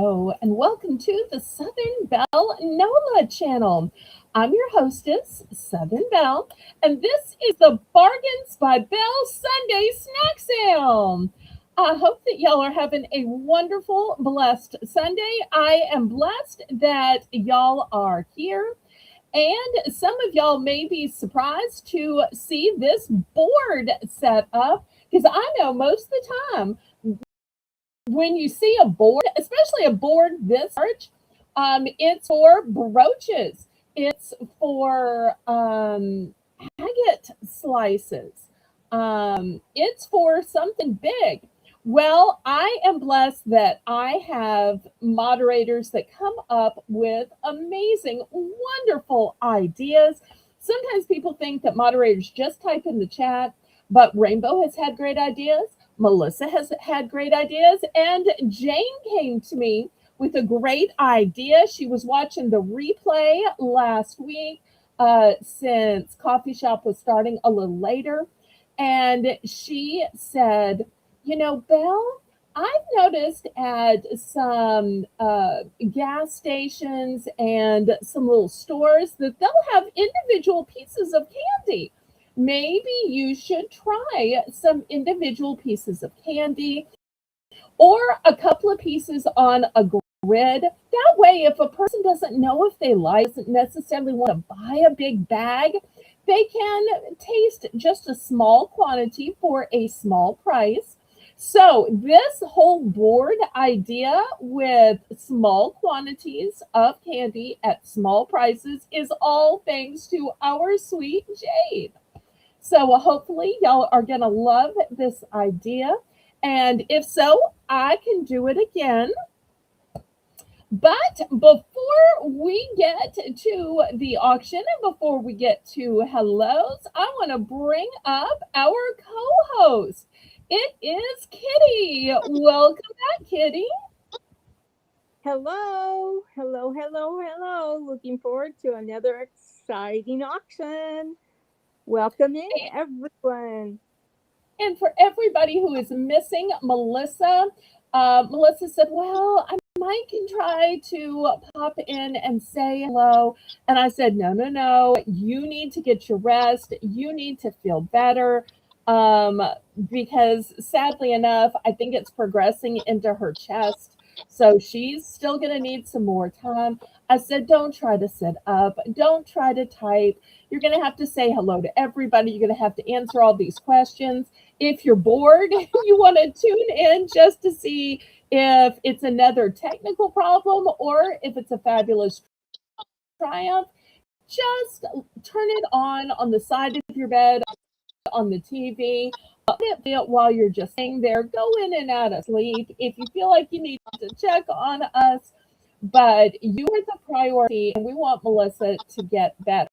Hello, and welcome to the Southern Belle NOLA channel. I'm your hostess, Southern Belle, and this is the Bargains by Belle Sunday Snack Sale. I hope that y'all are having a wonderful, blessed Sunday. I am blessed that y'all are here. And some of y'all may be surprised to see this board set up because I know most of the time when you see a board, especially a board this large, it's for brooches. It's for agate slices. It's for something big. Well, I am blessed that I have moderators that come up with amazing, wonderful ideas. Sometimes people think that moderators just type in the chat, but Rainbow has had great ideas. Melissa has had great ideas, and Jane came to me with a great idea. She was watching the replay last week since Coffee Shop was starting a little later, and she said, Belle, I've noticed at some gas stations and some little stores that they'll have individual pieces of candy. Maybe you should try some individual pieces of candy or a couple of pieces on a grid. That way, if a person doesn't know if they like, doesn't necessarily want to buy a big bag, they can taste just a small quantity for a small price. So this whole board idea with small quantities of candy at small prices is all thanks to our sweet Jade. So hopefully y'all are going to love this idea. And if so, I can do it again. But before we get to the auction and before we get to hellos, I want to bring up our co-host. It is Kitty. Welcome back, Kitty. Hello, hello, hello, hello. Looking forward to another exciting auction. Welcome in, everyone. And for everybody who is missing Melissa, Melissa said, well, I might can try to pop in and say hello. And I said, no. You need to get your rest. You need to feel better. Because sadly enough, I think it's progressing into her chest. So she's still going to need some more time. I said, don't try to sit up. Don't try to type. You're going to have to say hello to everybody. You're going to have to answer all these questions. If you're bored, you want to tune in just to see if it's another technical problem or if it's a fabulous triumph. Just turn it on the side of your bed, on the TV. While you're just sitting there, go in and out of sleep. If you feel like you need to check on us, but you are the priority, and we want Melissa to get better.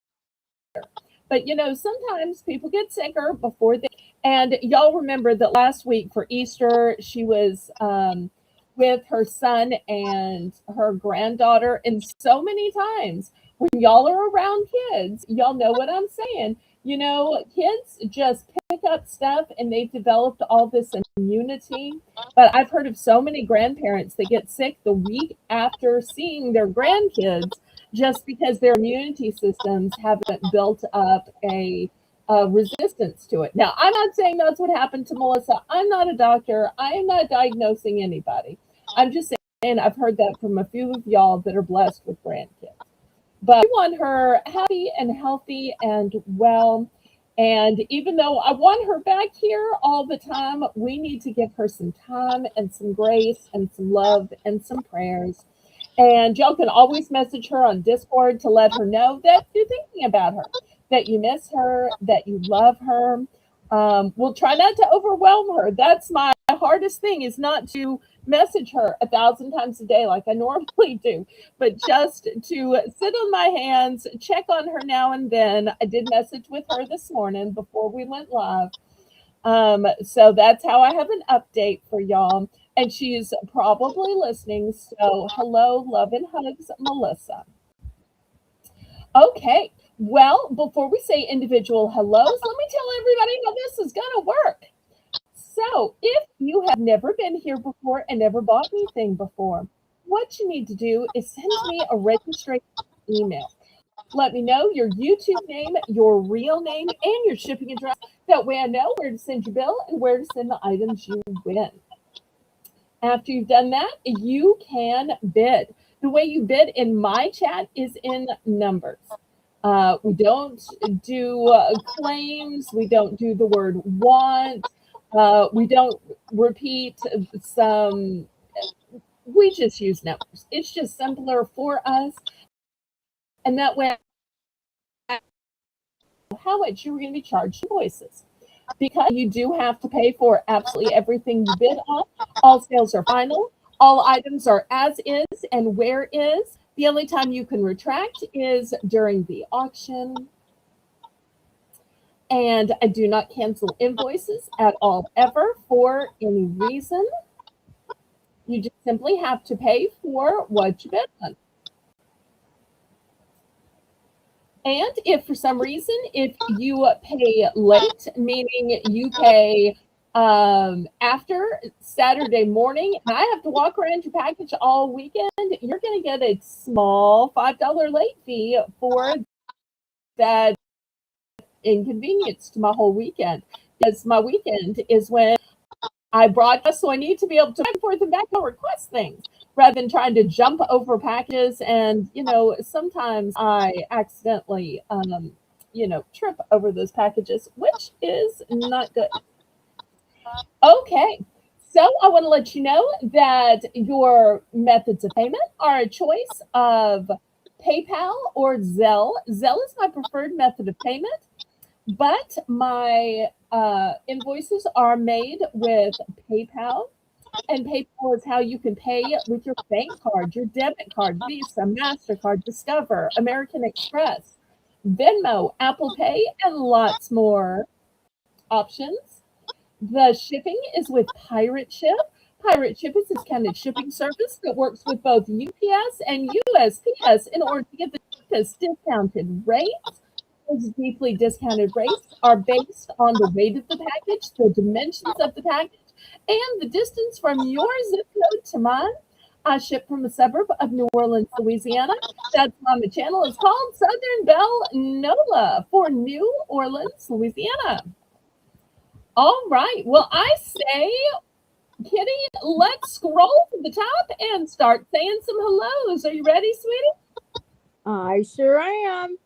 But sometimes people get sicker before they. And y'all remember that last week for Easter, she was with her son and her granddaughter. And so many times when y'all are around kids, y'all know what I'm saying. Kids just pick up stuff and they've developed all this immunity. But I've heard of so many grandparents that get sick the week after seeing their grandkids just because their immunity systems haven't built up a resistance to it. Now, I'm not saying that's what happened to Melissa. I'm not a doctor. I am not diagnosing anybody. I'm just saying I've heard that from a few of y'all that are blessed with grandkids. But we want her happy and healthy and well. And even though I want her back here all the time, we need to give her some time and some grace and some love and some prayers. And y'all can always message her on Discord to let her know that you're thinking about her, that you miss her, that you love her. We'll try not to overwhelm her. That's my hardest thing, is not to message her 1,000 times a day like I normally do, but just to sit on my hands, check on her now and then. I did message with her this morning before we went live. So that's how I have an update for y'all. And she's probably listening. So hello, love and hugs, Melissa. Okay. Well, before we say individual hellos, let me tell everybody how this is going to work. So if you have never been here before and never bought anything before, what you need to do is send me a registration email. Let me know your YouTube name, your real name, and your shipping address. That way I know where to send your bill and where to send the items you win. After you've done that, you can bid. The way you bid in my chat is in numbers. We don't do claims. We don't do the word want. We don't repeat some. We just use numbers. It's just simpler for us. And that way, how much you're going to be charged invoices. Because you do have to pay for absolutely everything you bid on. All sales are final. All items are as is and where is. The only time you can retract is during the auction. And I do not cancel invoices at all, ever, for any reason. You just simply have to pay for what you bid on. And if for some reason, if you pay late, meaning you pay after Saturday morning, and I have to walk around your package all weekend, you're going to get a small $5 late fee for that inconvenience to my whole weekend. Because my weekend is when I broadcast, so I need to be able to back and forth and back and request things rather than trying to jump over packages. And, sometimes I accidentally, trip over those packages, which is not good. Okay. So I want to let you know that your methods of payment are a choice of PayPal or Zelle. Zelle is my preferred method of payment, but my invoices are made with PayPal. And PayPal is how you can pay with your bank card, your debit card, Visa, MasterCard, Discover, American Express, Venmo, Apple Pay, and lots more options. The shipping is with Pirate Ship. Pirate Ship is a discounted shipping service that works with both UPS and USPS in order to get the cheapest discounted rates. Those deeply discounted rates are based on the weight of the package, the dimensions of the package, and the distance from your zip code to mine. I ship from a suburb of New Orleans, Louisiana. That's why my channel is called Southern Belle NOLA for New Orleans, Louisiana. All right. Well, I say, Kitty, let's scroll to the top and start saying some hellos. Are you ready, sweetie? I sure am.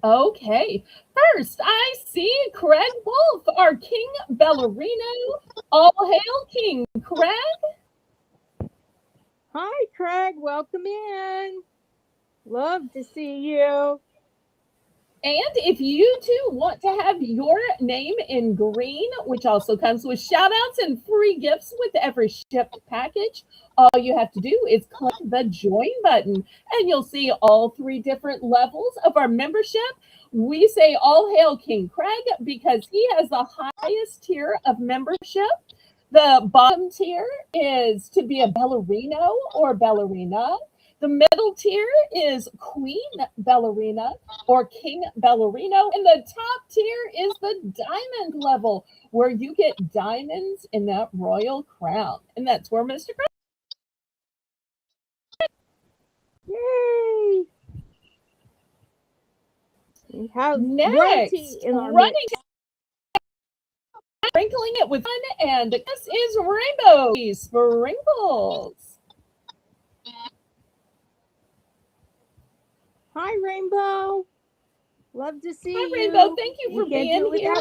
Okay. First, I see Craig Wolf, our King Ballerino. All hail King Craig. Hi, Craig. Welcome in. Love to see you. And if you too want to have your name in green, which also comes with shout outs and free gifts with every shipped package, all you have to do is click the join button and you'll see all 3 different levels of our membership. We say all hail King Craig because he has the highest tier of membership. The bottom tier is to be a ballerino or ballerina. The middle tier is Queen Ballerina or King Ballerino. And the top tier is the diamond level, where you get diamonds in that royal crown. And that's where Mr. Craig. Yay! We have Next, in our midst. Sprinkling it with fun, and this is Rainbow Sprinkles. Hi, Rainbow. Love to see you. Hi, Rainbow. Thank you for being here.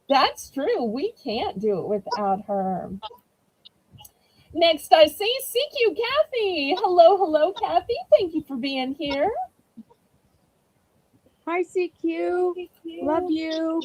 That's true. We can't do it without her. Next, I see CQ Kathy. Hello, Kathy. Thank you for being here. Hi, CQ. Love you.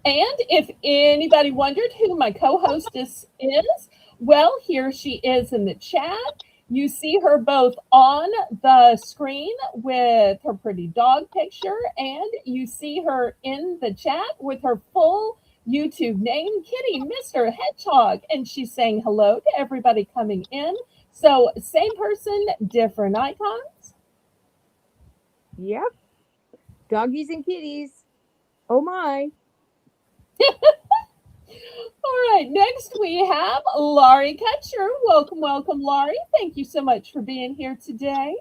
And if anybody wondered who my co-hostess is, well, here she is in the chat. You see her both on the screen with her pretty dog picture, and you see her in the chat with her full YouTube name, Kitty Mr. Hedgehog. And she's saying hello to everybody coming in. So same person, different icons. Yep. Doggies and kitties. Oh my. All right, next we have Laurie Kutcher. Welcome, welcome, Laurie. Thank you so much for being here today.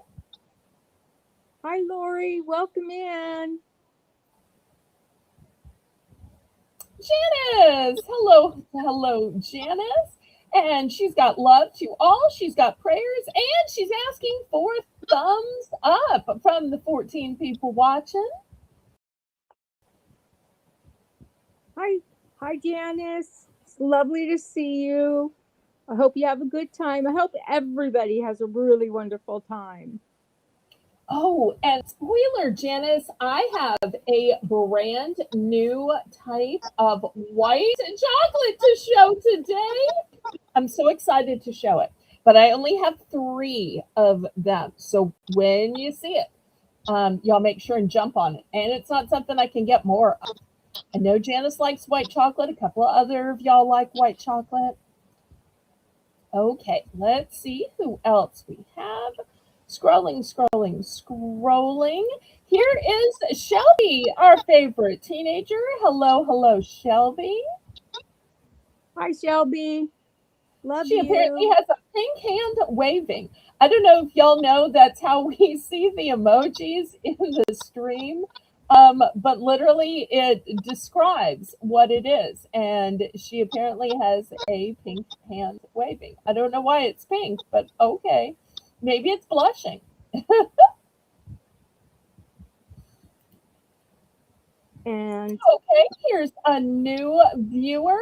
Hi, Lori. Welcome in. Janice. Hello, hello, Janice. And she's got love to all. She's got prayers, and she's asking for thumbs up from the 14 people watching. Hi, Janice. It's lovely to see you. I hope you have a good time. I hope everybody has a really wonderful time. Oh, and spoiler, Janice, I have a brand new type of white chocolate to show today. I'm so excited to show it, but I only have 3 of them. So when you see it, y'all make sure and jump on it. And it's not something I can get more of. I know Janice likes white chocolate. A couple of other of y'all like white chocolate. Okay, let's see who else we have. Scrolling, scrolling, scrolling. Here is Shelby, our favorite teenager. Hello, hello, Shelby. Hi, Shelby. Love She apparently you. has a pink hand waving. I don't know if y'all know that's how we see the emojis in the stream. But literally it describes what it is. And she apparently has a pink hand waving. I don't know why it's pink, but okay. Maybe it's blushing. And Okay, here's a new viewer.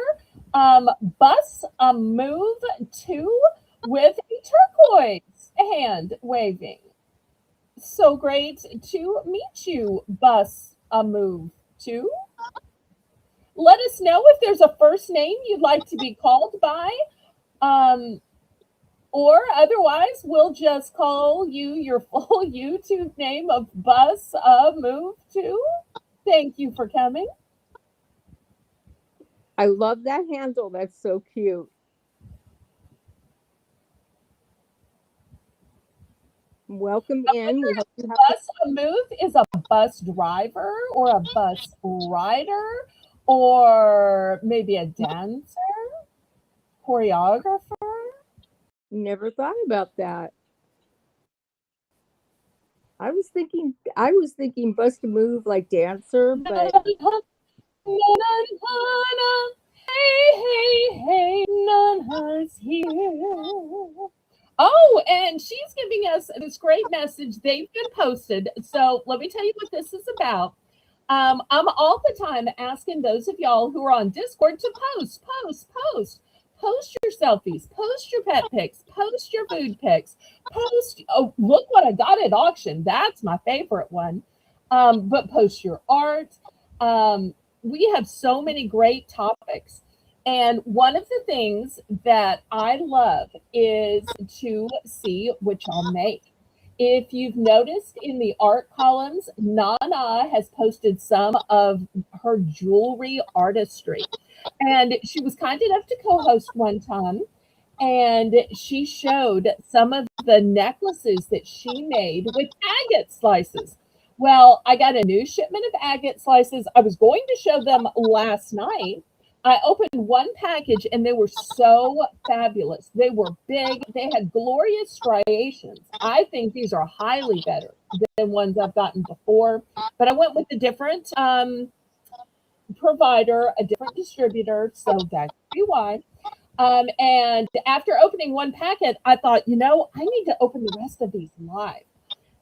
Bus a move to with a turquoise hand waving. So great to meet you, Bus a move to. Let us know if there's a first name you'd like to be called by. Um, or otherwise, we'll just call you your full YouTube name of Bus a move to. Thank you for coming. I love that handle. That's so cute. Welcome in. We hope you have Bus a move is a bus driver or a bus rider or maybe a dancer, choreographer. never thought about that. I was thinking bust a move like dancer, but Hey, hey, hey, Nana's here. Oh, and she's giving us this great message. They've been posted. So let me tell you what this is about. I'm all the time asking those of y'all who are on Discord to post your selfies, post your pet pics, post your food pics, post. Oh, look what I got at auction. That's my favorite one. But post your art. We have so many great topics. And one of the things that I love is to see what y'all make. If you've noticed in the art columns, Nana has posted some of her jewelry artistry. And she was kind enough to co host one time. And she showed some of the necklaces that she made with agate slices. Well, I got a new shipment of agate slices. I was going to show them last night. I opened one package and they were so fabulous. They were big. They had glorious striations. I think these are highly better than ones I've gotten before. But I went with a different provider, a different distributor. So that could be why. And after opening one packet, I thought, I need to open the rest of these live.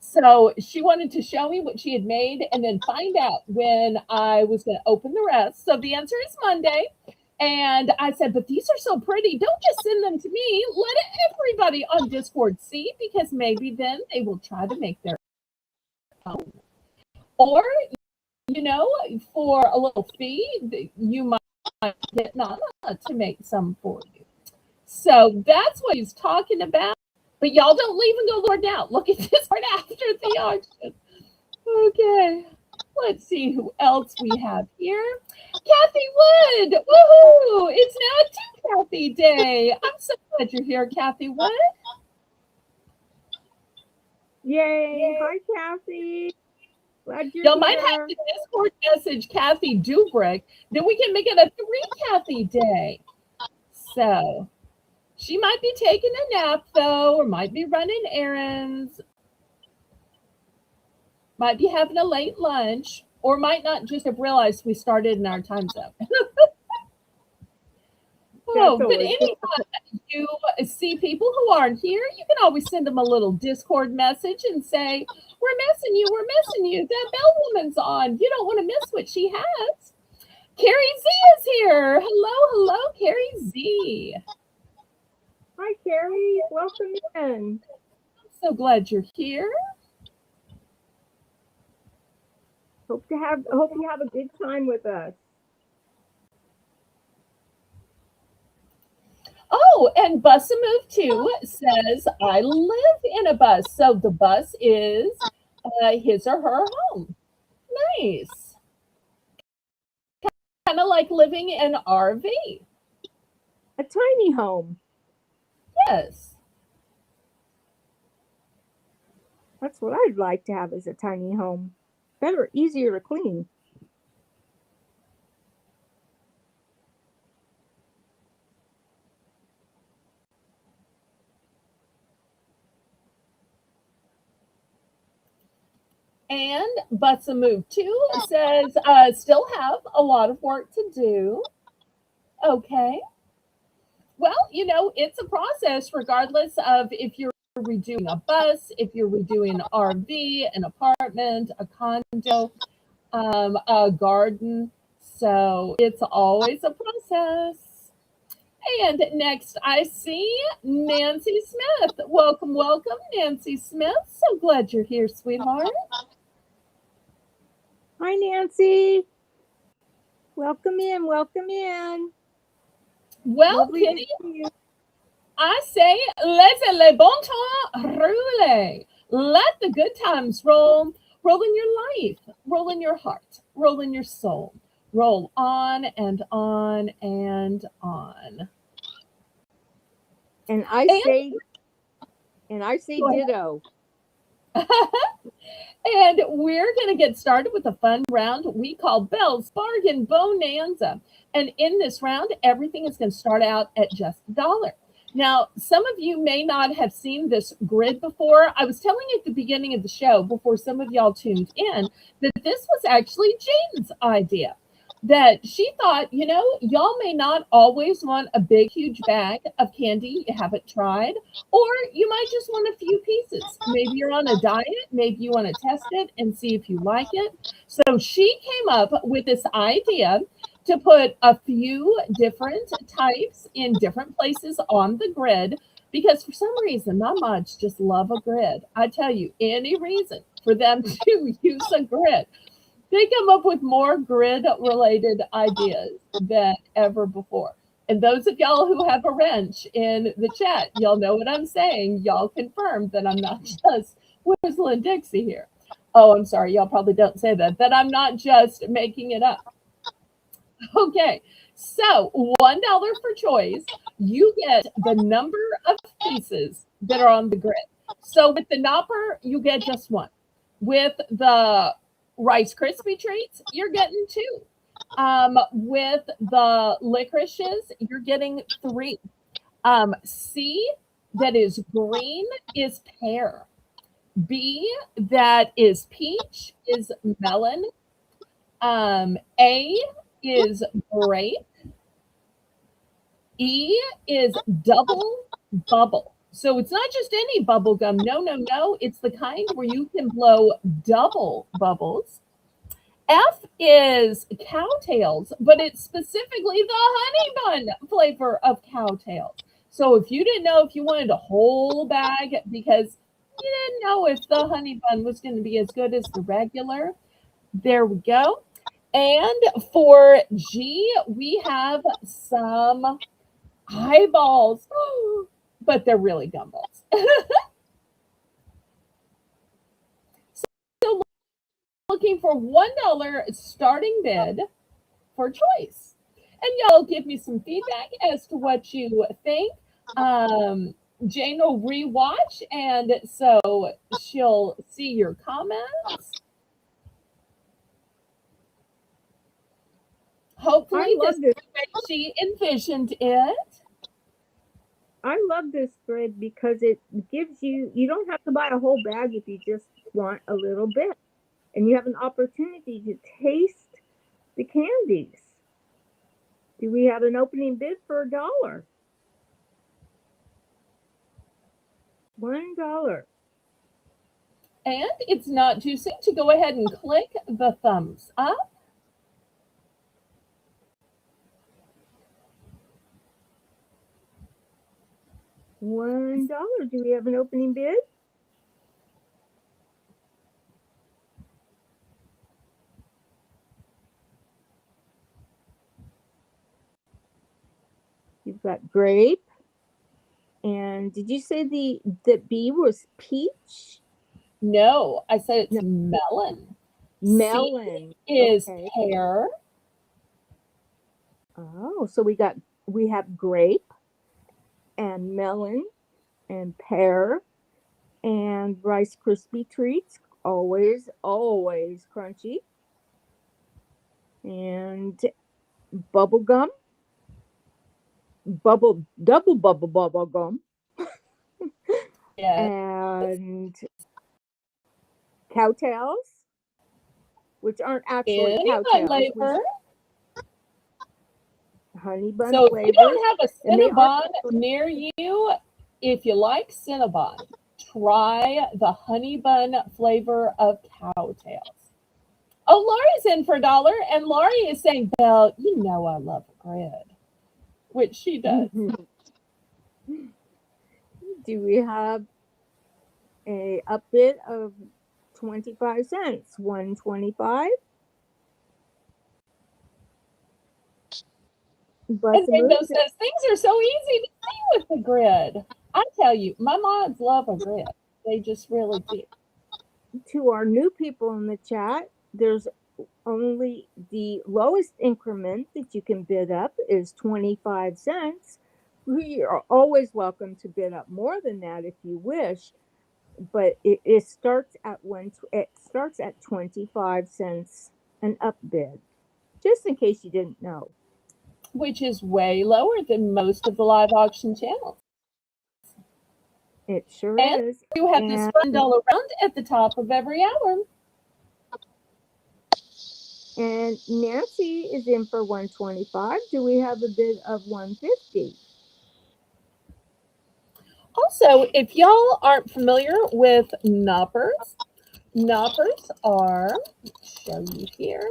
So she wanted to show me what she had made and then find out when I was going to open the rest. So the answer is Monday. And I said, but these are so pretty. Don't just send them to me. Let everybody on Discord see, because maybe then they will try to make their own. Or, for a little fee, you might get Nana to make some for you. So that's what he's talking about. But y'all don't leave and go Lord now. Look at this part after the auction. Okay. Let's see who else we have here. Kathy Wood. Woohoo! It's now a Two Kathy Day. I'm so glad you're here, Kathy Wood. yay! Hi, Kathy. Glad you're Y'all might have here. to Discord message Kathy Dubrick, then we can make it a 3 Kathy day. So she might be taking a nap though, or might be running errands, might be having a late lunch, or might not just have realized we started in our time zone. That's But always good. anytime you see people who aren't here, you can always send them a little Discord message and say, we're missing you, we're missing you. That Bell woman's on. You don't want to miss what she has. Carrie Z is here. Hello, Carrie Z. Hi, Carrie. Welcome in. So glad you're here. Hope you have a good time with us. Oh, and Bussa Move 2 says, I live in a bus. So the bus is his or her home. Nice. Kind of like living in an RV. A tiny home. Yes. That's what I'd like to have, is a tiny home. Better, easier to clean. And Bussa Move 2 says, still have a lot of work to do. Okay. Well, it's a process regardless of if you're redoing a bus, if you're redoing an RV, an apartment, a condo, a garden. So it's always a process. And next, I see Nancy Smith. Welcome, Nancy Smith. So glad you're here, sweetheart. Hi, Nancy. Welcome in. Welcome in. Well, Lovely Kitty, to see you. I say, laissez le bon temps rouler. Let the good times roll. Roll in your life, roll in your heart, roll in your soul. Roll on and on and on. And I say ditto. And we're going to get started with a fun round we call Belle's Bargain Bonanza. And in this round, everything is going to start out at just $1. Now, some of you may not have seen this grid before. I was telling you at the beginning of the show, before some of y'all tuned in, that this was actually Jane's idea. That she thought, y'all may not always want a big, huge bag of candy you haven't tried, or you might just want a few pieces. Maybe you're on a diet, maybe you want to test it and see if you like it. So she came up with this idea to put a few different types in different places on the grid, because for some reason, my mods just love a grid. I tell you, any reason for them to use a grid. They come up with more grid-related ideas than ever before. And those of y'all who have a wrench in the chat, y'all know what I'm saying. Y'all confirm that I'm not just whistling Dixie here. Oh, I'm sorry. Y'all probably don't say that. That I'm not just making it up. Okay. So $1 for choice. You get the number of pieces that are on the grid. So with the Nopper, you get just one. With the Rice Krispie treats, you're getting 2. With the licorices, you're getting 3. C, that is green, is pear. B, that is peach, is melon. A is grape. E is double bubble. So it's not just any bubble gum. No. It's the kind where you can blow double bubbles. F is cowtails, but it's specifically the honey bun flavor of cowtails. So if you didn't know if you wanted a whole bag because you didn't know if the honey bun was going to be as good as the regular, there we go. And for G, we have some eyeballs, but they're really gumballs. So looking for $1 starting bid for choice. And y'all give me some feedback as to what you think. Jane will rewatch, and so she'll see your comments. Hopefully, this is this. the way she envisioned it. I love this spread because it gives you don't have to buy a whole bag if you just want a little bit. And you have an opportunity to taste the candies. Do we have an opening bid for $1? $1. And it's not too soon to go ahead and click the thumbs up. $1. Do we have an opening bid? You've got grape. And did you say the B was peach? No, I said it's No. melon. Melon. C is Okay. pear. Oh, so we have grape and melon and pear and Rice Krispie treats. Always crunchy. And bubble gum. Double bubble gum. Yes. And cowtails, which aren't actually Honey bun cowtails. flavor. Honey bun So if flavor. you don't have a And they are Cinnabon near you, if you like Cinnabon, try the honey bun flavor of cowtails. Oh, Laurie's in for $1, and Laurie is saying, Belle, you know I love a grid, which she does. Do we have a bid of 25 cents? 125. And Rainbow says, things are so easy to see with the grid. I tell you, my mods love a grid. They just really do. To our new people in the chat, there's only the lowest increment that you can bid up is 25 cents. We are always welcome to bid up more than that if you wish, but it starts at 25 cents an up bid, just in case you didn't know. Which is way lower than most of the live auction channels. It sure and is. You have this fun dollar round at the top of every hour. And Nancy is in for 125. Do we have a bid of 150? Also, if y'all aren't familiar with knoppers, knoppers are, show you here.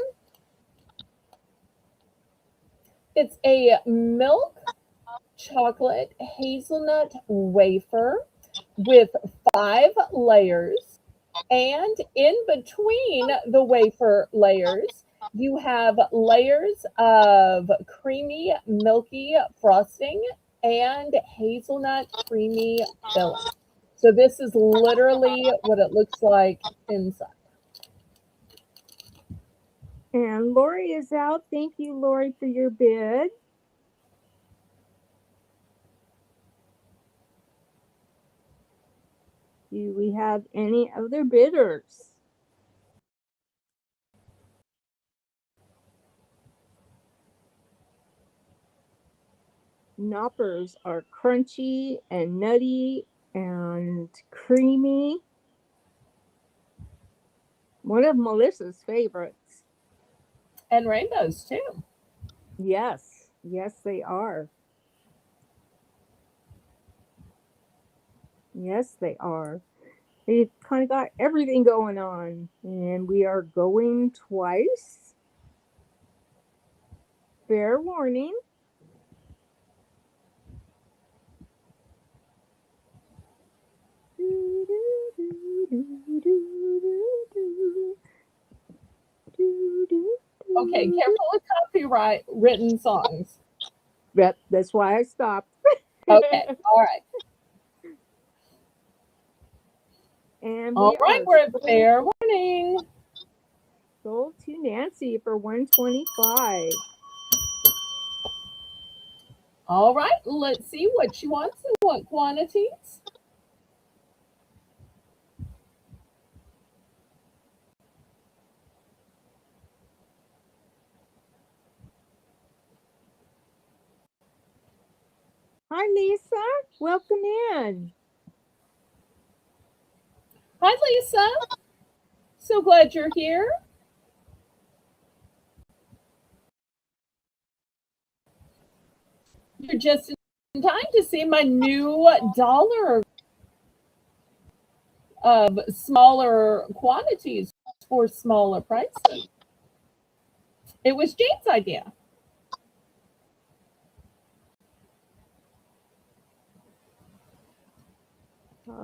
It's a milk chocolate hazelnut wafer with 5 layers. And in between the wafer layers, you have layers of creamy, milky frosting and hazelnut creamy filling. So this is literally what it looks like inside. And Lori is out. Thank you, Lori, for your bid. Do we have any other bidders? Knoppers are crunchy and nutty and creamy. One of Melissa's favorites. And rainbows too. Yes, they are. Yes, they are. They've kind of got everything going on. And we are going twice. Fair warning. Okay, careful with copyright written songs. Yep, that's why I stopped. Okay, all right. And All right, we're at fair warning. Sold to Nancy for 125. All right, let's see what she wants and what quantities. Hi, Lisa. Welcome in. Hi, Lisa. So glad you're here. You're just in time to see my new dollar of smaller quantities for smaller prices. It was Jane's idea.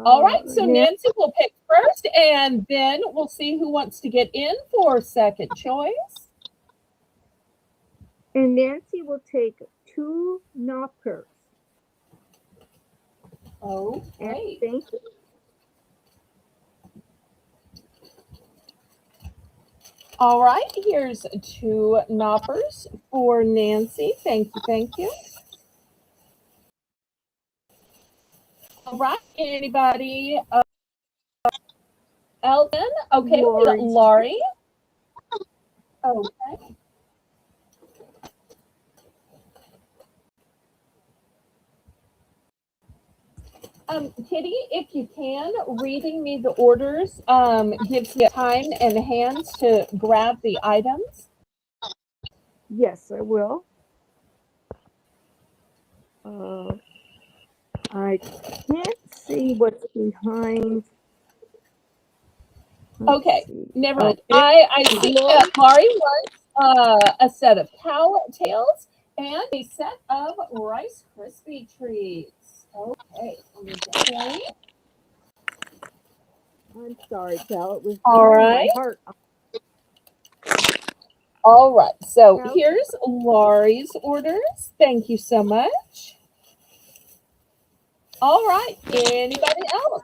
All right, so Nan- Nancy will pick first, and then we'll see who wants to get in for second choice. and Nancy will take 2 knockers. Oh, And great. thank you. All right, here's 2 knoppers for Nancy. Thank you, thank you. All right, anybody else? Okay, we got Lori's Laurie. Okay. Kitty, if you can, reading me the orders gives me time and hands to grab the items. Yes, I will. I can't see what's behind. Let's Okay, see. never mind. Okay. I see Lori, that Laurie wants a set of cow tails and a set of Rice Krispie treats. Okay, okay. I'm sorry, Cal. It was All near my right. heart. All right. So Cal, here's Laurie's orders. Thank you so much. All right. Anybody else?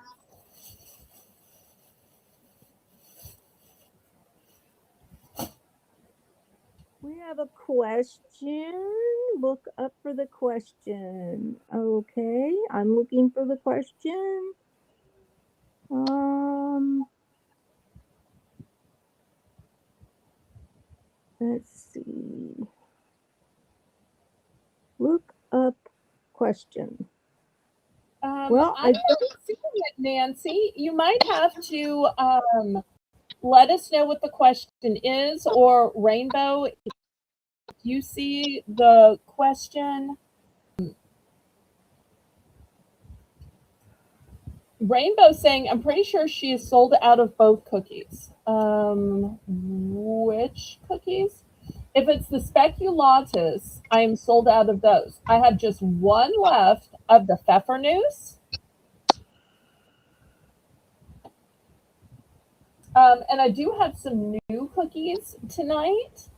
we have a question. Look up for the question. Okay, I'm looking for the question. Let's see. Look up question. Well, I'm not seeing it, Nancy. You might have to let us know what the question is, or Rainbow, if you see the question. Rainbow saying, I'm pretty sure she is sold out of both cookies. Which cookies? If it's the speculatus, I am sold out of those. I have just one left of the pfeffernuss. And I do have some new cookies tonight.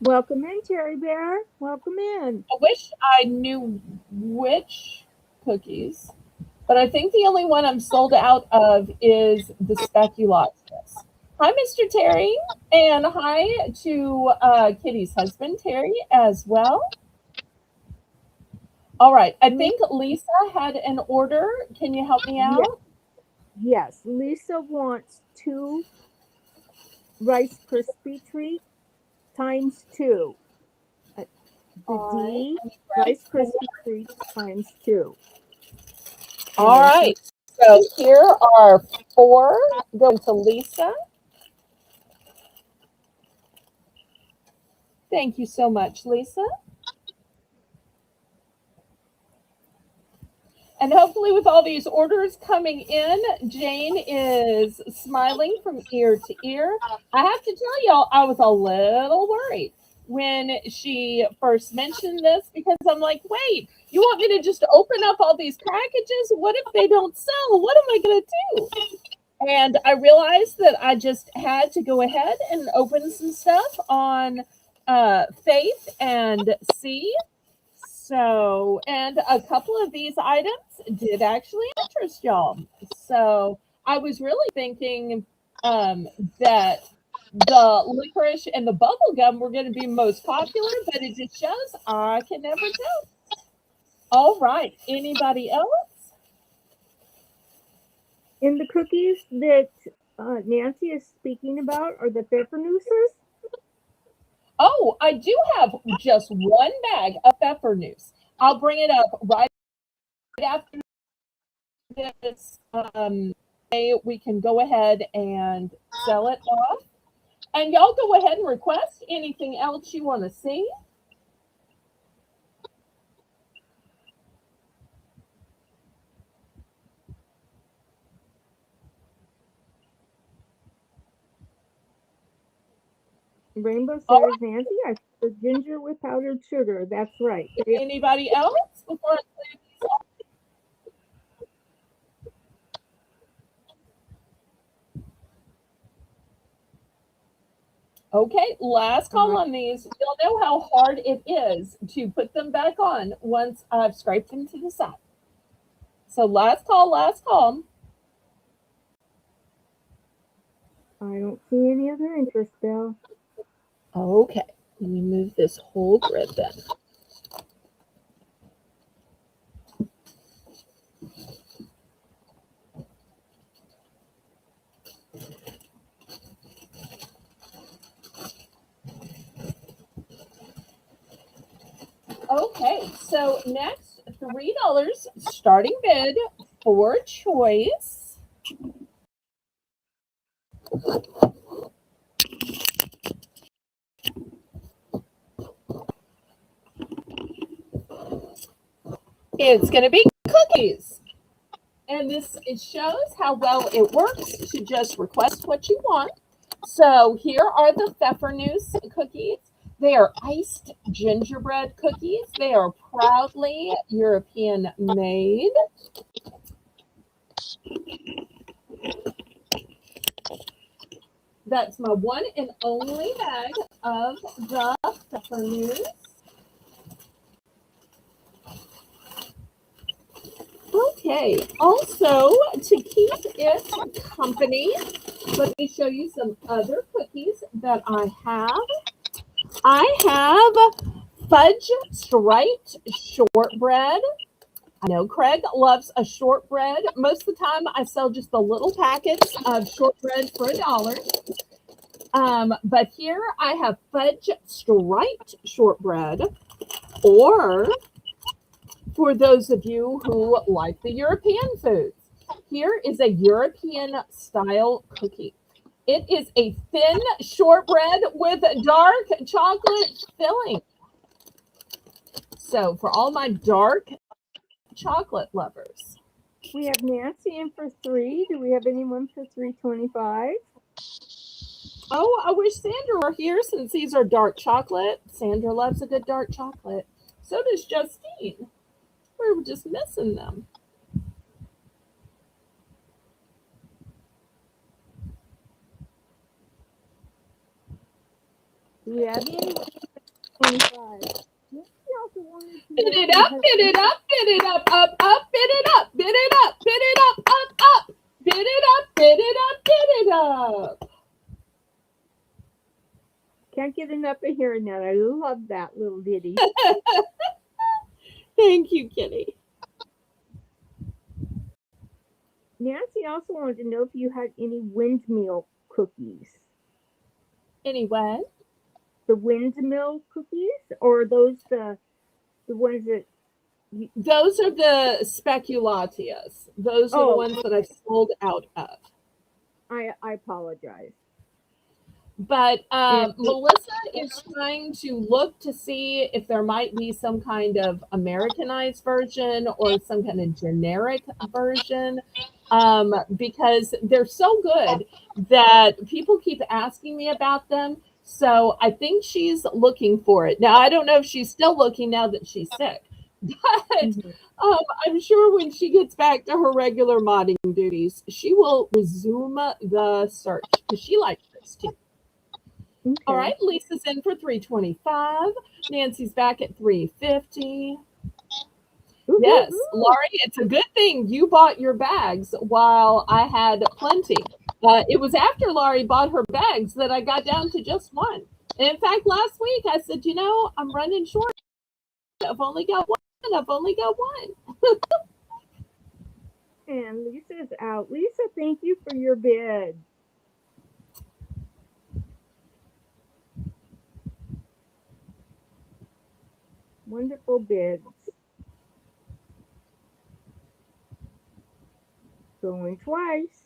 welcome in, Cherry Bear. Welcome in. I wish I knew which cookies, but I think the only one I'm sold out of is the speculatus. Hi, Mr. Terry, and hi to Kitty's husband, Terry, as well. All right, I think Lisa had an order. Can you help me Yes, out? yes. Lisa wants 2 Rice Krispie treat times 2. The All right, D let me Rice grab Krispie treats times 2. All And right, so here are 4 going to Lisa. Thank you so much, Lisa. And hopefully, with all these orders coming in, Jane is smiling from ear to ear. I have to tell y'all, I was a little worried when she first mentioned this, because I'm like, wait, you want me to just open up all these packages? What if they don't sell? What am I going to do? And I realized that I just had to go ahead and open some stuff on Faith and see. So, and a couple of these items did actually interest y'all. So, I was really thinking that the licorice and the bubble gum were going to be most popular, but it just shows I can never tell. All right. Anybody else? in the cookies that Nancy is speaking about are the pfeffernuses. Oh, I do have just one bag of pfeffernuss. I'll bring it up right after this. We can go ahead and sell it off. And y'all go ahead and request anything else you want to see. Rainbow All says, right. Nancy, I prefer ginger with powdered sugar. That's right. Anybody else before I leave these off? Okay, last call on these. You'll know how hard it is to put them back on once I've scraped them to the side. So last call, last call. I don't see any other interest, Belle. Okay, let me move this whole grid then. Okay, so next, $3 starting bid for choice. It's going to be cookies. And this it shows how well it works to just request what you want. So here are the Pfeffernuss cookies. They are iced gingerbread cookies. They are proudly European made. That's my one and only bag of the Pfeffernuss. Okay, also to keep it company, let me show you some other cookies that I have. I have fudge striped shortbread. I know Craig loves a shortbread. Most of the time, I sell just the little packets of shortbread for $1. But here I have fudge striped shortbread, or for those of you who like the European foods, here is a European style cookie. It is a thin shortbread with dark chocolate filling. So for all my dark chocolate lovers. We have Nancy in for 3. Do we have anyone for $3.25? Oh, I wish Sandra were here since these are dark chocolate. Sandra loves a good dark chocolate. So does Justine. We're just missing them. Do we have any? 25. Nancy also wanted to Bid know it if you up, had bid it up, bid it up, bid it up, bid it up, bid it up, bid it up, bid it up, bid it up. Can't get enough of hearing that. I love that little ditty. Thank you, Kitty. Nancy also wanted to know if you had any windmill cookies. Anyway, The windmill cookies, or are those the ones that? those are the speculatias. Those are the ones that I sold out of. I apologize. But Melissa is trying to look to see if there might be some kind of Americanized version or some kind of generic version, because they're so good that people keep asking me about them. So I think she's looking for it. Now, I don't know if she's still looking now that she's sick, but I'm sure when she gets back to her regular modding duties, she will resume the search because she likes this too. Okay. All right, Lisa's in for 325. Nancy's back at 350. Yes, Laurie, it's a good thing you bought your bags while I had plenty. It was after Laurie bought her bags that I got down to just one. And in fact, last week I said, you know, I'm running short. I've only got one. I've only got one. And Lisa's out. Lisa, thank you for your bid. Wonderful bids. Going twice.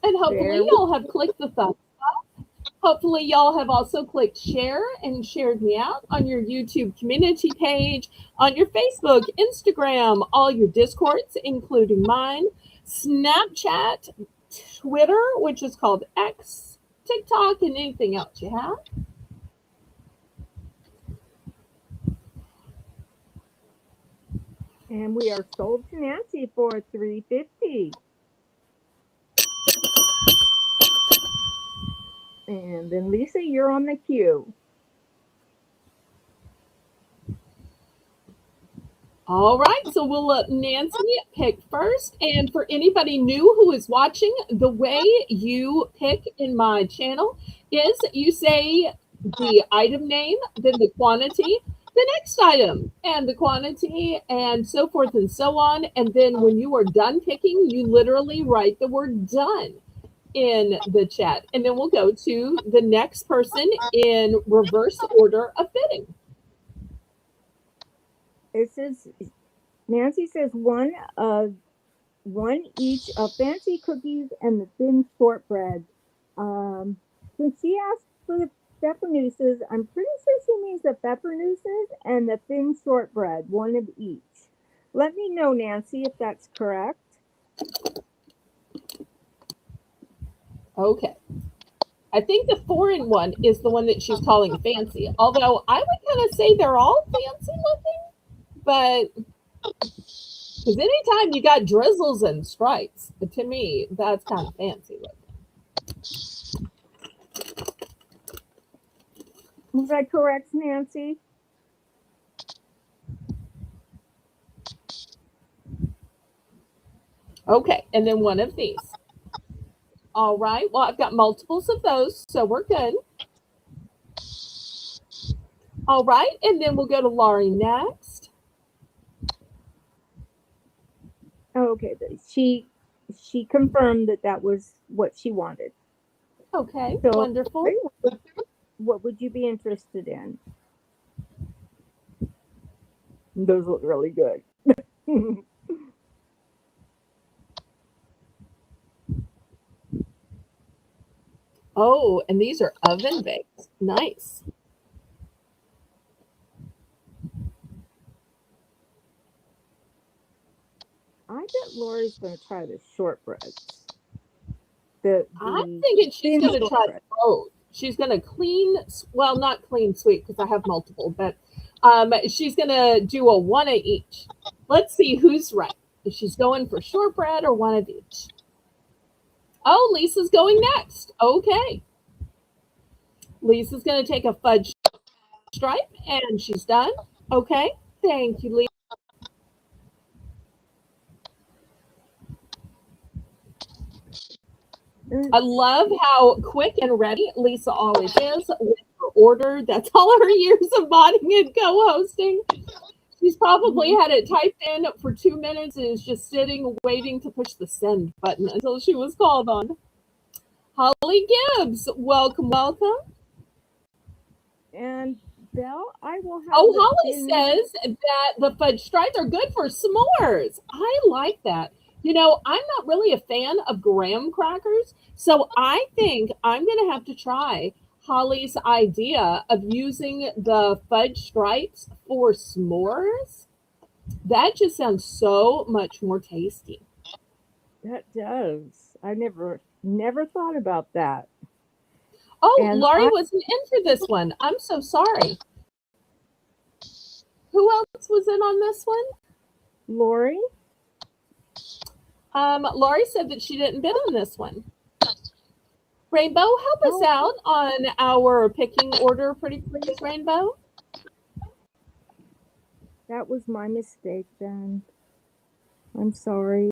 And There hopefully we y'all have clicked the thumbs up. Hopefully y'all have also clicked share and shared me out on your YouTube community page, on your Facebook, Instagram, all your Discords, including mine, Snapchat, Twitter, which is called X, TikTok, and anything else you have. and we are sold to Nancy for $350. And then Lisa, you're on the queue. All right, so we'll let Nancy pick first. And for anybody new who is watching, the way you pick in my channel is you say the item name, then the quantity, the next item, and the quantity, and so forth and so on. And then when you are done picking, you literally write the word done in the chat. And then we'll go to the next person in reverse order of bidding. It says Nancy says one each of fancy cookies and the thin shortbread. Since she asked for the peppernooses, I'm pretty sure she means the peppernooses and the thin shortbread, one of each. Let me know, Nancy, if that's correct. Okay. I think the foreign one is the one that she's calling fancy. Although I would kind of say they're all fancy looking, but because anytime you got drizzles and stripes, to me, that's kind of fancy looking. Was that correct, Nancy? Okay, and then one of these. All right, well, I've got multiples of those, so we're good. All right, and then we'll go to Laurie next. Okay, she confirmed that was what she wanted. Okay, So, wonderful. what would you be interested in? Those look really good. Oh, and these are oven baked. Nice. I bet Lori's going to try the shortbreads. I'm The thinking she's thin going to try shortbread. both. She's going to clean, well, not clean sweet because I have multiple, but she's going to do a one of each. Let's see who's right. If she's going for shortbread or one of each. Oh, Lisa's going next. Okay. Lisa's going to take a fudge stripe and she's done. Okay. Thank you, Lisa. I love how quick and ready Lisa always is with her order. That's all her years of modding and co-hosting. She's probably had it typed in for 2 minutes and is just sitting waiting to push the send button until she was called on. Holly Gibbs, welcome, welcome. And Belle, I will have Oh, the Holly thin. says that the fudge stripes are good for s'mores. I like that. You know, I'm not really a fan of graham crackers, so I think I'm going to have to try Holly's idea of using the fudge stripes for s'mores. That just sounds so much more tasty. That does. I never thought about that. Oh, And Laurie wasn't in for this one. I'm so sorry. Who else was in on this one? Lori? Laurie said that she didn't bid on this one. Rainbow, help us out on our picking order, pretty please, Rainbow. That was my mistake then. I'm sorry.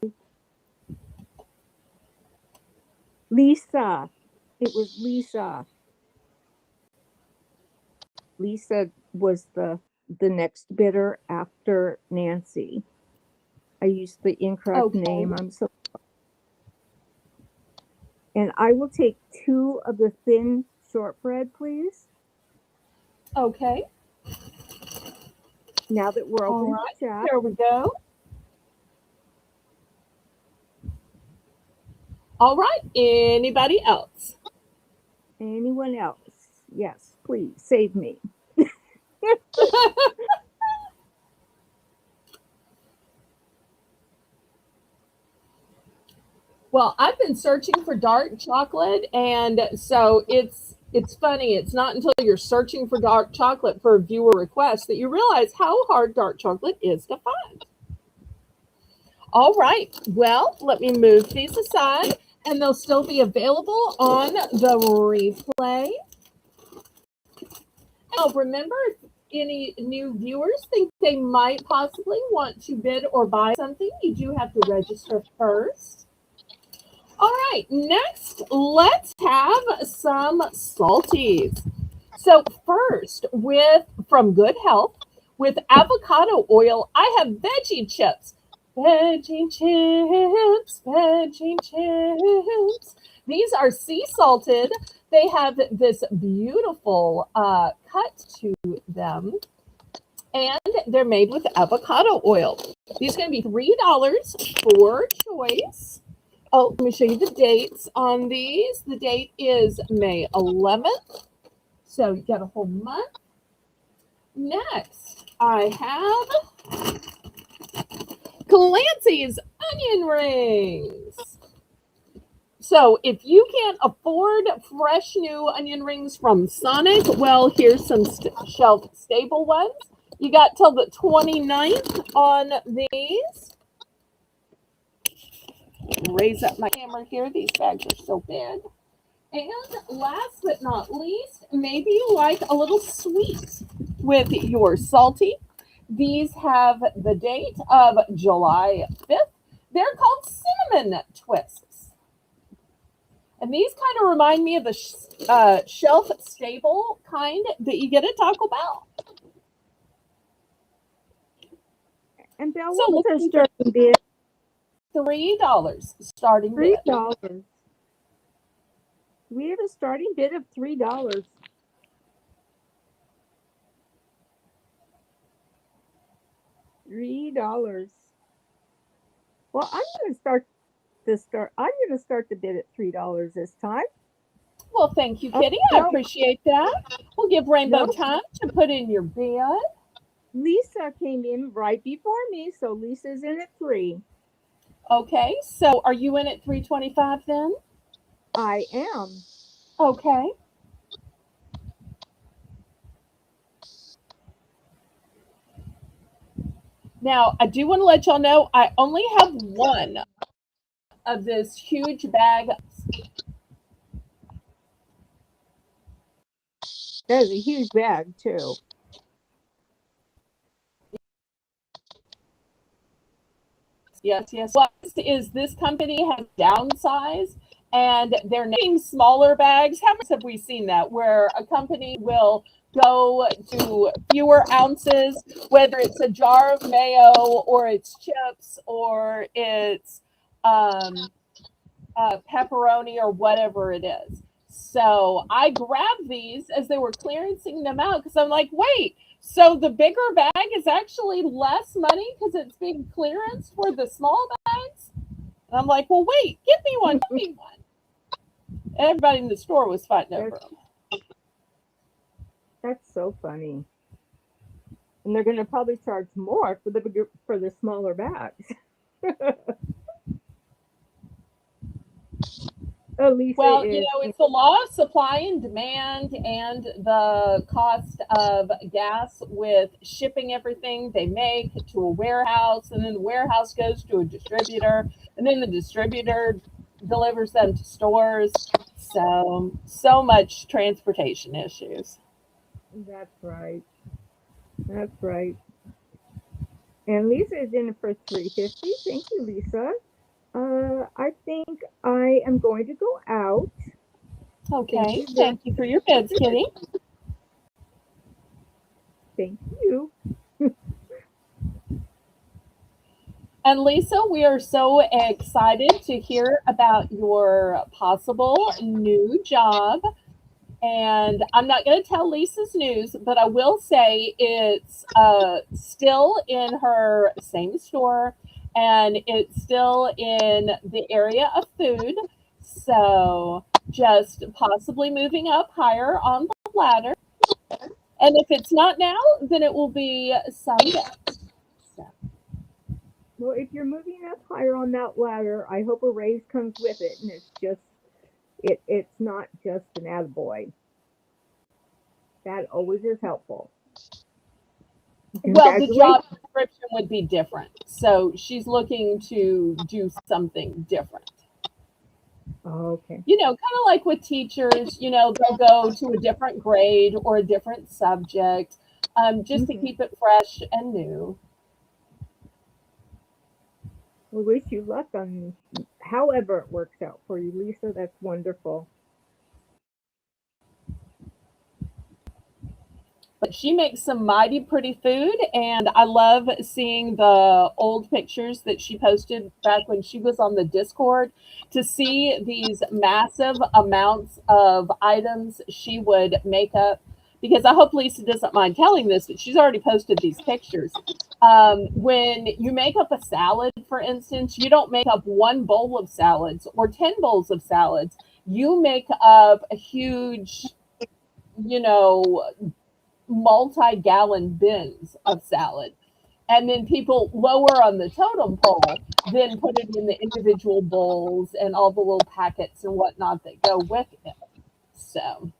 Lisa. It was Lisa. Lisa was the next bidder after Nancy. I used the incorrect name. I'm so sorry. And I will take 2 of the thin shortbread, please. Okay. Now that we're All open right. to chat. Here we go. All right. Anybody else? Anyone else? Yes, please save me. Well, I've been searching for dark chocolate, and so it's funny. It's not until you're searching for dark chocolate for a viewer request that you realize how hard dark chocolate is to find. All right. Well, let me move these aside, and they'll still be available on the replay. Now, remember, if any new viewers think they might possibly want to bid or buy something, you do have to register first. All right, next, let's have some salties. So first, with from Good Health, with avocado oil, I have veggie chips. Veggie chips, veggie chips. These are sea salted. They have this beautiful cut to them, and they're made with avocado oil. These are going to be $3 for choice. Oh, let me show you the dates on these. The date is May 11th. So you got a whole month. Next, I have Clancy's onion rings. So if you can't afford fresh new onion rings from Sonic, well, here's some shelf stable ones. You got till the 29th on these. Raise up my camera here. These bags are so big. And last but not least, maybe you like a little sweet with your salty. These have the date of July 5th. They're called cinnamon twists. And these kind of remind me of the shelf stable kind that you get at Taco Bell. And Belle, So what's our starting bid? $3 starting bid. $3. We have a starting bid of $3. $3. Well, I'm going to start the bid at $3 this time. Well, thank you, Kitty. I appreciate that. We'll give Rainbow time to put in your bid. Lisa came in right before me, so Lisa's in at 3. Okay, so are you in at 325 then? I am. Okay. Now, I do want to let y'all know I only have one of this huge bag. That is a huge bag, too. Yes. What is this company has downsized and they're making smaller bags? How much have we seen that where a company will go to fewer ounces, whether it's a jar of mayo or it's chips or it's pepperoni or whatever it is. So I grabbed these as they were clearancing them out because I'm like, wait, so the bigger bag is actually less money because it's being clearance for the small bags? And I'm like, well, wait, give me one. Everybody in the store was fighting over them. That's so funny. And they're going to probably charge more for the smaller bags. Lisa, well, it's the law of supply and demand and the cost of gas with shipping everything they make to a warehouse, and then the warehouse goes to a distributor, and then the distributor delivers them to stores. So much transportation issues. That's right. And Lisa is in for $3.50. Thank you, Lisa. I think I am going to go out. Okay. Thank you for your bids, Kitty. Thank you. And Lisa, we are so excited to hear about your possible new job. And I'm not going to tell Lisa's news, but I will say it's still in her same store and it's still in the area of food. So just possibly moving up higher on the ladder. And if it's not now, then it will be someday. So, Well, if you're moving up higher on that ladder, I hope a raise comes with it, and it's not just an attaboy. That always is helpful. well, the Congratulations. job description would be different. So she's looking to do something different. Okay. Kind of like with teachers, they'll go to a different grade or a different subject, just to Hmm. keep it fresh and new. We wish you luck on however it works out for you, Lisa. That's wonderful. But she makes some mighty pretty food, and I love seeing the old pictures that she posted back when she was on the Discord to see these massive amounts of items she would make up. Because I hope Lisa doesn't mind telling this, but she's already posted these pictures. When you make up a salad, for instance, you don't make up one bowl of salads or 10 bowls of salads. You make up a huge, you know, multi-gallon bins of salad. And then people lower on the totem pole then put it in the individual bowls and all the little packets and whatnot that go with it. So,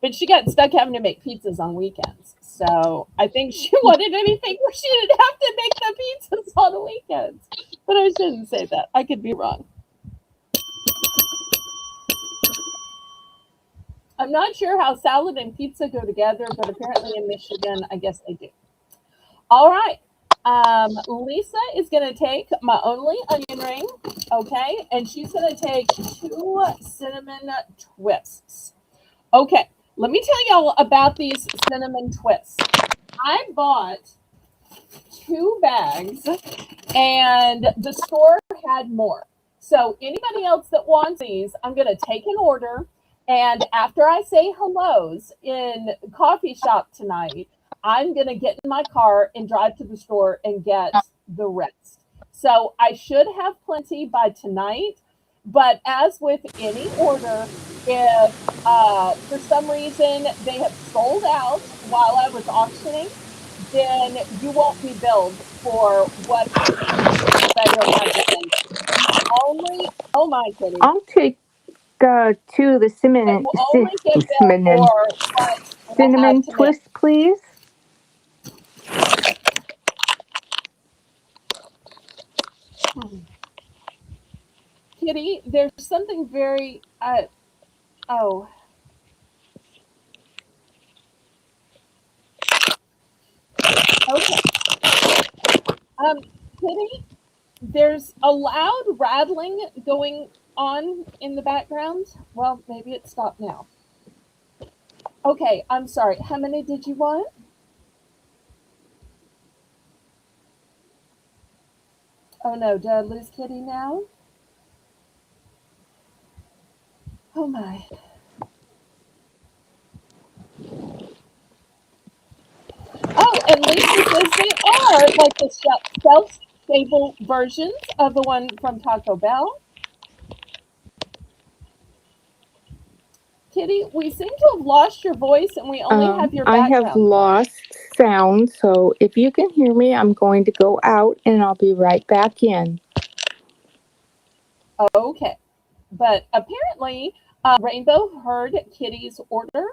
but she got stuck having to make pizzas on weekends. So I think she wanted anything where she didn't have to make the pizzas on the weekends. But I shouldn't say that. I could be wrong. I'm not sure how salad and pizza go together, but apparently in Michigan, I guess they do. All right. Lisa is going to take my only onion ring, okay? And she's going to take 2 cinnamon twists. Okay, let me tell y'all about these cinnamon twists. I bought 2 bags, and the store had more. So anybody else that wants these, I'm going to take an order. And after I say hellos in coffee shop tonight, I'm going to get in my car and drive to the store and get the rest. So I should have plenty by tonight. But as with any order, if for some reason they have sold out while I was auctioning, then you won't be billed for what if I don't have the thing. You only, oh my kitty, I'll take 2 of the cinnamon, you only get billed cinnamon, for what I have cinnamon to make. twist, please. Hmm. Kitty, there's something very, oh, okay. Um, Kitty, there's a loud rattling going on in the background. Well, maybe it stopped now. Okay, I'm sorry. How many did you want? Oh no, did I lose Kitty now? Oh my. Oh, and Lisa says they are like the self-stable versions of the one from Taco Bell. Kitty, we seem to have lost your voice and we only have your I have background sound. lost sound, so if you can hear me, I'm going to go out and I'll be right back in. Okay. But apparently, Rainbow heard Kitty's order.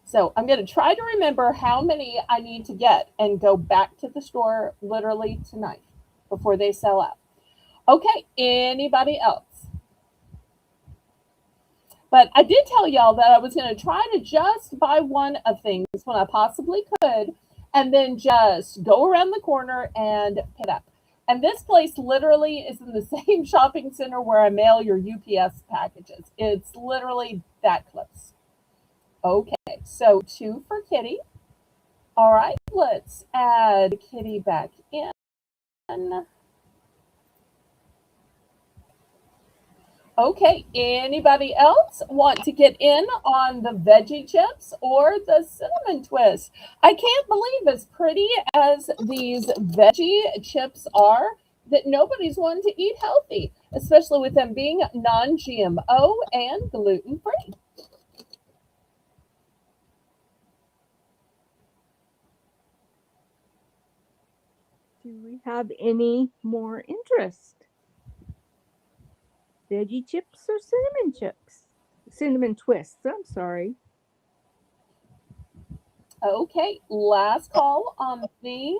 So I'm going to try to remember how many I need to get and go back to the store literally tonight before they sell out. Okay, anybody else? But I did tell y'all that I was going to try to just buy one of things when I possibly could and then just go around the corner and pick it up. And this place literally is in the same shopping center where I mail your UPS packages. It's literally that close. Okay, so 2 for Kitty. All right, let's add Kitty back in. Okay, anybody else want to get in on the veggie chips or the cinnamon twist? I can't believe as pretty as these veggie chips are, that nobody's wanting to eat healthy, especially with them being non-GMO and gluten-free. Do we have any more interest? Veggie chips or cinnamon chips? Cinnamon twists, I'm sorry. Okay, last call on these.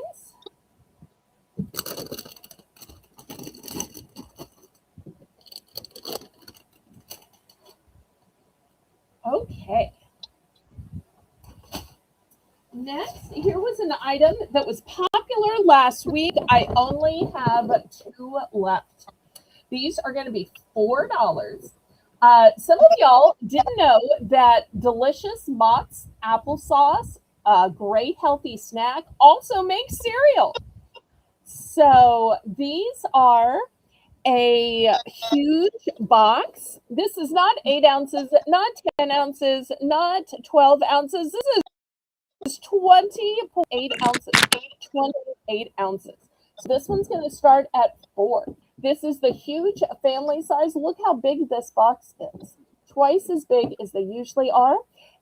Okay. Next, here was an item that was popular last week. I only have 2 left. These are going to be $4. Some of y'all didn't know that delicious Mott's applesauce, a great healthy snack, also makes cereal. So these are a huge box. This is not 8 ounces, not 10 ounces, not 12 ounces. This is 20.8 ounces. 28 ounces. So this one's going to start at 4. This is the huge family size. Look how big this box is. Twice as big as they usually are.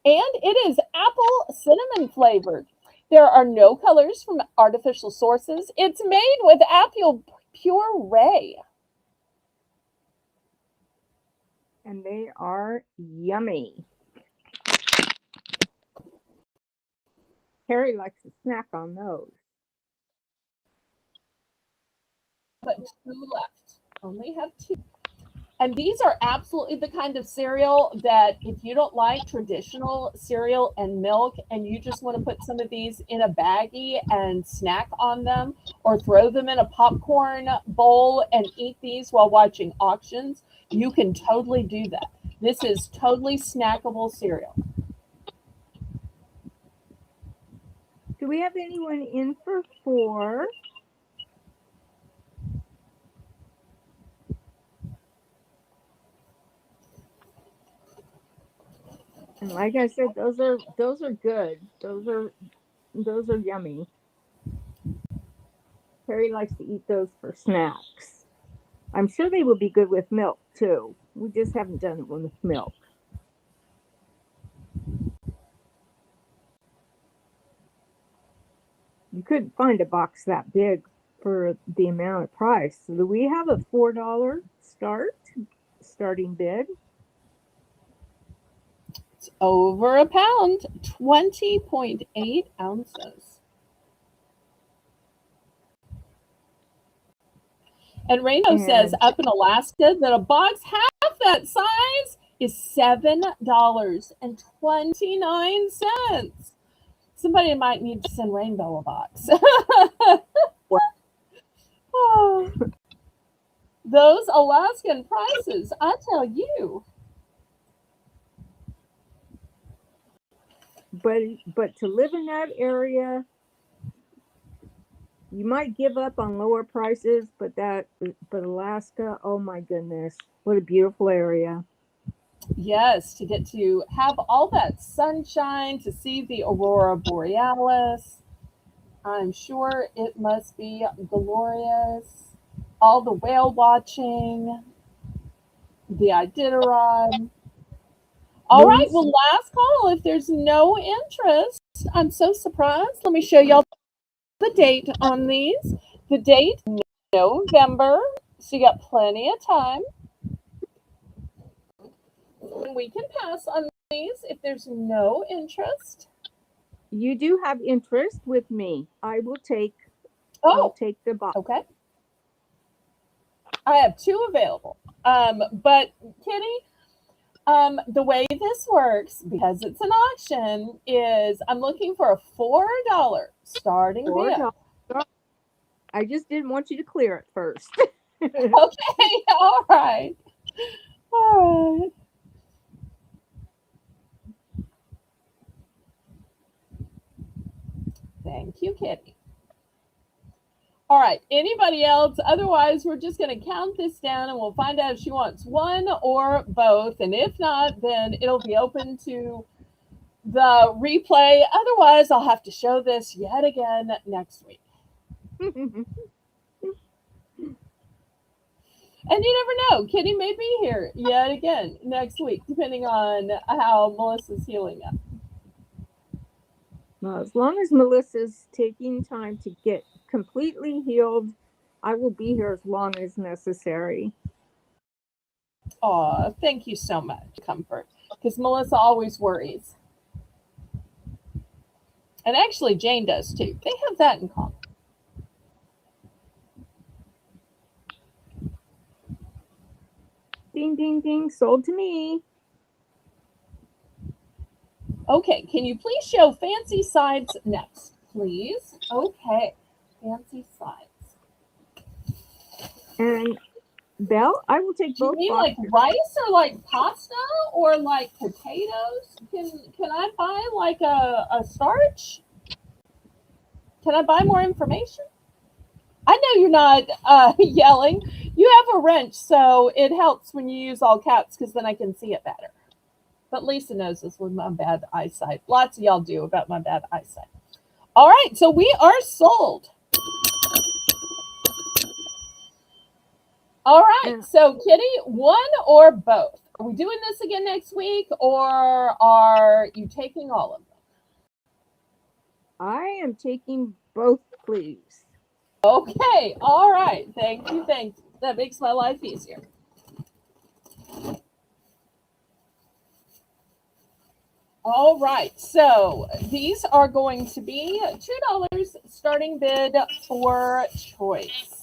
And it is apple cinnamon flavored. There are no colors from artificial sources. It's made with apple puree. And they are yummy. Harry likes to snack on those. But 2 left. Only have 2. And these are absolutely the kind of cereal that if you don't like traditional cereal and milk and you just want to put some of these in a baggie and snack on them or throw them in a popcorn bowl and eat these while watching auctions, you can totally do that. This is totally snackable cereal. Do we have anyone in for 4? And like I said, those are good. Those are yummy. Harry likes to eat those for snacks. I'm sure they would be good with milk too. We just haven't done it with milk. You couldn't find a box that big for the amount of price. So do we have a $4 starting bid? It's over a pound, 20.8 ounces. And Rainbow says up in Alaska that a box half that size is $7.29. Somebody might need to send Rainbow a box. Oh, those Alaskan prices, I tell you. But to live in that area, you might give up on lower prices, but Alaska, oh my goodness, what a beautiful area. Yes, to get to have all that sunshine, to see the aurora borealis. I'm sure it must be glorious. All the whale watching, the Iditarod. All right, well, last call. If there's no interest, I'm so surprised. Let me show y'all the date on these. The date, November, so you got plenty of time. And we can pass on these if there's no interest. You do have interest with me. I'll take the box. Okay. I have 2 available. But Kitty, the way this works, because it's an auction, is I'm looking for a $4 starting bid. I just didn't want you to clear it first. Okay, all right. All right. Thank you, Kitty. All right, anybody else? Otherwise, we're just going to count this down and we'll find out if she wants one or both. And if not, then it'll be open to the replay. Otherwise, I'll have to show this yet again next week. And you never know, Kitty may be here yet again next week, depending on how Melissa's healing up. Well, as long as Melissa's taking time to get completely healed, I will be here as long as necessary. Aw, thank you so much, comfort. Because Melissa always worries. And actually, Jane does too. They have that in common. Ding, ding, ding. Sold to me. Okay, can you please show fancy sides next, please? Okay, fancy sides. And Belle, I will take Do you both mean boxes. like rice or like pasta or like potatoes? Can I buy like a starch? Can I buy more information? I know you're not yelling. You have a wrench, so it helps when you use all caps because then I can see it better. But Lisa knows this with my bad eyesight. Lots of y'all do about my bad eyesight. All right, so we are sold. All right, so Kitty, one or both? Are we doing this again next week, or are you taking all of them? I am taking both, please. Okay, all right. Thank you, thank you. That makes my life easier. All right, so these are going to be $2 starting bid for choice.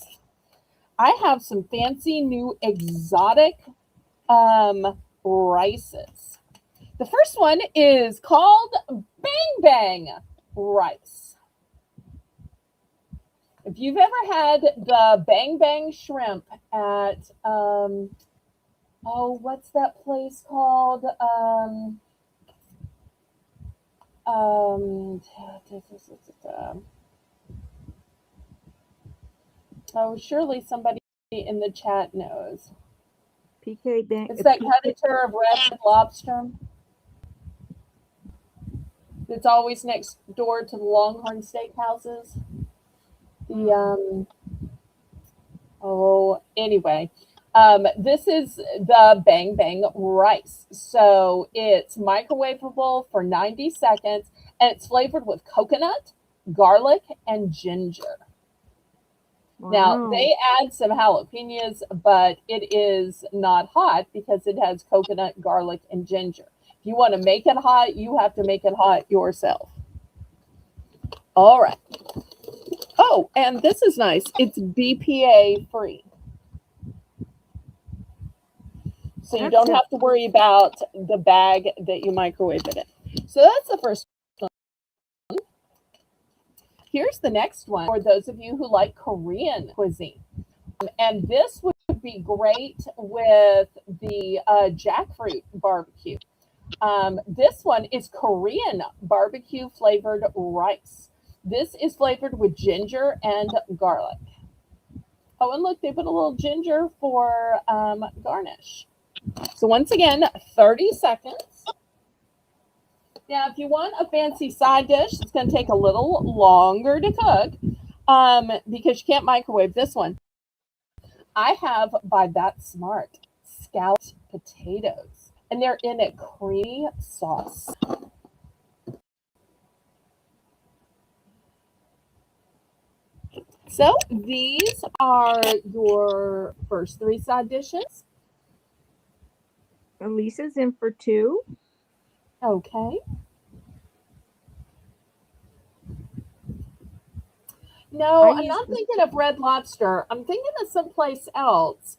I have some fancy new exotic rices. The first one is called Bang Bang rice. If you've ever had the Bang Bang shrimp at, what's that place called? Surely somebody in the chat knows. PK Bank. It's that competitor of Red Lobster. It's always next door to the Longhorn Steakhouses. Anyway, this is the Bang Bang rice. So it's microwavable for 90 seconds, and it's flavored with coconut, garlic, and ginger. Wow. Now, they add some jalapenos, but it is not hot because it has coconut, garlic, and ginger. If you want to make it hot, you have to make it hot yourself. All right. Oh, and this is nice. It's BPA free. So you don't have to worry about the bag that you microwave it in. So that's the first one. Here's the next one for those of you who like Korean cuisine. And this would be great with the jackfruit barbecue. This one is Korean barbecue flavored rice. This is flavored with ginger and garlic. Oh, and look, they put a little ginger for garnish. So once again, 30 seconds. Now, if you want a fancy side dish, it's going to take a little longer to cook because you can't microwave this one. I have, by That Smart, scalloped potatoes, and they're in a creamy sauce. So these are your first 3 side dishes. Lisa's in for 2. Okay. No, I'm not thinking of Red Lobster. I'm thinking of someplace else.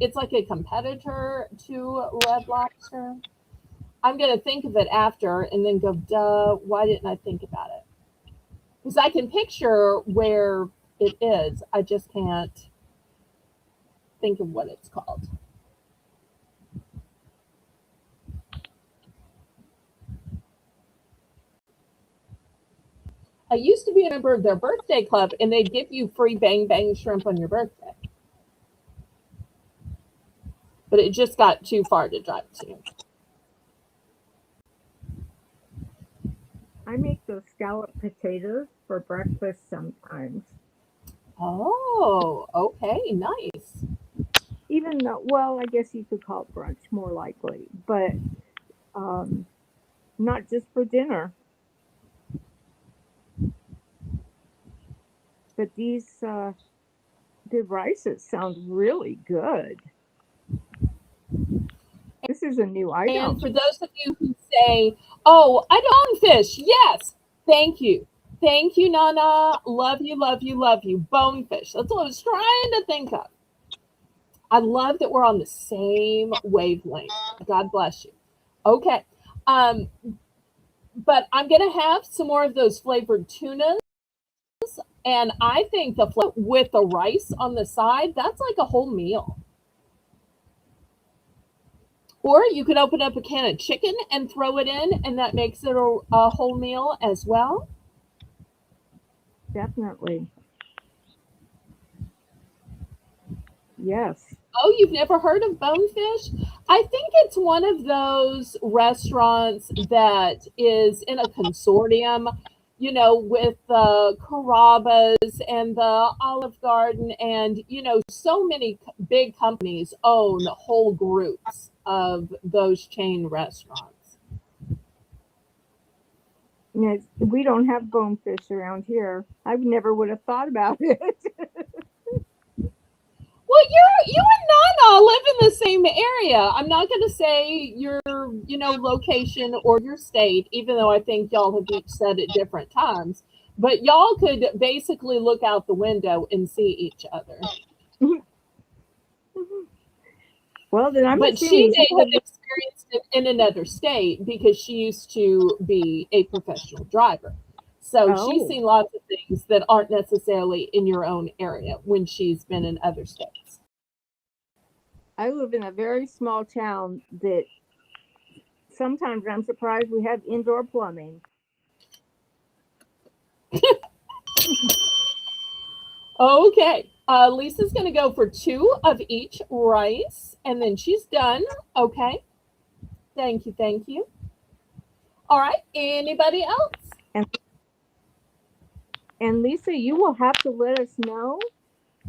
It's like a competitor to Red Lobster. I'm going to think of it after and then go, duh, why didn't I think about it? Because I can picture where it is. I just can't think of what it's called. I used to be a member of their birthday club, and they'd give you free Bang Bang shrimp on your birthday. But it just got too far to drive to. I make those scalloped potatoes for breakfast sometimes. Oh, okay, nice. even though, well, I guess you could call it brunch more likely, but not just for dinner. But the rices sound really good. This is a new And item. for those of you who say, "Oh, I don't bonefish," yes, thank you. Thank you, Nana. Love you, love you, love you. Bonefish. That's what I was trying to think of. I love that we're on the same wavelength. God bless you. Okay. Um, but I'm going to have some more of those flavored tunas. And I think the flavor with the rice on the side, that's like a whole meal. Or you could open up a can of chicken and throw it in, and that makes it a whole meal as well. Definitely. Yes. Oh, you've never heard of Bonefish? I think it's one of those restaurants that is in a consortium, with the Carrabba's and the Olive Garden, and so many big companies own whole groups of those chain restaurants. Yes, we don't have bonefish around here. I never would have thought about it. Well, you and Nana live in the same area. I'm not going to say your, location or your state, even though I think y'all have each said at different times. But y'all could basically look out the window and see each other. Well, then I'm But she assuming may you have have. experienced it in another state because she used to be a professional driver. So she's Oh, seen lots of things that aren't necessarily in your own area when she's been in other states. I live in a very small town that sometimes I'm surprised we have indoor plumbing. Okay. Lisa's going to go for 2 of each rice, and then she's done. Okay. Thank you. Thank you. All right. Anybody else? And and Lisa, you will have to let us know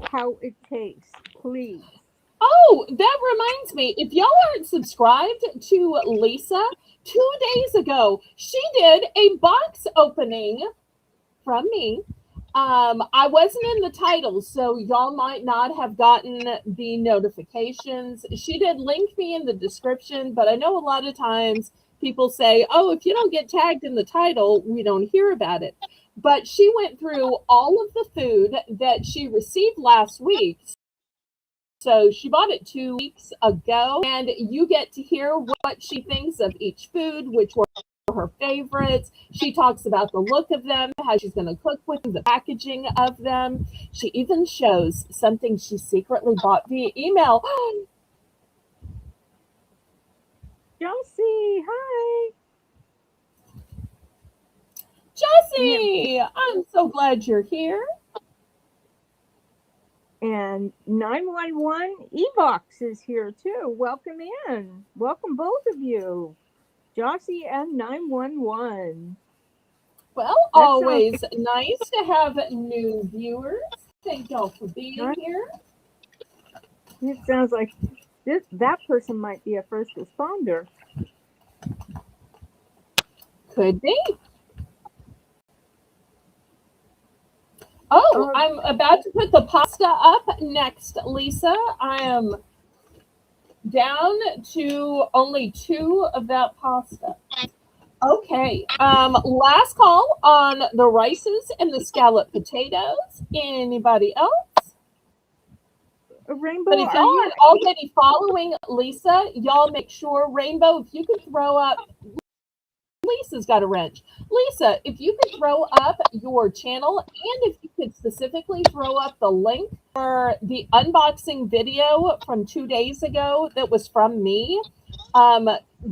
how it tastes, please. Oh, that reminds me. If y'all aren't subscribed to Lisa, 2 days ago, she did a box opening from me. I wasn't in the title, so y'all might not have gotten the notifications. She did link me in the description, but I know a lot of times people say, "Oh, if you don't get tagged in the title, we don't hear about it." But she went through all of the food that she received last week. So she bought it 2 weeks ago, and you get to hear what she thinks of each food, which were her favorites. She talks about the look of them, how she's going to cook with them, the packaging of them. She even shows something she secretly bought via email. Josie, hi. Jessie, I'm so glad you're here. And 911 E-Box is here too. Welcome in. Welcome both of you. Josie and 911. Well, That sounds always nice to have new viewers. Thank y'all for being here. it sounds like that person might be a first responder. Could be. Oh, I'm about to put the pasta up next, Lisa. I am down to only 2 of that pasta. Okay. Last call on the rices and the scalloped potatoes. Anybody else? Rainbow, But if y'all aren't already following Lisa, y'all make sure, Rainbow, if you could throw up, Lisa's got a wrench. Lisa, if you could throw up your channel, and if you could specifically throw up the link for the unboxing video from 2 days ago that was from me,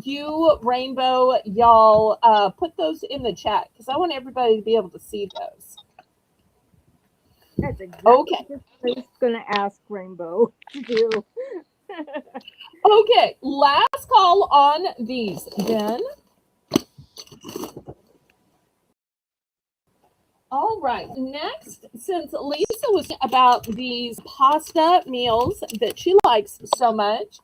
you, Rainbow, y'all put those in the chat because I want everybody to be able to see those. That's exactly Okay. what I was going to ask Rainbow to do. Okay, last call on these then. All right. Next, since Lisa was about these pasta meals that she likes so much,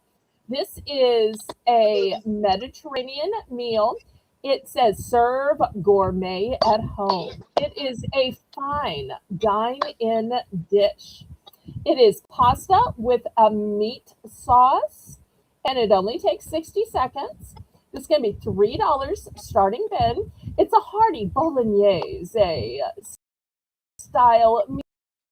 this is a Mediterranean meal. It says serve gourmet at home. It is a fine dine in dish. It is pasta with a meat sauce, and it only takes 60 seconds. This is going to be $3 starting bid. It's a hearty bolognese style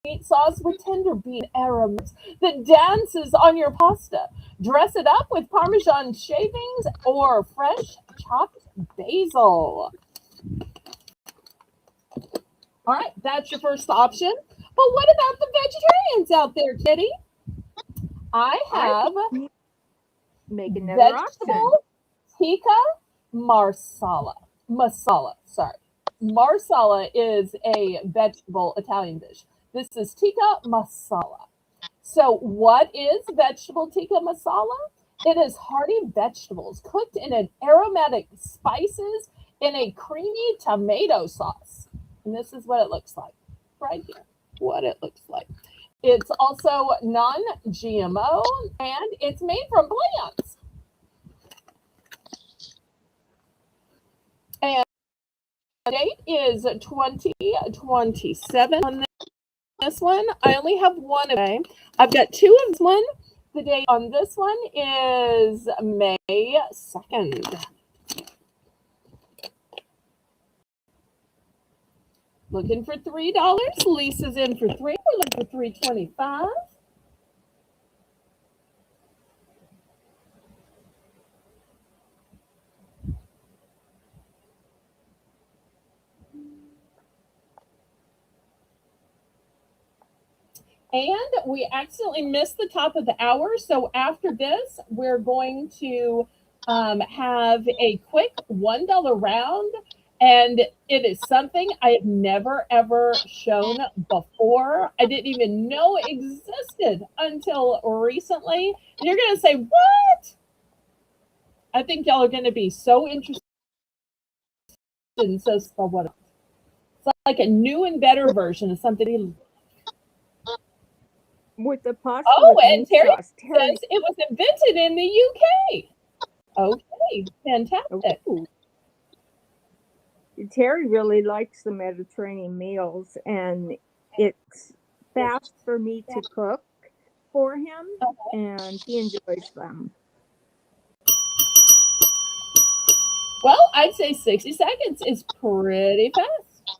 meat sauce with tender bean aromas that dances on your pasta. Dress it up with Parmesan shavings or fresh chopped basil. All right, that's your first option. But what about the vegetarians out there, Kitty? I I have think make another option. vegetable tikka marsala. Sorry. Marsala is a vegetable Italian dish. This is tikka masala. So, what is vegetable tikka masala? It is hearty vegetables cooked in an aromatic spices in a creamy tomato sauce. And this is what it looks like right here. What it looks like. It's also non GMO and it's made from plants. And the date is 2027 on this one. I only have one today. I've got two of this one. The date on this one is May 2nd. Looking for $3. Lisa's in for 3. We're looking for $3.25. And we accidentally missed the top of the hour. So after this, we're going to have a quick $1 round. And it is something I have never, ever shown before. I didn't even know existed until recently. And you're going to say, what? I think y'all are going to be so interested and so what it's like a new and better version of something. With the pasta Oh, with and meat Terry sauce. says it was invented in the UK. Okay, fantastic. Ooh. Terry really likes the Mediterranean meals, and it's fast for me to cook for him, and he enjoys them. Well, I'd say 60 seconds is pretty fast.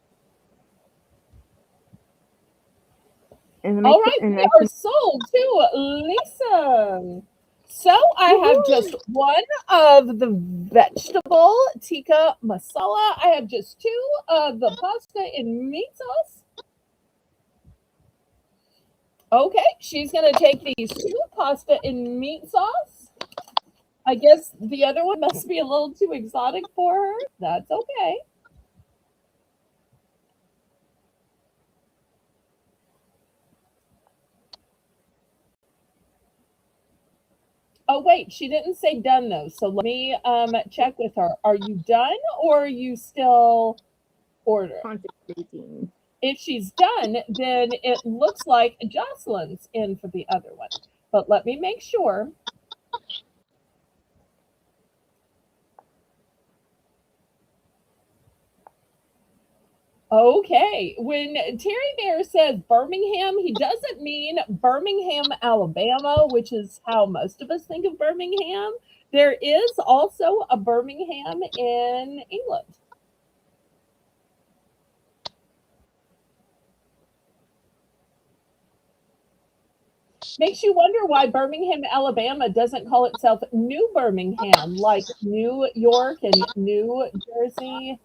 All right, we are sold to Lisa. So I have just one of the vegetable tikka masala. I have just two of the pasta in meat sauce. Okay, she's going to take these two pasta in meat sauce. I guess the other one must be a little too exotic for her. That's okay. Oh, wait, she didn't say done though. So let me check with her. Are you done or are you still ordering? Contemplating. If she's done, then it looks like Jocelyn's in for the other one. But let me make sure. Okay, when Terry Bear says Birmingham, he doesn't mean Birmingham, Alabama, which is how most of us think of Birmingham. There is also a Birmingham in England. Makes you wonder why Birmingham, Alabama doesn't call itself New Birmingham, like New York and New Jersey.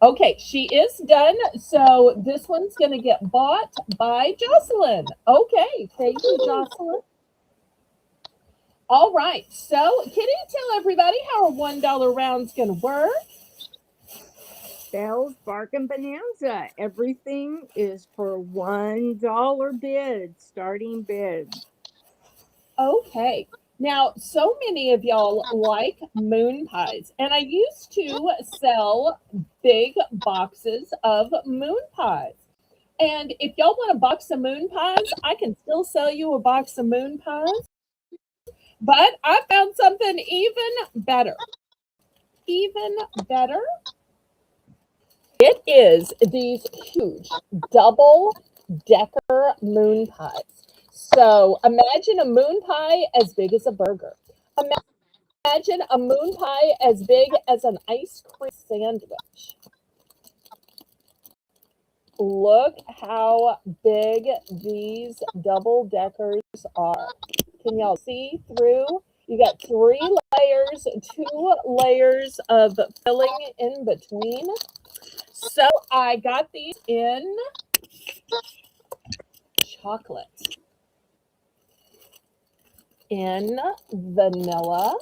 Okay, she is done. So this one's going to get bought by Jocelyn. Okay, thank you, Jocelyn. All right, so Kitty, tell everybody how a $1 round's going to work. Belle's Bargain Bonanza. Everything is for $1 bid, starting bid. Okay, Now, so many of y'all like moon pies, and I used to sell big boxes of moon pies. And if y'all want a box of moon pies, I can still sell you a box of moon pies. But I found something even better. Even better. It is these huge double decker moon pies. So imagine a moon pie as big as a burger. Imagine a moon pie as big as an ice cream sandwich. Look how big these double deckers are. Can y'all see through? You got 3 layers, 2 layers of filling in between. So I got these in chocolate, in vanilla,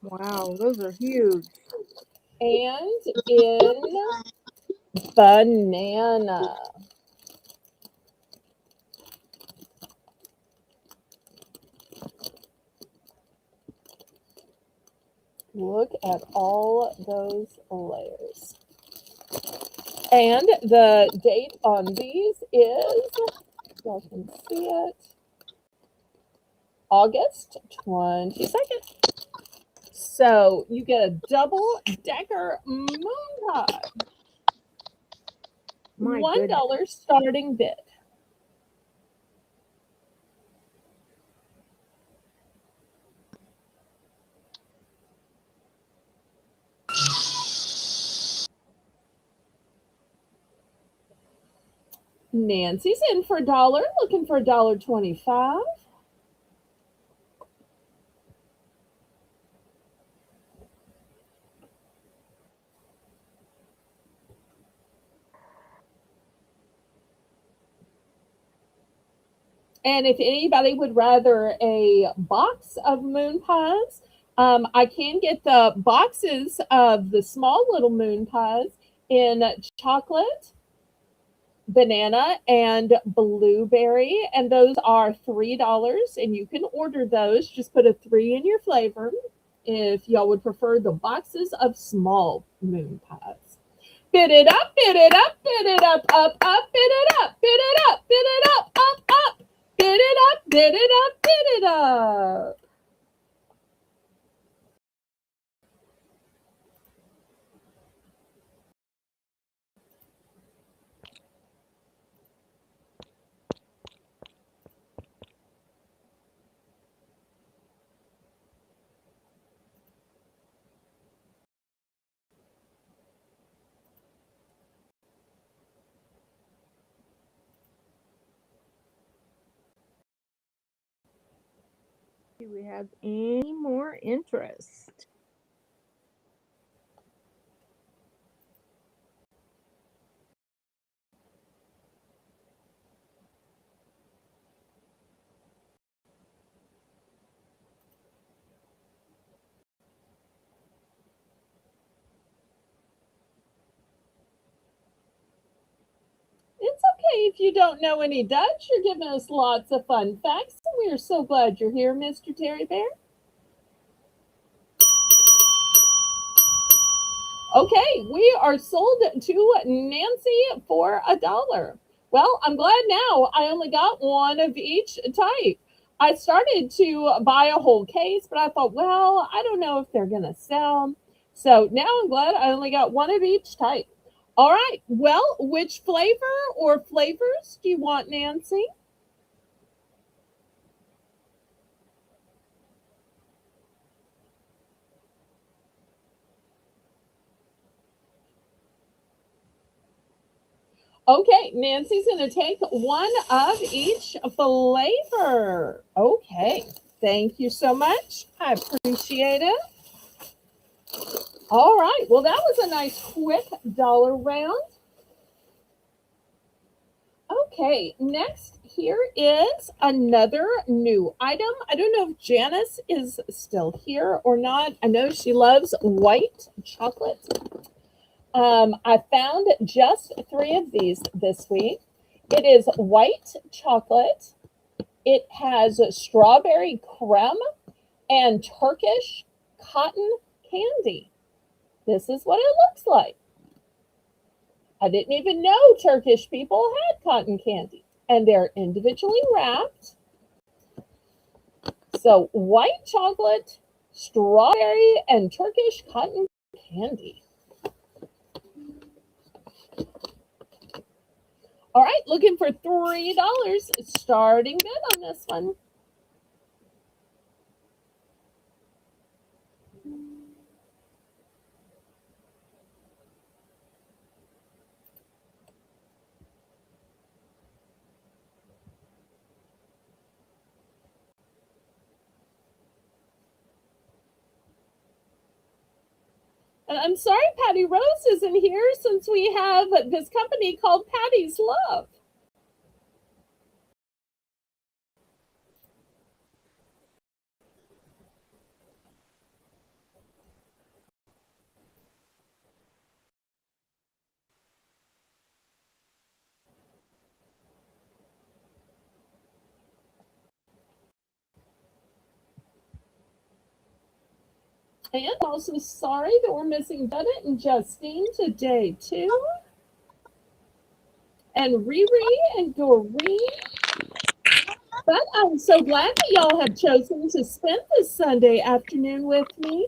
Wow, those are huge. and in banana. Look at all those layers. And the date on these is, y'all can see it, August 22nd. So you get a double decker moon pie. My $1 goodness. starting bid. Nancy's in for $1, looking for $1.25. And if anybody would rather a box of moon pies, I can get the boxes of the small little moon pies in chocolate, banana, and blueberry. And those are $3. And you can order those. Just put a 3 in your flavor if y'all would prefer the boxes of small moon pies. Bid it up, bid it up, bid it up, up, bid it up, bid it up, bid it up, up. Bid it up, bid it up, bid it up. Do we have any more interest? It's okay if you don't know any Dutch. You're giving us lots of fun facts, and we are so glad you're here, Mr. Terry Bear. Okay, we are sold to Nancy for $1. Well, I'm glad now I only got one of each type. I started to buy a whole case, but I thought, well, I don't know if they're going to sell. So now I'm glad I only got one of each type. All right, well, which flavor or flavors do you want, Nancy? Okay, Nancy's going to take one of each flavor. Okay, thank you so much. I appreciate it. All right, well, that was a nice quick dollar round. Okay, next here is another new item. I don't know if Janice is still here or not. I know she loves white chocolate. I found just 3 of these this week. It is white chocolate. It has strawberry creme and Turkish cotton candy. This is what it looks like. I didn't even know Turkish people had cotton candy, and they're individually wrapped. So white chocolate, strawberry, and Turkish cotton candy. All right, looking for $3. Starting bid on this one. And I'm sorry Patty Rose isn't here since we have this company called Patty's Love. And also sorry that we're missing Bennett and Justine today too. And Riri and Doreen. But I'm so glad that y'all have chosen to spend this Sunday afternoon with me.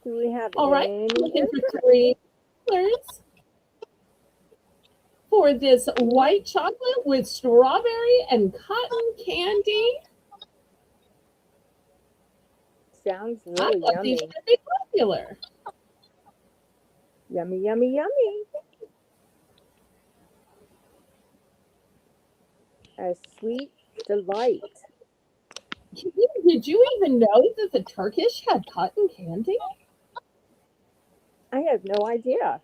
Do we have All right, any looking bids? for $3 for this white chocolate with strawberry and cotton candy. Sounds I really thought these yummy. would be popular. Yummy, yummy, yummy. A sweet delight. Did you even know that the Turkish had cotton candy? I have no idea.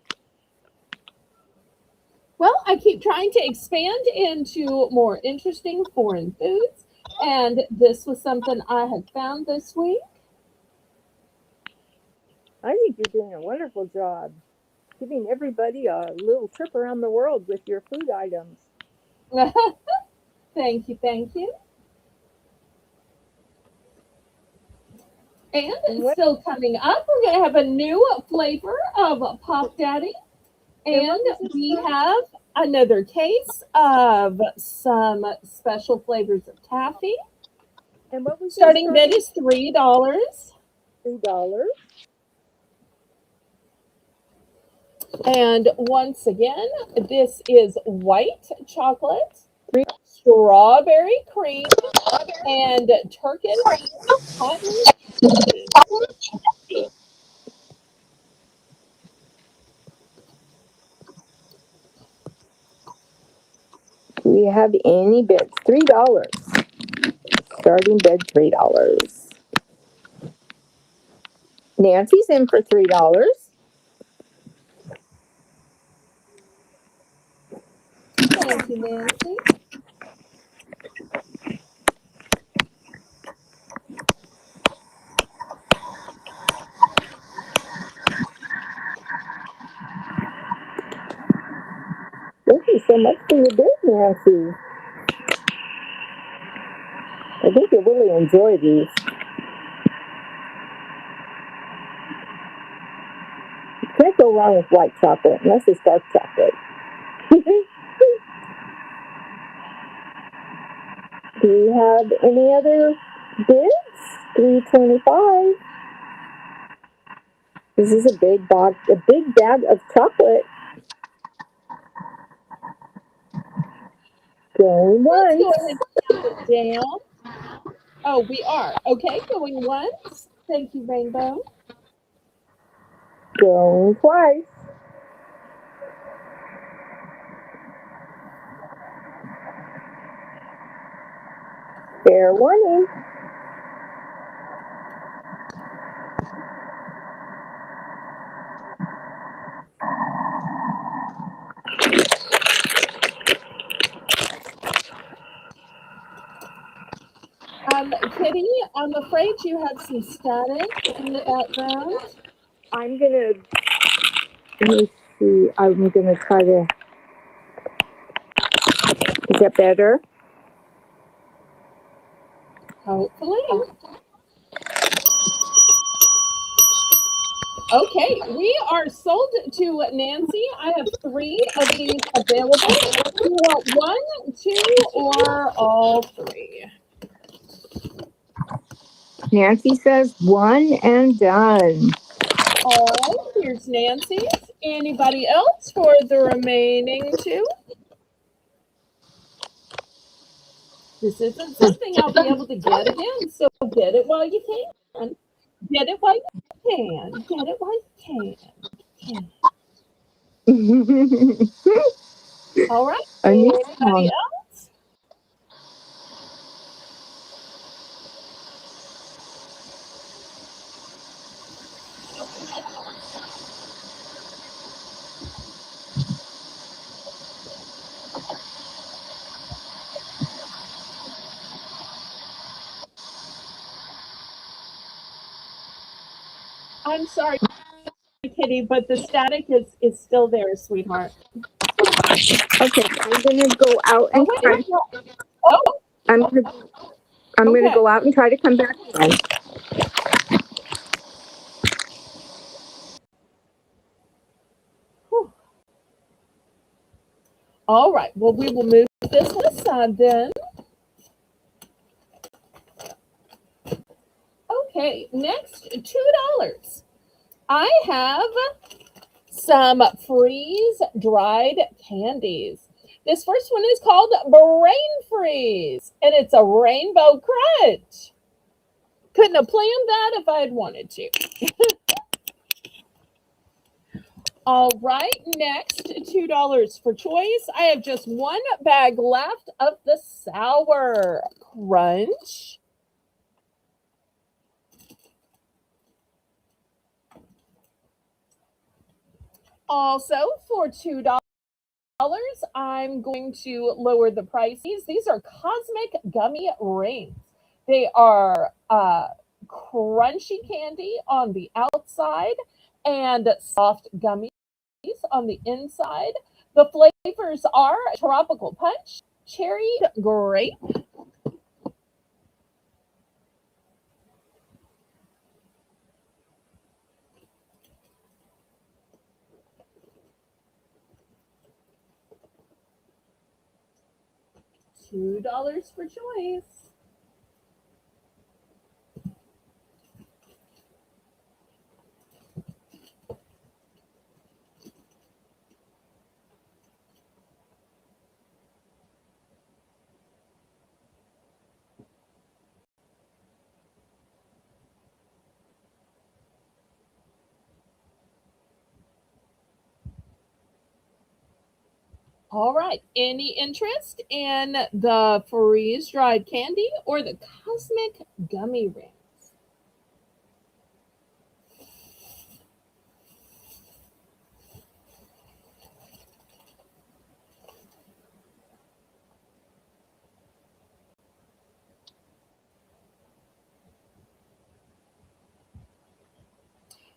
Well, I keep trying to expand into more interesting foreign foods, and this was something I had found this week. I think you're doing a wonderful job giving everybody a little trip around the world with your food items. Thank you, thank you. And And what still coming up, we're going to have a new flavor of Pop Daddy. And was this we from? have another case of some special flavors of taffy. And what was this Starting from? bid is $3. $3. And once again, this is white chocolate, strawberry cream, and Turkish cotton candy. Do we have any bids? $3. Starting bid $3. Nancy's in for $3. Thank you, Nancy. Thank you so much for your bid, Nancy. I think you'll really enjoy these. You can't go wrong with white chocolate unless it's dark chocolate. Do you have any other bids? $3.25. This is a big bag of chocolate. Going Let's go once. ahead and count it down. Oh, we are. Okay, going once. Thank you, Rainbow. Going twice. Fair warning. Kitty, I'm afraid you have some static in the background. I'm gonna, let me see, I'm gonna try to, is that better? Hopefully. Okay, we are sold to Nancy. I have 3 of these available. Do you want 1, 2, or all 3? Nancy says 1 and done. All right, here's Nancy's. Anybody else for the remaining 2? This isn't something I'll be able to get again, so get it while you can. Get it while you can. Get it while you can. All right, anybody else? I'm sorry, Kitty, but the static is still there, sweetheart. Okay, I'm gonna go out and try. Oh, I'm gonna go out and try to come back in. Whew. All right. Well, we will move this one aside then. Okay, next, $2. I have some freeze-dried candies. This first one is called Brain Freeze, and it's a rainbow crunch. Couldn't have planned that if I had wanted to. All right, next, $2 for choice. I have just 1 bag left of the Sour Crunch. Also, for $2, I'm going to lower the price. These are Cosmic Gummy Rings. They are crunchy candy on the outside and soft gummies on the inside. The flavors are tropical punch, cherry, grape. $2 for choice. All right. Any interest in the freeze dried candy or the cosmic gummy rings?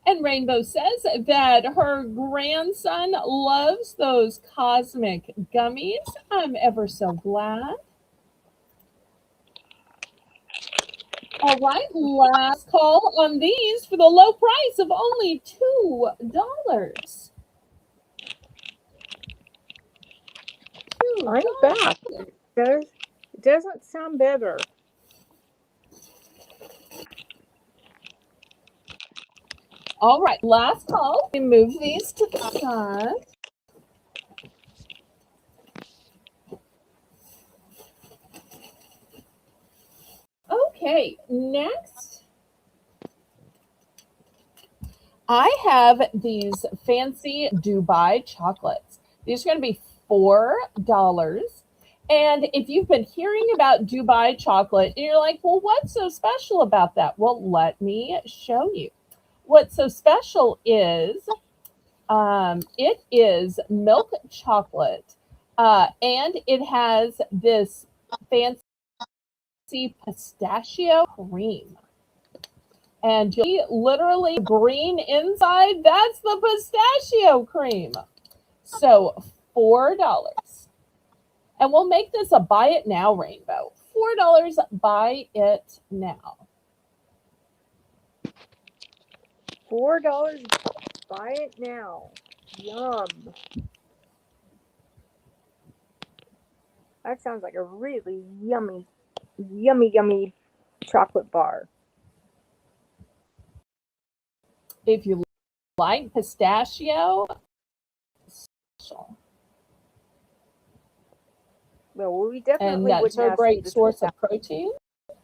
And Rainbow says that her grandson loves those cosmic gummies. I'm ever so glad. All right, last call on these for the low price of only $2. I'm back. It doesn't sound better. All right, last call. We move these to the side. Okay, next, I have these fancy Dubai chocolates. These are going to be $4. And if you've been hearing about Dubai chocolate and you're like, well, what's so special about that? Well, let me show you. What's so special is it is milk chocolate and it has this fancy see pistachio cream. And you'll see literally green inside. That's the pistachio cream. So $4. And we'll make this a buy it now rainbow. $4, buy it now. $4, buy it now. Yum. That sounds like a really yummy, yummy chocolate bar. If you like pistachio, special. Well, we And definitely nuts wouldn't are a ask you great to source try of protein. that.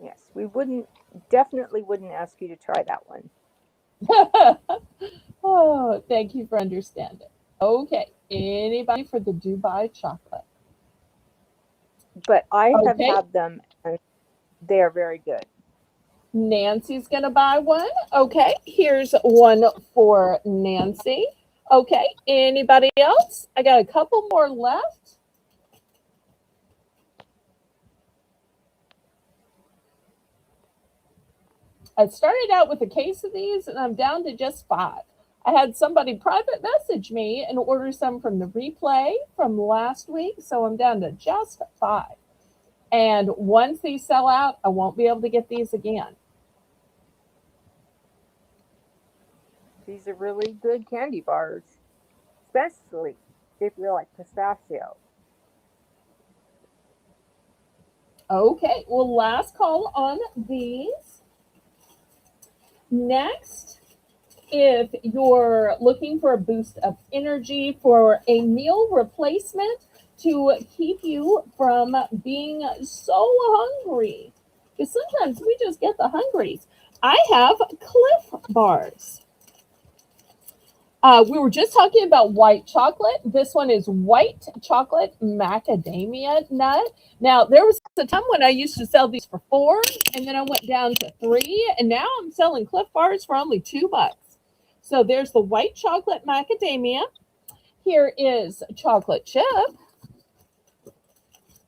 Yes, we definitely wouldn't ask you to try that one. Oh, thank you for understanding. Okay, anybody for the Dubai chocolate? But I have Okay, had them, and they are very good. Nancy's gonna buy one. Okay, here's one for Nancy. Okay, anybody else? I got a couple more left. I started out with a case of these and I'm down to just 5. I had somebody private message me and order some from the replay from last week, so I'm down to just 5. And once these sell out, I won't be able to get these again. These are really good candy bars, especially if you like pistachio. Okay, well, last call on these. Next, if you're looking for a boost of energy for a meal replacement to keep you from being so hungry, because sometimes we just get the hungries, I have Cliff Bars. We were just talking about white chocolate. This one is white chocolate macadamia nut. Now, there was a time when I used to sell these for 4, and then I went down to 3, and now I'm selling Cliff Bars for only $2. So there's the white chocolate macadamia. Here is chocolate chip.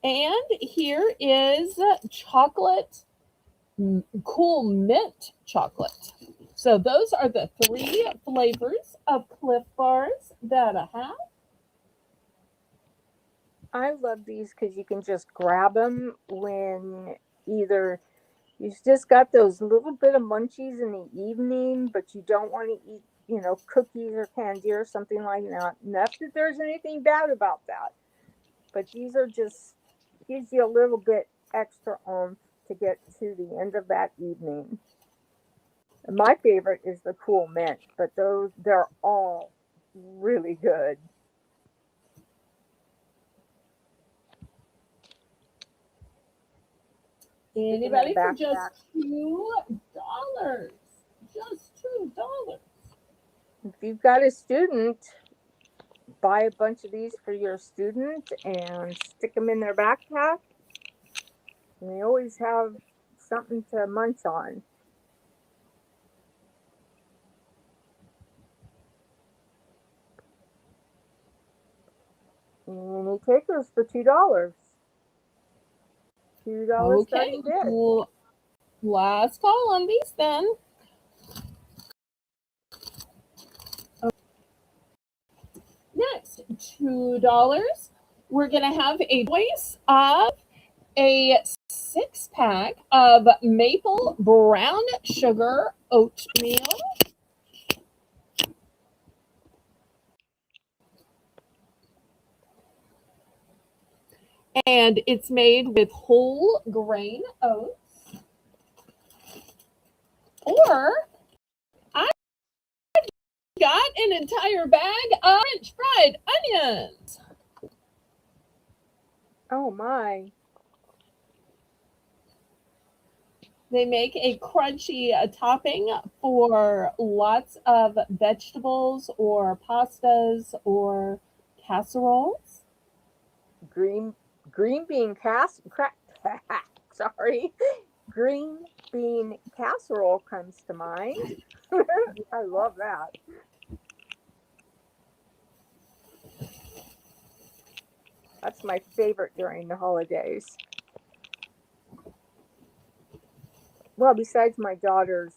And here is chocolate, cool mint chocolate. So those are the 3 flavors of Cliff Bars that I have. I love these because you can just grab them when either you've just got those little bit of munchies in the evening, but you don't want to eat, cookies or candy or something like that. Not that there's anything bad about that, but these are just gives you a little bit extra oomph to get to the end of that evening. And my favorite is the cool mint, but they're all really good. Anybody for just $2? Just $2. If you've got a student, buy a bunch of these for your student and stick them in their backpack. And they always have something to munch on. And you take those for $2. $2 Okay, starting bid. well, last call on these then. Next, $2. We're going to have a choice of a 6-pack of maple brown sugar oatmeal. And it's made with whole grain oats. Or I got an entire bag of French fried onions. Oh my. They make a crunchy topping for lots of vegetables or pastas or casseroles. Green bean sorry. Green bean casserole comes to mind. I love that. That's my favorite during the holidays. Well, besides my daughter's,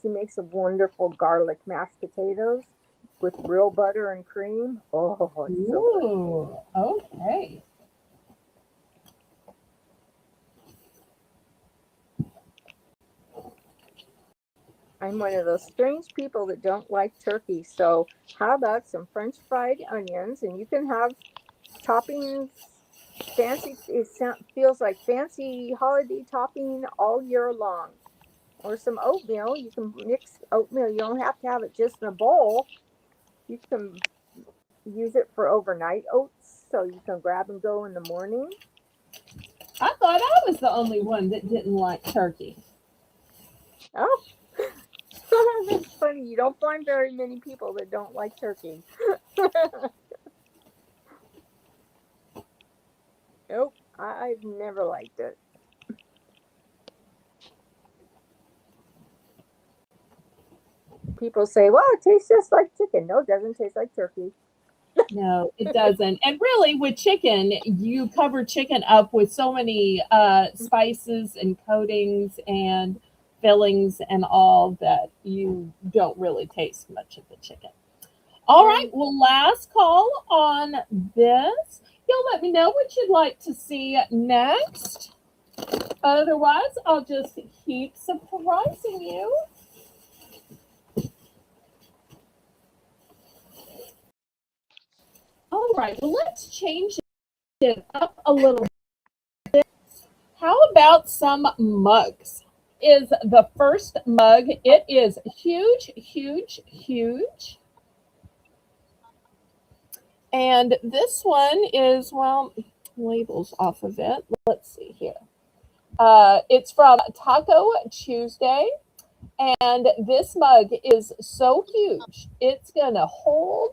she makes a wonderful garlic mashed potatoes with real butter and cream. Oh, it's so good. Ooh, okay. I'm one of those strange people that don't like turkey. So, how about some French fried onions? And you can have toppings, fancy, feels like fancy holiday topping all year long. Or some oatmeal. You can mix oatmeal. You don't have to have it just in a bowl. You can use it for overnight oats, so you can grab and go in the morning. I thought I was the only one that didn't like turkey. Oh, that's funny. You don't find very many people that don't like turkey. Nope, I've never liked it. People say, well, it tastes just like chicken. No, it doesn't taste like turkey. No, it doesn't. And really, with chicken, you cover chicken up with so many spices and coatings and fillings and all that you don't really taste much of the chicken. All right. And Well, last call on this. You'll let me know what you'd like to see next. Otherwise, I'll just keep surprising you. All right. Well, let's change it up a little. How about some mugs? Is the first mug. It is huge, huge, huge. And this one is, well, labels off of it. Let's see here. It's from Taco Tuesday. And this mug is so huge. It's going to hold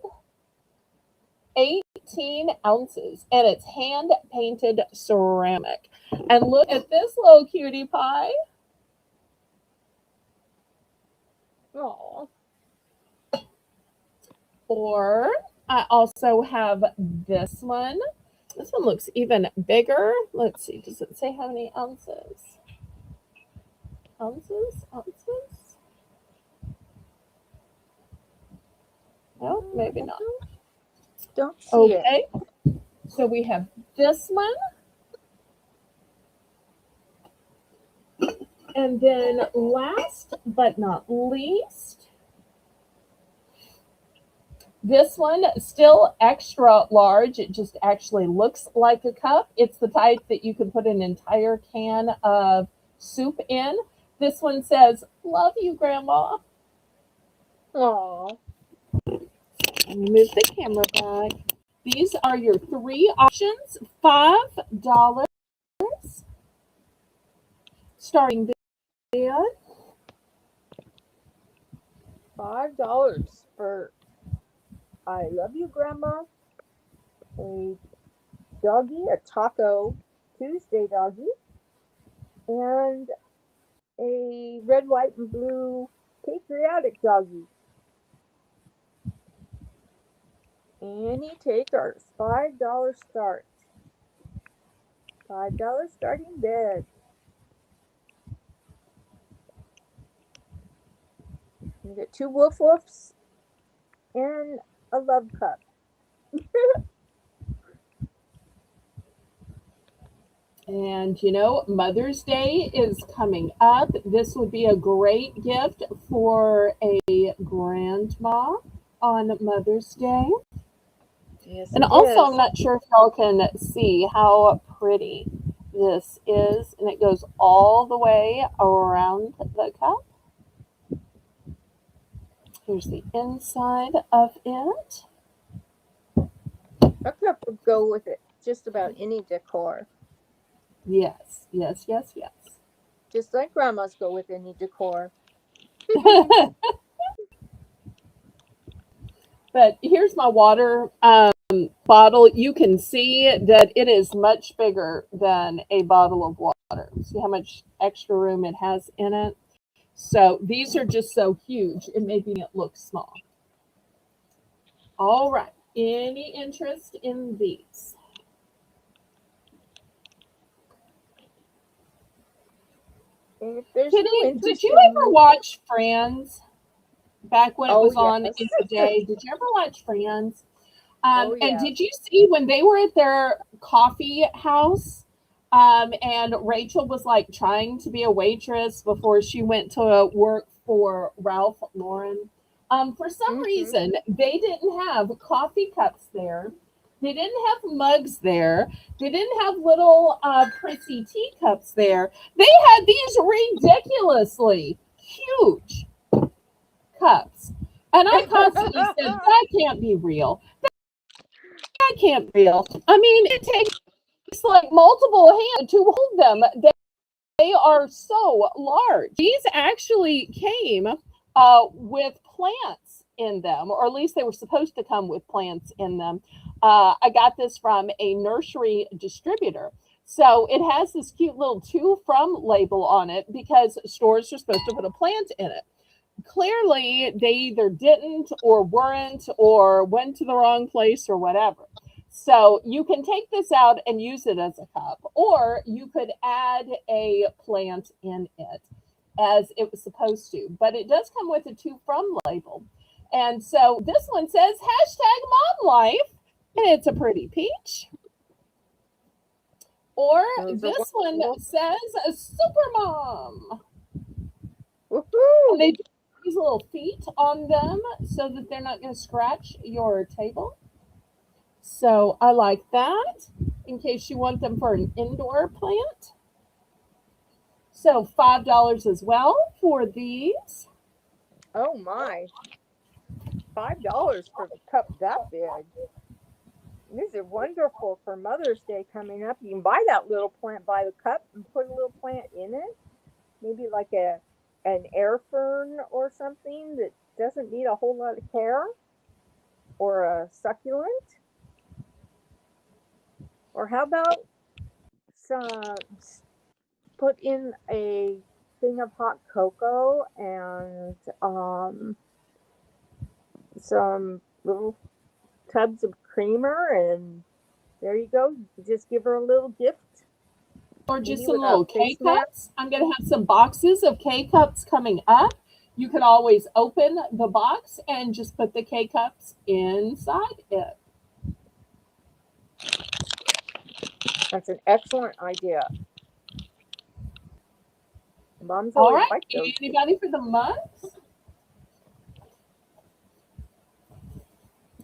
18 ounces. And it's hand painted ceramic. And look at this little cutie pie. oh, Or I also have this one. This one looks even bigger. Let's see. Does it say how many ounces? Ounces? Ounces? No, maybe not. don't see it. Okay. So we have this one. And then last but not least, this one, still extra large. It just actually looks like a cup. It's the type that you can put an entire can of soup in. This one says, "Love you, Grandma." Oh, Let me move the camera back. These are your three options. $5 starting there. $5 for I love you, Grandma. A doggy, a Taco Tuesday doggy, and a red, white, and blue patriotic doggy. Any takers? $5 start. $5 starting bid. You get two woof woofs and a love cup. And you know, Mother's Day is coming up. This would be a great gift for a grandma on Mother's Day. Yes, And it also, I'm is. not sure if y'all can see how pretty this is. And it goes all the way around the cup. Here's the inside of it. A cup would go with it. Just about any decor. Yes, yes, yes, yes. Just like grandmas go with any decor. But here's my water bottle. You can see that it is much bigger than a bottle of water. See how much extra room it has in it? So these are just so huge, it making it look small. All right. Any interest in these? And if there's no Kitty, did interest you ever in, watch Friends back when it oh was on in yes, the day? Did you ever watch Friends? oh And yes. did you see when they were at their coffee house? And Rachel was like trying to be a waitress before she went to work for Ralph Lauren. For some Mm-hmm. reason, they didn't have coffee cups there. They didn't have mugs there. They didn't have little prissy teacups there. They had these ridiculously huge cups. And I constantly said, that can't be real. That can't be real. I mean, it takes like multiple hands to hold them. They are so large. These actually came with plants in them, or at least they were supposed to come with plants in them. I got this from a nursery distributor. So it has this cute little to from label on it because stores are supposed to put a plant in it. Clearly, they either didn't or weren't or went to the wrong place or whatever. So you can take this out and use it as a cup, or you could add a plant in it as it was supposed to. But it does come with a to from label. And so this one says hashtag mom life, and it's a pretty peach. Or Those are this one wonderful. says a super mom. And Woohoo! they do these little feet on them so that they're not going to scratch your table. So I like that in case you want them for an indoor plant. So $5 as well for these. Oh my, $5 for a cup that big. These are wonderful for Mother's Day coming up. You can buy that little plant by the cup and put a little plant in it. Maybe like an air fern or something that doesn't need a whole lot of care, or a succulent. Or how about some put in a thing of hot cocoa and some little tubs of creamer, and there you go. Just give her a little gift, Or just maybe some with a little K face mask. cups. I'm going to have some boxes of K cups coming up. You could always open the box and just put the K cups inside it. That's an excellent idea. Moms All always right. like those. Anybody for the mugs?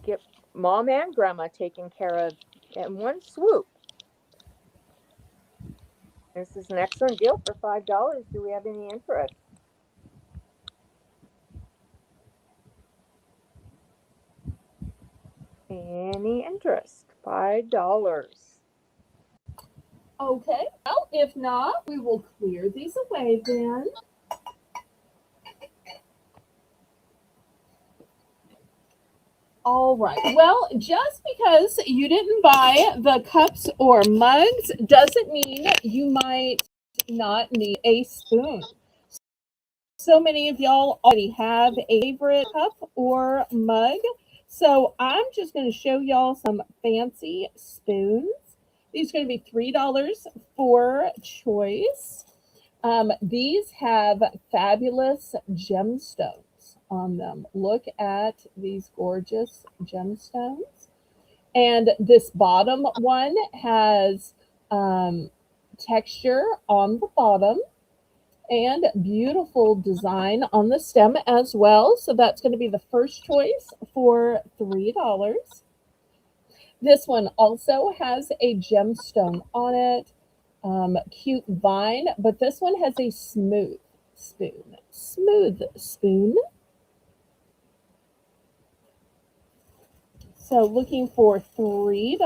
Get mom and grandma taken care of in one swoop. This is an excellent deal for $5. Do we have any interest? Any interest? $5. Okay. Well, if not, we will clear these away then. All right. Well, just because you didn't buy the cups or mugs doesn't mean you might not need a spoon. So many of y'all already have a favorite cup or mug. So I'm just going to show y'all some fancy spoons. These are going to be $3 for choice. These have fabulous gemstones on them. Look at these gorgeous gemstones. And this bottom one has texture on the bottom and beautiful design on the stem as well. So that's going to be the first choice for $3. This one also has a gemstone on it. Cute vine, but this one has a smooth spoon. Smooth spoon. So looking for $3.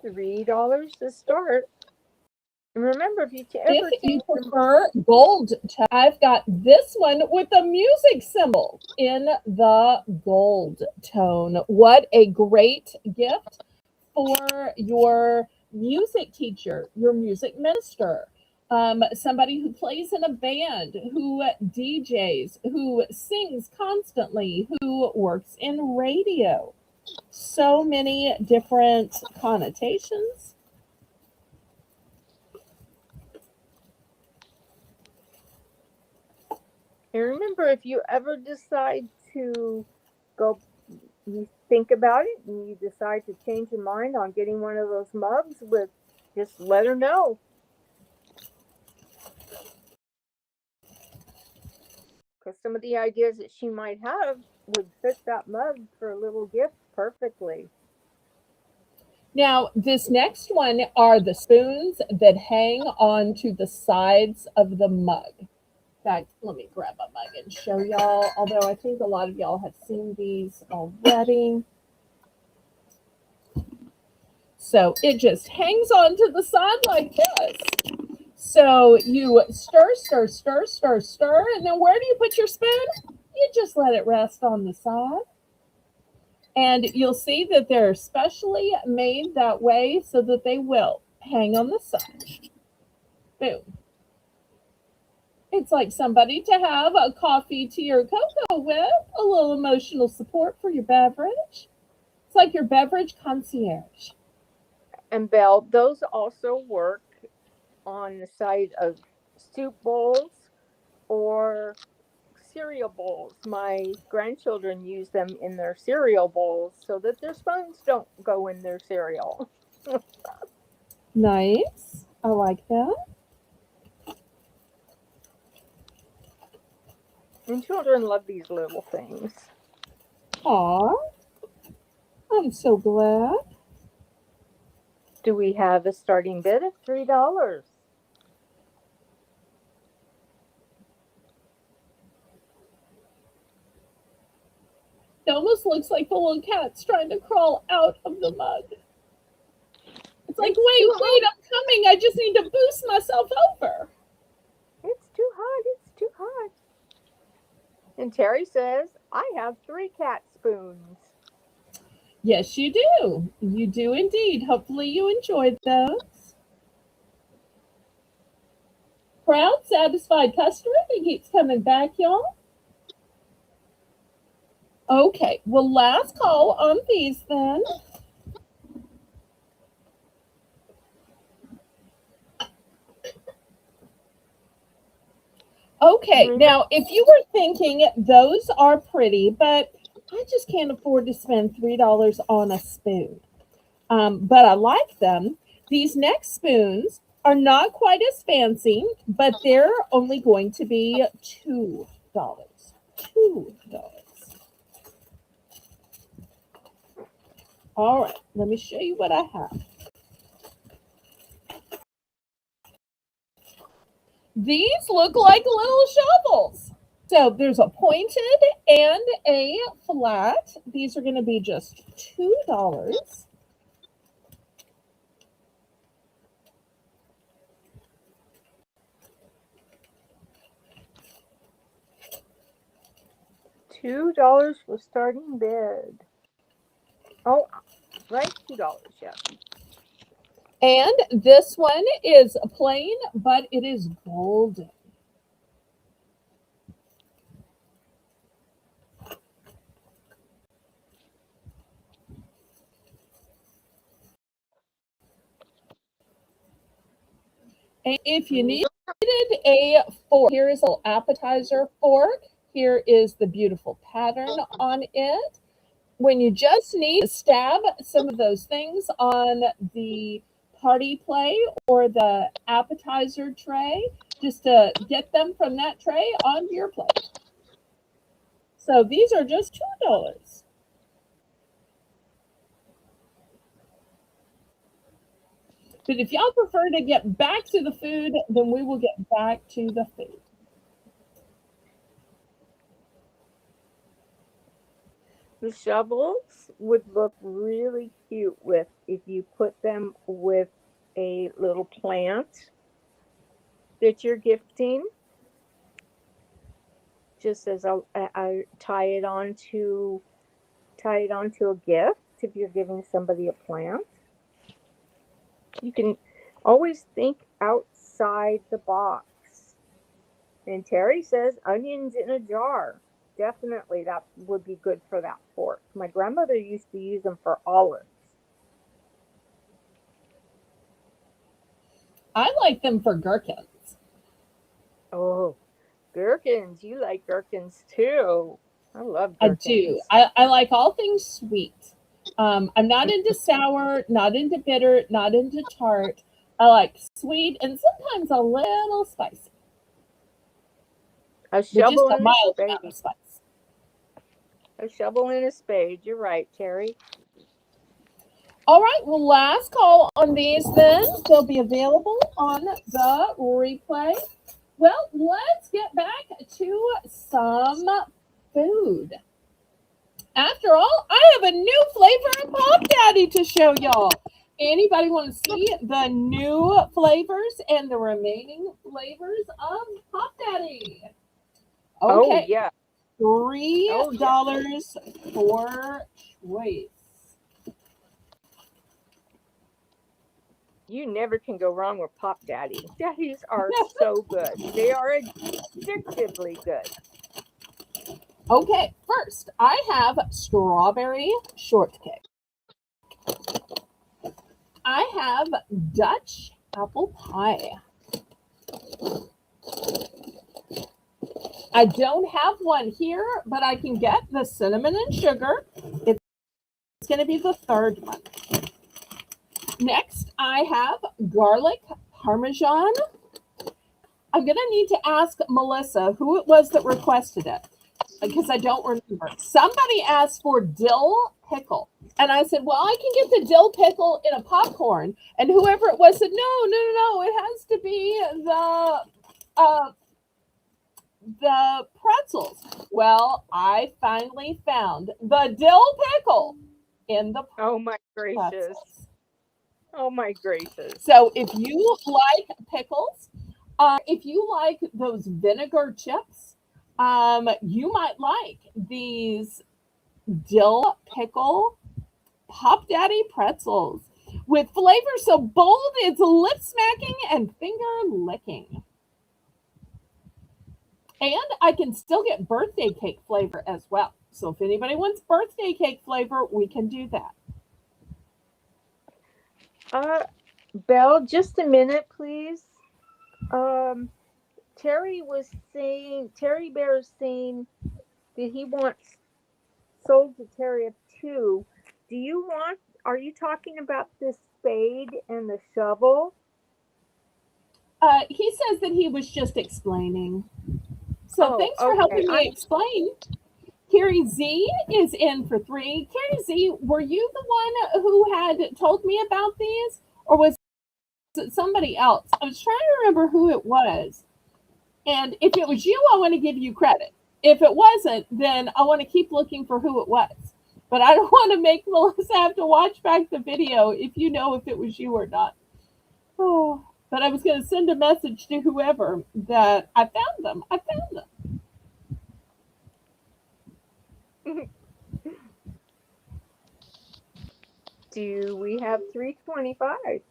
$3 to start. And remember, if you If ever you change your prefer gold tone, I've got this one with a music symbol in the gold tone. What a great gift for your music teacher, your music minister, somebody who plays in a band, who DJs, who sings constantly, who works in radio. So many different connotations. And remember, if you ever decide to go, you think about it and you decide to change your mind on getting one of those mugs with, just let her know. Because some of the ideas that she might have would fit that mug for a little gift perfectly. Now, this next one are the spoons that hang on to the sides of the mug. In fact, let me grab a mug and show y'all, although I think a lot of y'all have seen these already. So it just hangs onto the side like this. So you stir, stir, stir, stir, stir, and then where do you put your spoon? You just let it rest on the side. And you'll see that they're specially made that way so that they will hang on the side. Boom. It's like somebody to have a coffee, tea, or cocoa with, a little emotional support for your beverage. It's like your beverage concierge. And Belle, those also work on the side of soup bowls or cereal bowls. My grandchildren use them in their cereal bowls so that their spoons don't go in their cereal. Nice. I like that. And children love these little things. Aw, I'm so glad. Do we have a starting bid of $3? It almost looks like the little cat's trying to crawl out of the mug. It's like, It's too wait, hot. I'm coming. I just need to boost myself over. It's too hot. It's too hot. And Terry says, I have 3 cat spoons. Yes, you do. You do indeed. Hopefully, you enjoyed those. Proud, satisfied customer that keeps coming back, y'all. Okay, well, last call on these then. Okay, Remember, now if you were thinking those are pretty, but I just can't afford to spend $3 on a spoon, but I like them. These next spoons are not quite as fancy, but they're only going to be $2. $2. All right, let me show you what I have. These look like little shovels. So there's a pointed and a flat. These are going to be just $2. $2 was starting bid. Oh, right, $2, yes. And this one is plain, but it is golden. And if you needed a fork, here is a little appetizer fork. Here is the beautiful pattern on it. When you just need to stab some of those things on the party plate or the appetizer tray, just to get them from that tray onto your plate. So these are just $2. But if y'all prefer to get back to the food, then we will get back to the food. The shovels would look really cute with if you put them with a little plant that you're gifting. Just as I tie it onto a gift if you're giving somebody a plant. You can always think outside the box. And Terry says onions in a jar. Definitely that would be good for that fork. My grandmother used to use them for olives. I like them for gherkins. Oh, Gherkins. You like gherkins too. I love I do. gherkins. I like all things sweet. I'm not into sour, not into bitter, not into tart. I like sweet and sometimes a little spicy, A but just shovel a and a mild amount of spade. spice. A shovel and a spade. You're right, Terry. All right, well, last call on these then. They'll be available on the replay. Well, let's get back to some food. After all, I have a new flavor of Pop Daddy to show y'all. Anybody want to see the new flavors and the remaining flavors of Pop Daddy? Oh Okay, yeah. Oh yeah. $3 for choice. You never can go wrong with Pop Daddy. Daddies are so good. They are addictively good. Okay, first I have strawberry shortcake. I have Dutch apple pie. I don't have one here, but I can get the cinnamon and sugar. It's going to be the third one. Next, I have garlic parmesan. I'm going to need to ask Melissa who it was that requested it because I don't remember. Somebody asked for dill pickle. And I said, well, I can get the dill pickle in a popcorn. And whoever it was said, no. It has to be the pretzels. Well, I finally found the dill pickle in the Oh my gracious. pretzels. Oh my gracious. So if you like pickles, if you like those vinegar chips, you might like these dill pickle Pop Daddy pretzels with flavor so bold it's lip smacking and finger licking. And I can still get birthday cake flavor as well. So if anybody wants birthday cake flavor, we can do that. Belle, just a minute, please. Terry Bear is saying that he wants sold to Terry of two. Are you talking about the spade and the shovel? He says that he was just explaining. So thanks for Okay. helping me explain. Carrie Z is in for 3. Carrie Z, were you the one who had told me about these? Or was it somebody else? I was trying to remember who it was. And if it was you, I want to give you credit. If it wasn't, then I want to keep looking for who it was. But I don't want to make Melissa have to watch back the video if you know if it was you or not. Oh, but I was going to send a message to whoever that I found them. I found them. Do we have 325?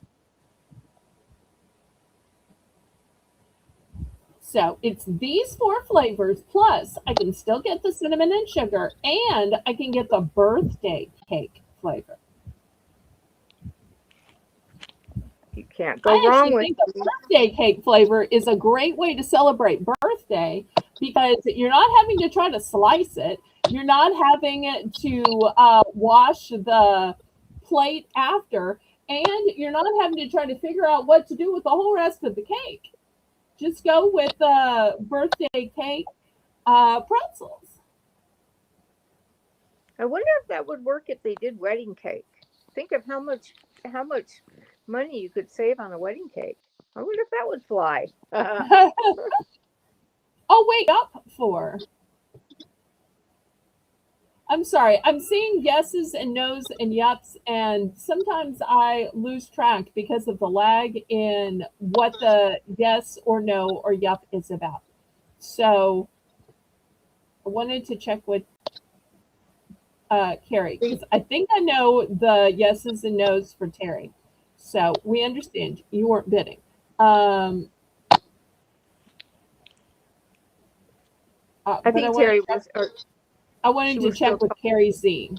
So it's these 4 flavors, plus I can still get the cinnamon and sugar, and I can get the birthday cake flavor. You can't go I wrong actually with think the birthday cake flavor is a great way to celebrate birthday because you're not having to try to slice it. You're not having to wash the plate after, and you're not having to try to figure out what to do with the whole rest of the cake. Just go with the birthday cake pretzels. I wonder if that would work if they did wedding cake. Think of how much money you could save on a wedding cake. I wonder if that would fly. Oh, wait up for. I'm sorry. I'm seeing yeses and nos and yups, and sometimes I lose track because of the lag in what the yes or no or yup is about. So I wanted to check with Carrie because I think I know the yeses and nos for Terry. So we understand you weren't bidding. I think Terry was. I wanted to check with Carrie Z.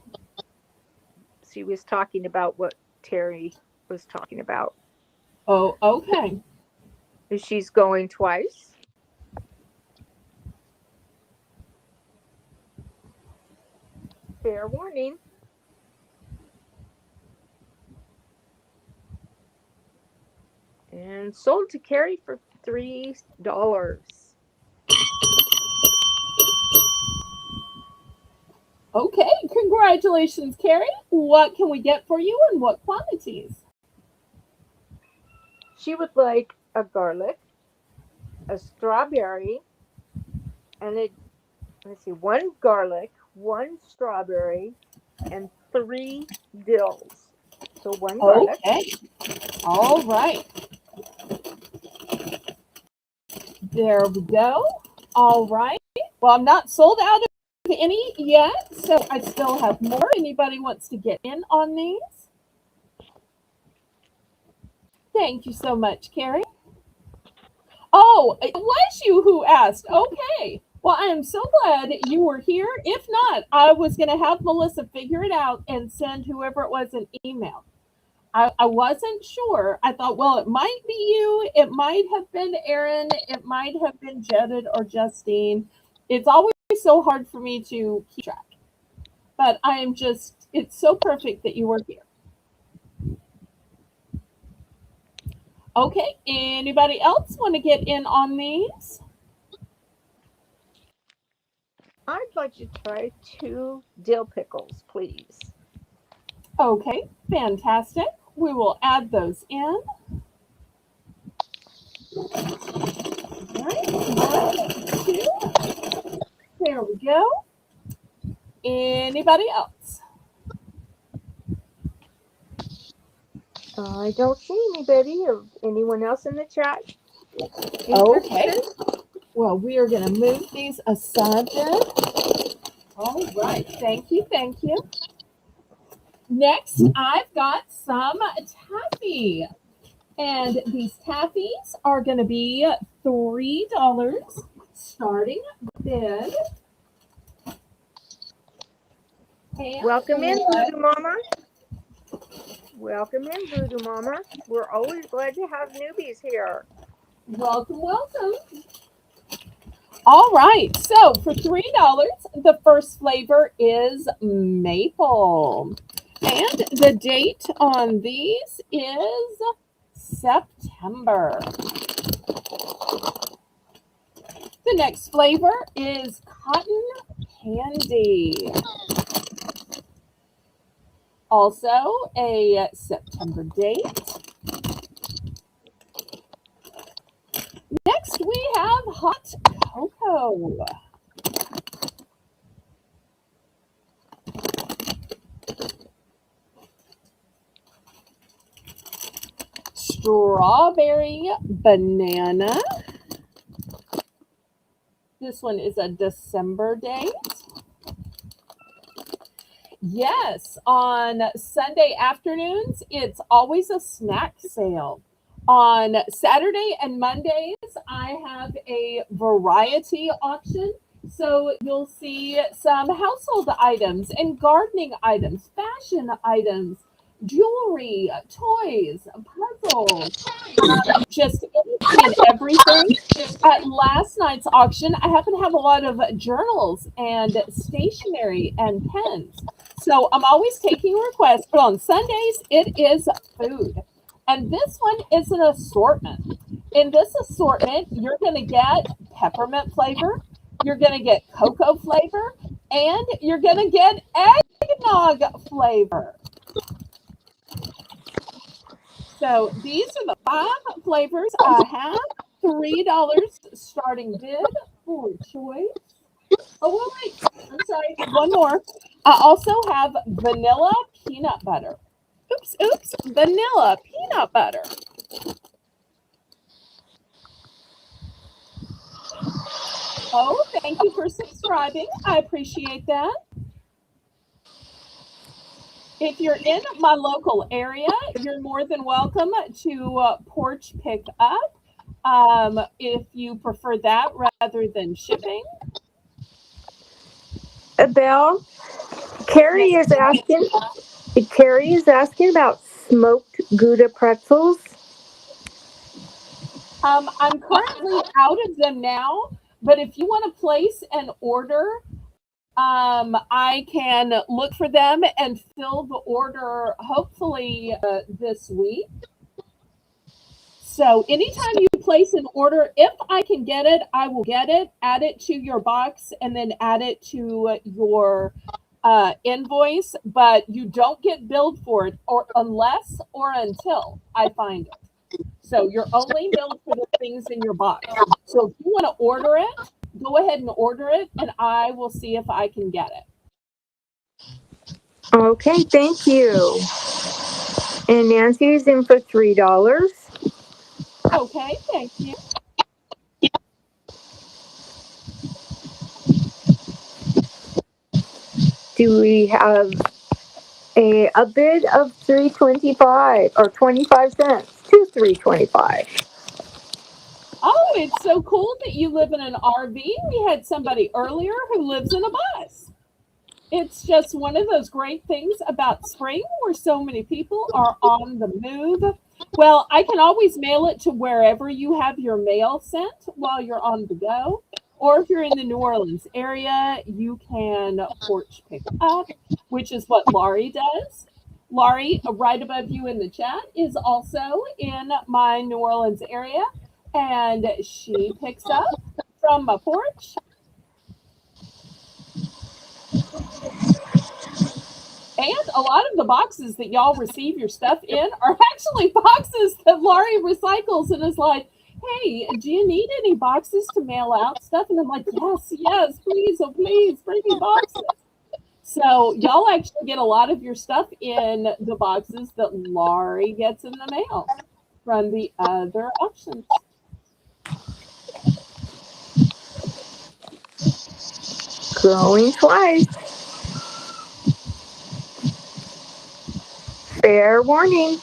She was talking about what Terry was talking about. Oh, okay. She's going twice. Fair warning. And sold to Carrie for $3. Okay, congratulations, Carrie. What can we get for you and what quantities? She would like a garlic, a strawberry, and let's see, one garlic, one strawberry, and 3 dills. So one garlic. Okay, all right. There we go. All right. Well, I'm not sold out of any yet, so I still have more. Anybody wants to get in on these? Thank you so much, Carrie. Oh, it was you who asked. Okay. Well, I am so glad you were here. If not, I was going to have Melissa figure it out and send whoever it was an email. I wasn't sure. I thought, well, it might be you. It might have been Erin. It might have been Jedid or Justine. It's always so hard for me to keep track. But I am just, it's so perfect that you were here. Okay, anybody else want to get in on these? I'd like to try 2 dill pickles, please. Okay, fantastic. We will add those in. All right, 1, 2. There we go. Anybody else? I don't see anybody or anyone else in the chat. Okay. Well, we are going to move these aside then. All right. Thank you. Thank you. Next, I've got some taffy. And these taffies are going to be $3 starting bid. And welcome in, Voodoo Mama. Welcome in, Voodoo Mama. We're always glad to have newbies here. Welcome, welcome. All right, so for $3, the first flavor is maple. And the date on these is September. The next flavor is cotton candy. Also a September date. Next, we have hot cocoa. Strawberry banana. This one is a December date. Yes, on Sunday afternoons, it's always a snack sale. On Saturday and Mondays, I have a variety auction. So you'll see some household items and gardening items, fashion items, jewelry, toys, puzzles, just anything and everything. At last night's auction, I happen to have a lot of journals and stationery and pens. So I'm always taking requests, but on Sundays, it is food. And this one is an assortment. In this assortment, you're going to get peppermint flavor, you're going to get cocoa flavor, and you're going to get eggnog flavor. So these are the 5 flavors I have. $3 starting bid for choice. Oh, wait, I'm sorry. One more. I also have vanilla peanut butter. Oops. Vanilla peanut butter. Oh, thank you for subscribing. I appreciate that. If you're in my local area, you're more than welcome to porch pick up if you prefer that rather than shipping. Belle, Carrie is asking about smoked Gouda pretzels. I'm currently out of them now, but if you want to place an order, I can look for them and fill the order hopefully this week. So anytime you place an order, if I can get it, I will get it, add it to your box, and then add it to your invoice. But you don't get billed for it or unless or until I find it. So you're only billed for the things in your box. So if you want to order it, go ahead and order it, and I will see if I can get it. Okay, thank you. And Nancy's in for $3. Okay, thank you. Do we have a bid of $3.25 or 25 cents to $3.25? Oh, it's so cool that you live in an RV. We had somebody earlier who lives in a bus. It's just one of those great things about spring where so many people are on the move. Well, I can always mail it to wherever you have your mail sent while you're on the go. Or if you're in the New Orleans area, you can porch pick up, which is what Laurie does. Laurie, right above you in the chat, is also in my New Orleans area, and she picks up from my porch. And a lot of the boxes that y'all receive your stuff in are actually boxes that Laurie recycles and is like, hey, do you need any boxes to mail out stuff? And I'm like, yes, please, oh, please, bring me boxes. So y'all actually get a lot of your stuff in the boxes that Laurie gets in the mail from the other auctions. Going twice. Fair warning.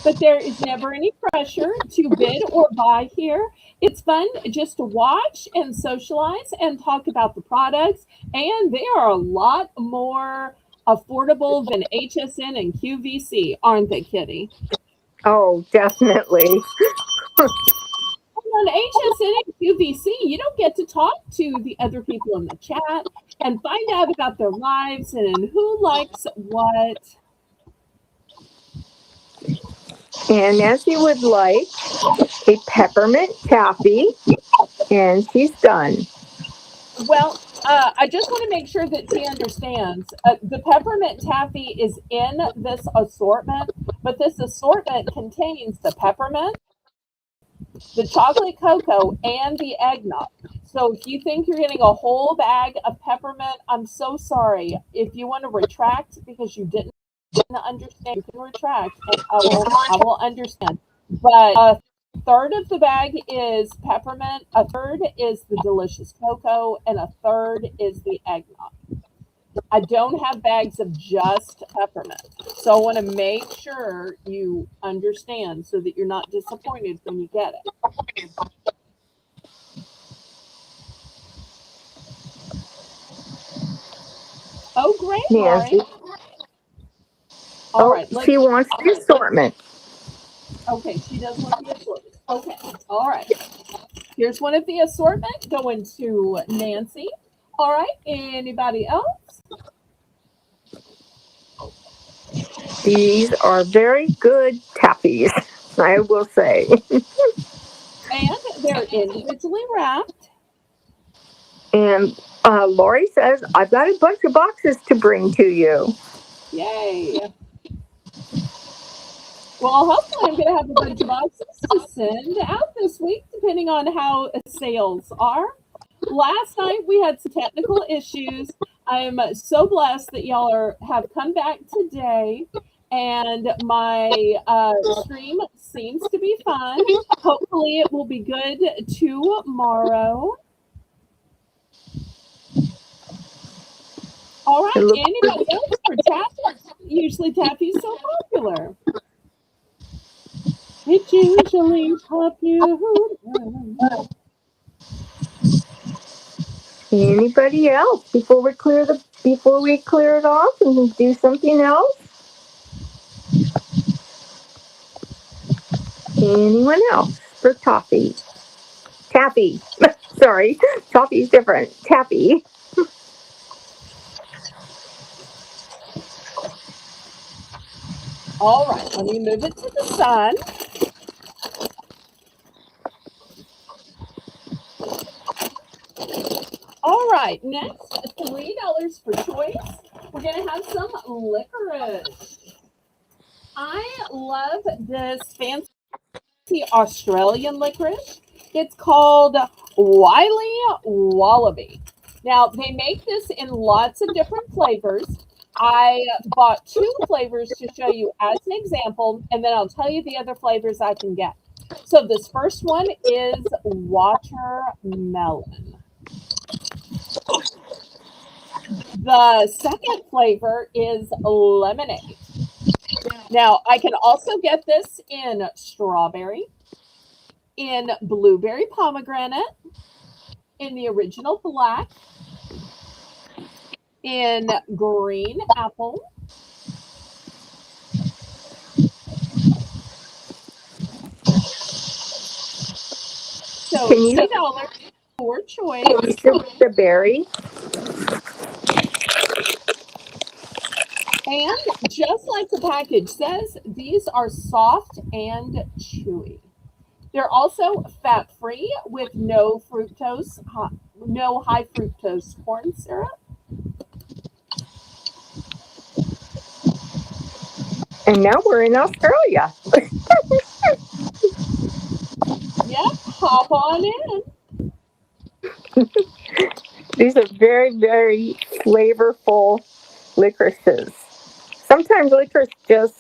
But there is never any pressure to bid or buy here. It's fun just to watch and socialize and talk about the products. And they are a lot more affordable than HSN and QVC, aren't they, Kitty? Oh, definitely. On HSN and QVC, you don't get to talk to the other people in the chat and find out about their lives and who likes what. And Nancy would like a peppermint taffy, and she's done. Well, I just want to make sure that she understands. The peppermint taffy is in this assortment, but this assortment contains the peppermint, the chocolate cocoa, and the eggnog. So if you think you're getting a whole bag of peppermint, I'm so sorry. If you want to retract because you didn't understand, you can retract, and I will understand. But a third of the bag is peppermint, a third is the delicious cocoa, and a third is the eggnog. I don't have bags of just peppermint. So I want to make sure you understand so that you're not disappointed when you get it. Oh, great, Nancy. Laurie. All right. She wants the assortment. Okay, she does want the assortment. Okay, all right. Here's one of the assortment going to Nancy. All right, anybody else? These are very good taffies, I will say. And they're individually wrapped. And Lori says, I've got a bunch of boxes to bring to you. Yay. Well, hopefully I'm going to have a bunch of boxes to send out this week, depending on how sales are. Last night we had some technical issues. I am so blessed that y'all have come back today, and my stream seems to be fine. Hopefully it will be good tomorrow. All right, anybody else for taffy? Usually taffy's so popular. It's usually popular. Anybody else before we clear it off and do something else? Anyone else for toffee? Taffy. Sorry, toffee's different. Taffy. All right, let me move it to the side. All right, next, $3 for choice. We're going to have some licorice. I love this fancy Australian licorice. It's called Wiley Wallaby. Now, they make this in lots of different flavors. I bought 2 flavors to show you as an example, and then I'll tell you the other flavors I can get. So, this first one is watermelon. The second flavor is lemonade. Now, I can also get this in strawberry, in blueberry pomegranate, in the original black, in green apple. So Can you $2 for choice. the berry? And just like the package says, these are soft and chewy. They're also fat free with no fructose, no high fructose corn syrup. And now we're in Australia. Yep, hop on in. These are very, very flavorful licorices. Sometimes licorice just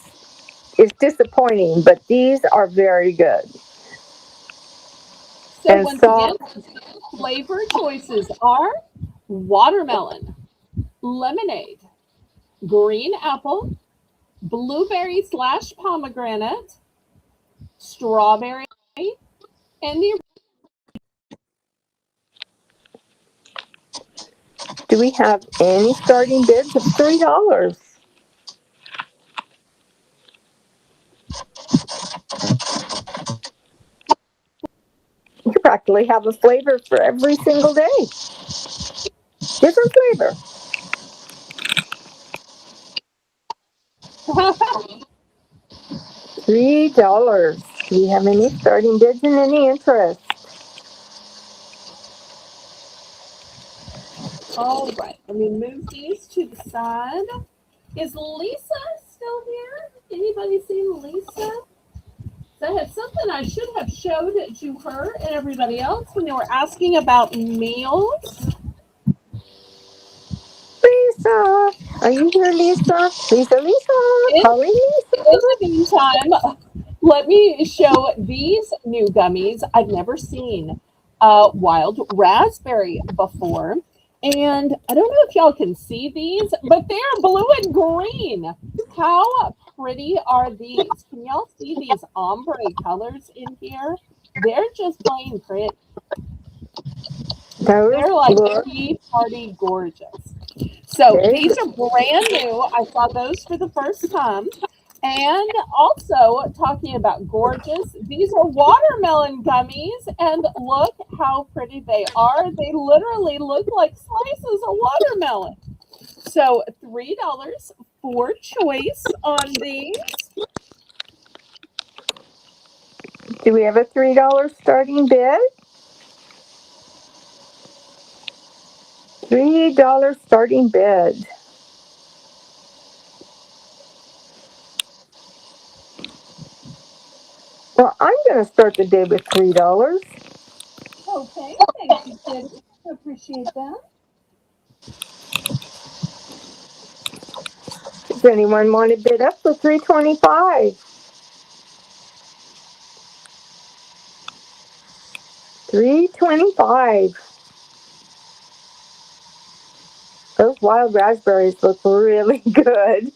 is disappointing, but these are very good. So And once again, soft. flavor choices are watermelon, lemonade, green apple, blueberry slash pomegranate, strawberry, and the Do we have any starting bids of $3? You practically have a flavor for every single day. Different flavor. $3. Do we have any starting bids and any interest? All right, let me move these to the side. Is Lisa still here? Anybody seen Lisa? So I had something I should have showed to her and everybody else when they were asking about meals. Lisa, are you here, Lisa? Lisa, In, calling in Lisa. the meantime, let me show these new gummies. I've never seen wild raspberry before. And I don't know if y'all can see these, but they're blue and green. How pretty are these? Can y'all see these ombre colors in here? They're just plain pretty. Those They're like look tea party gorgeous. So very these good. are brand new. I saw those for the first time. And also, talking about gorgeous, these are watermelon gummies, and look how pretty they are. They literally look like slices of watermelon. So, $3 for choice on these. Do we have a $3 starting bid? $3 starting bid. Well, I'm going to start the day with $3. Okay, thank you, Kitty. I appreciate that. Does anyone want to bid up for $3.25? $3.25. Those wild raspberries look really good.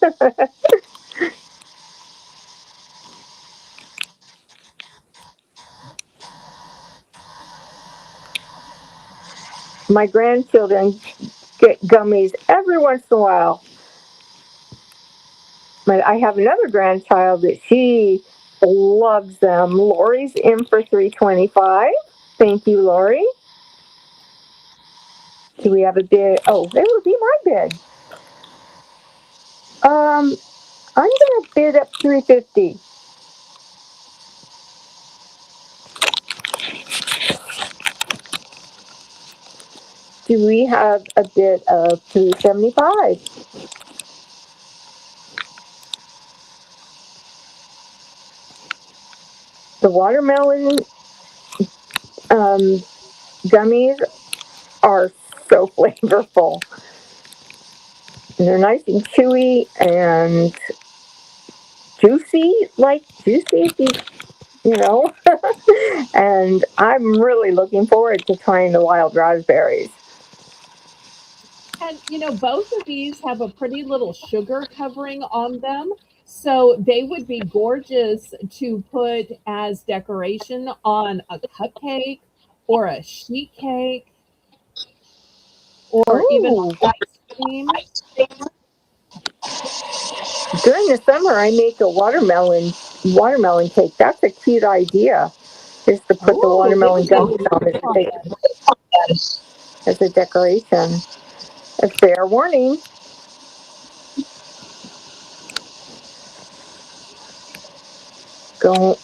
My grandchildren get gummies every once in a while. But I have another grandchild that she loves them. Lori's in for $3.25. Thank you, Lori. Do we have a bid? Oh, it would be my bid. I'm gonna bid up $3.50. Do we have a bid of $2.75? The watermelon gummies are so flavorful. And they're nice and chewy and juicy, like juicy, you know. And I'm really looking forward to trying the wild raspberries. And both of these have a pretty little sugar covering on them. So they would be gorgeous to put as decoration on a cupcake or a sheet cake or even Oh, on ice cream. during the summer I make a watermelon cake. That's a cute idea. Is to put the Oh, it watermelon would be gummies on fun. as a decoration. A fair warning. Go.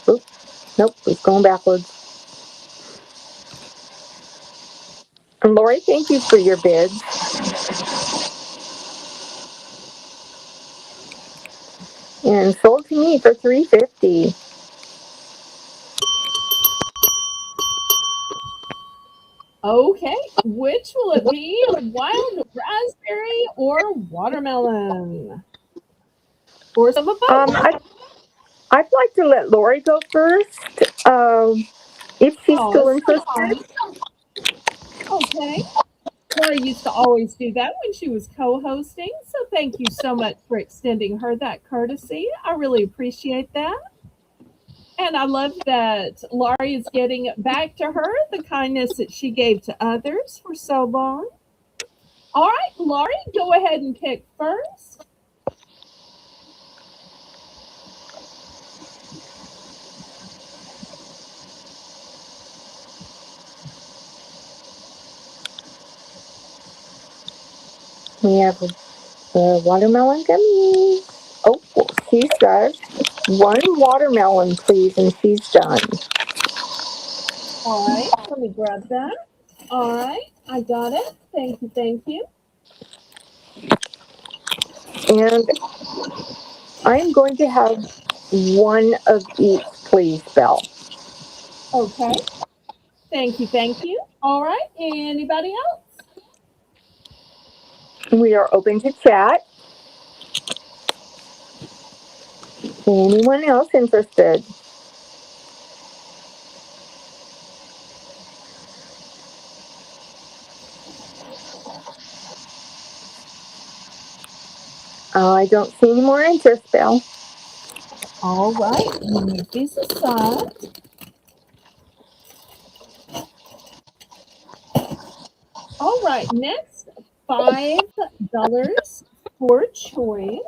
Oops. Nope. It's going backwards. And Lori, thank you for your bid. And sold to me for $3.50. Okay, which will it be? Wild raspberry or watermelon? Or some of both? I'd like to let Lori go first, if she's Oh, still it's so interested. kind. Okay. Laura used to always do that when she was co hosting. So thank you so much for extending her that courtesy. I really appreciate that. And I love that Laurie is getting back to her the kindness that she gave to others for so long. All right, Laurie, go ahead and pick first. We have the watermelon gummy. Oh, she says one watermelon, please, and she's done. All right, let me grab that. All right, I got it. Thank you, thank you. And I'm going to have one of each, please, Belle. Okay, thank you, thank you. All right, anybody else? We are open to chat. Anyone else interested? I don't see any more interest, Belle. All right, let me move these aside. All right, next, $5 for choice.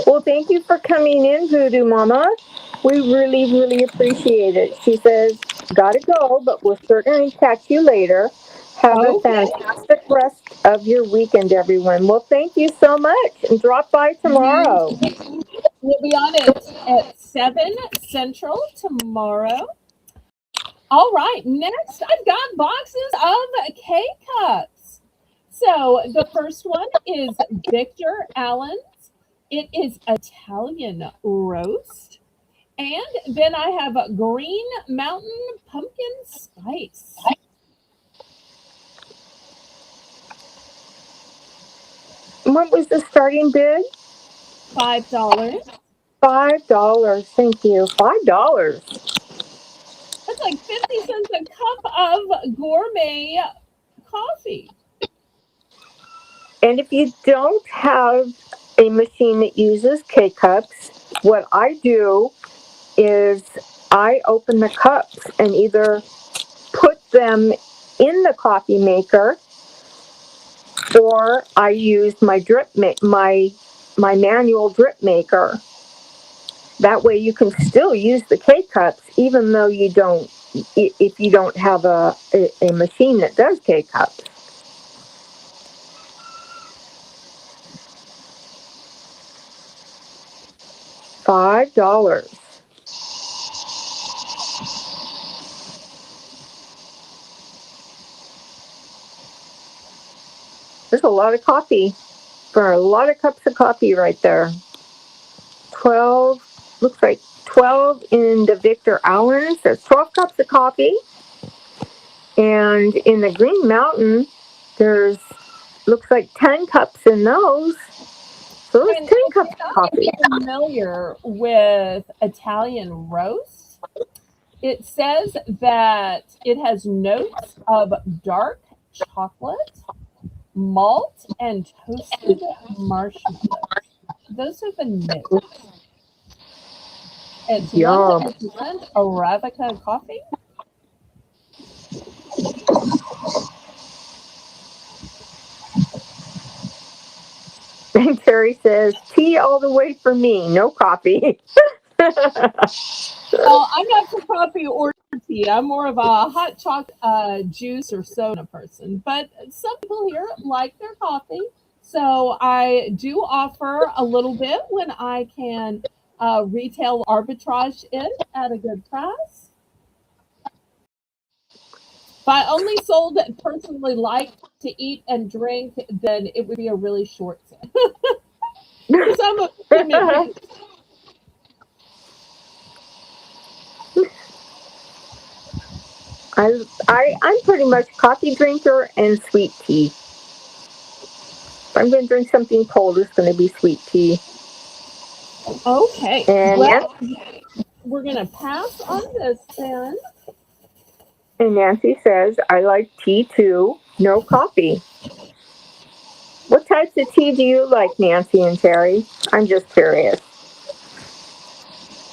Well, thank you for coming in, Voodoo Mama. We really, really appreciate it. She says, gotta go, but we'll certainly catch you later. Have a Okay, fantastic rest of your weekend, everyone. Well, thank you so much, and drop by you tomorrow. will be on it at 7 Central tomorrow. All right, next, I've got boxes of K cups. So the first one is Victor Allen's. It is Italian roast. And then I have a Green Mountain pumpkin spice. What was the starting bid? $5. $5. Thank you. $5. That's like 50 cents a cup of gourmet coffee. And if you don't have a machine that uses K cups, what I do is I open the cups and either put them in the coffee maker, or I use my my manual drip maker. That way you can still use the K-Cups even though you don't, if you don't have a machine that does K-Cups. $5. There's a lot of coffee for a lot of cups of coffee right there. 12, looks like 12 in the Victor Allen's. There's 12 cups of coffee. And in the Green Mountain, there's, looks like 10 cups in those. So there's 10 cups of coffee. I'm familiar with Italian roast. It says that it has notes of dark chocolate, malt, and toasted marshmallows. Those are the notes. It's 100% Arabica coffee. And Terry says, tea all the way for me, no coffee. Well, I'm not for coffee or tea. I'm more of a hot chocolate juice or soda person. But some people here like their coffee. So I do offer a little bit when I can retail arbitrage it at a good price. If I only sold personally like to eat and drink, then it would be a really short sale. Because I'm a commitment. I'm pretty much coffee drinker and sweet tea. If I'm going to drink something cold, it's going to be sweet tea. Okay. And well, we're going to pass on this then. And Nancy says, I like tea too, no coffee. What types of tea do you like, Nancy and Terry? I'm just curious.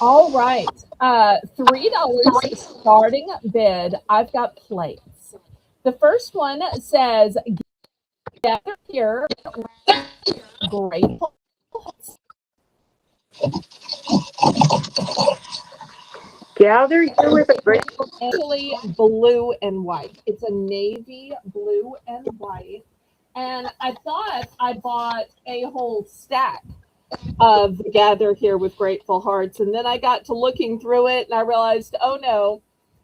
All right. $3 starting bid. I've got plates. The first one says, gather here, grateful. Gather here with a grateful. Actually, blue and white. It's a navy blue and white. And I thought I bought a whole stack of Gather Here with Grateful Hearts. And then I got to looking through it and I realized, oh no,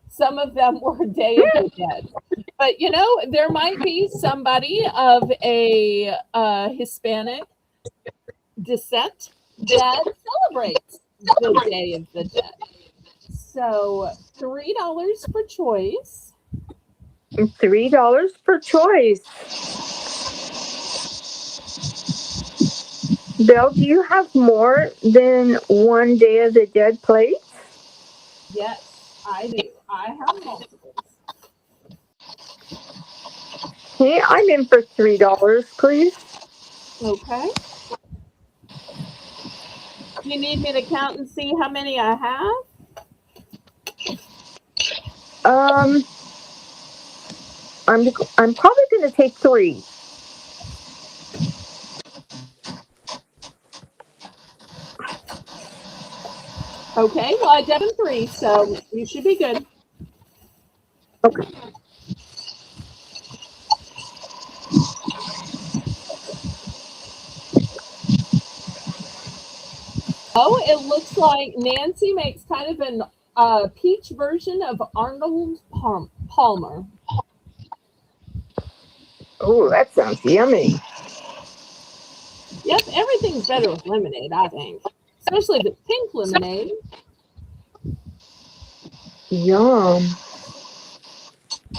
some of them were Day of the Dead. But you know, there might be somebody of a Hispanic descent that celebrates the Day of the Dead. So $3 per choice. $3 per choice. Bill, do you have more than one Day of the Dead plate? Yes, I do. I have multiples. Hey, I'm in for $3, please. Okay. You need me to count and see how many I have? I'm probably going to take 3. Okay, well, I did 3, so you should be good. Okay. Oh, it looks like Nancy makes kind of an peach version of Arnold Palmer. Oh, that sounds yummy. Yep, everything's better with lemonade, I think. Especially the pink lemonade. Yum.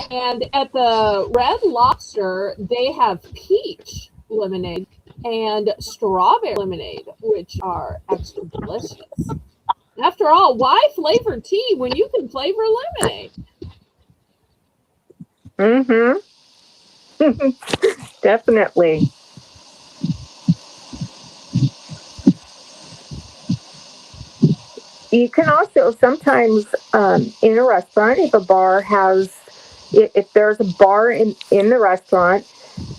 And at the Red Lobster, they have peach lemonade and strawberry lemonade, which are extra delicious. After all, why flavor tea when you can flavor lemonade? Mm-hmm. Definitely. You can also sometimes in a restaurant, if a bar has, if there's a bar in the restaurant,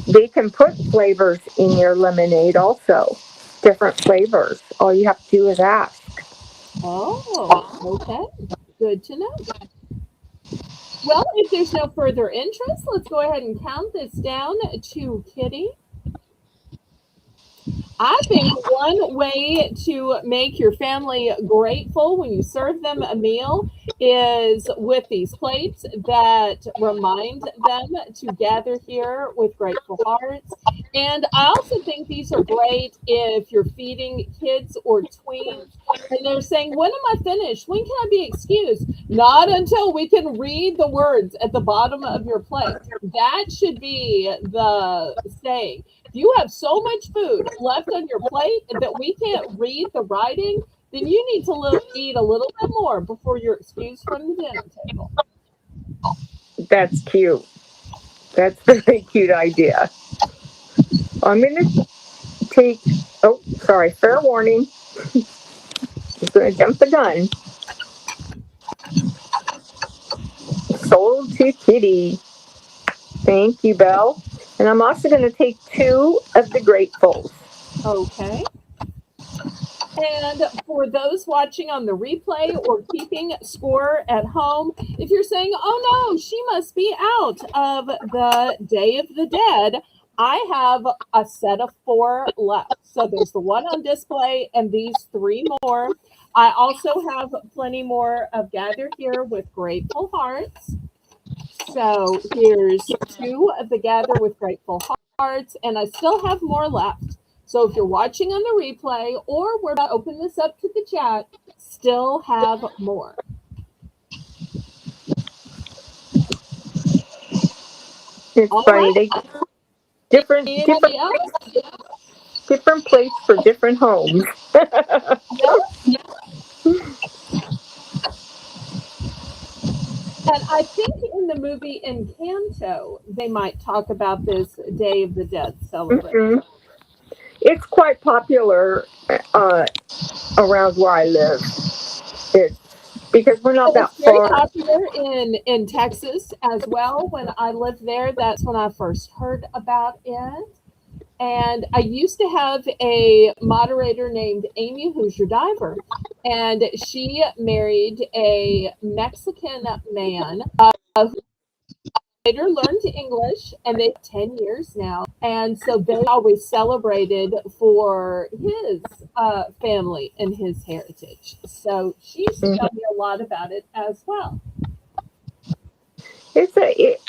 they can put flavors in your lemonade also. different flavors. All you have to do is ask. Oh, okay. Good to know. Well, if there's no further interest, let's go ahead and count this down to Kitty. I think one way to make your family grateful when you serve them a meal is with these plates that remind them to gather here with grateful hearts. And I also think these are great if you're feeding kids or tweens and they're saying, "When am I finished? When can I be excused?" Not until we can read the words at the bottom of your plate. That should be the saying. If you have so much food left on your plate that we can't read the writing, then you need to eat a little bit more before you're excused from the dinner table. That's cute. That's a very cute idea. I'm going to take, oh, sorry, fair warning. I'm going to jump the gun. Sold to Kitty. Thank you, Belle. And I'm also going to take 2 of the gratefuls. Okay. And for those watching on the replay or keeping score at home, if you're saying, "Oh no, she must be out of the Day of the Dead," I have a set of 4 left. So there's the one on display and these 3 more. I also have plenty more of Gather Here with Grateful Hearts. So here's 2 of the Gather with Grateful Hearts, and I still have more left. So if you're watching on the replay or we're about to open this up to the chat, still have more. It's All funny. right. They different Anybody else? different plates for different homes. Yeah. And I think in the movie Encanto, they might talk about this Day of the Dead celebration. It's quite popular around where I live. It's because we're not It was that very far. popular in Texas as well. When I lived there, that's when I first heard about it. And I used to have a moderator named Amy Hoosier Diver, and she married a Mexican man who later learned English, and they've 10 years now. And so they always celebrated for his family and his heritage. So she used to tell me a lot about it as well.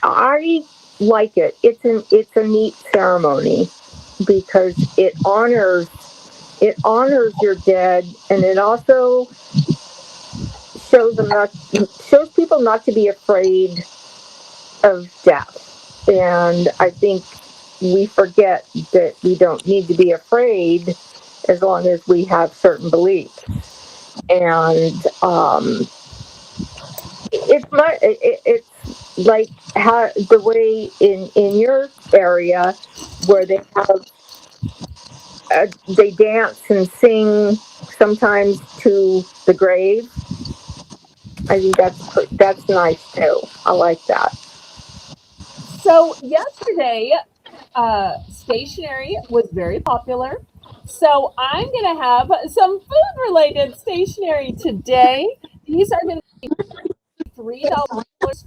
I like it. It's a neat ceremony because it honors your dead, and it also shows people not to be afraid of death. And I think we forget that we don't need to be afraid as long as we have certain beliefs. And it's like how the way in your area where they dance and sing sometimes to the grave. I think that's nice too. I like that. So yesterday, stationery was very popular. So I'm going to have some food related stationery today. These are going to be $3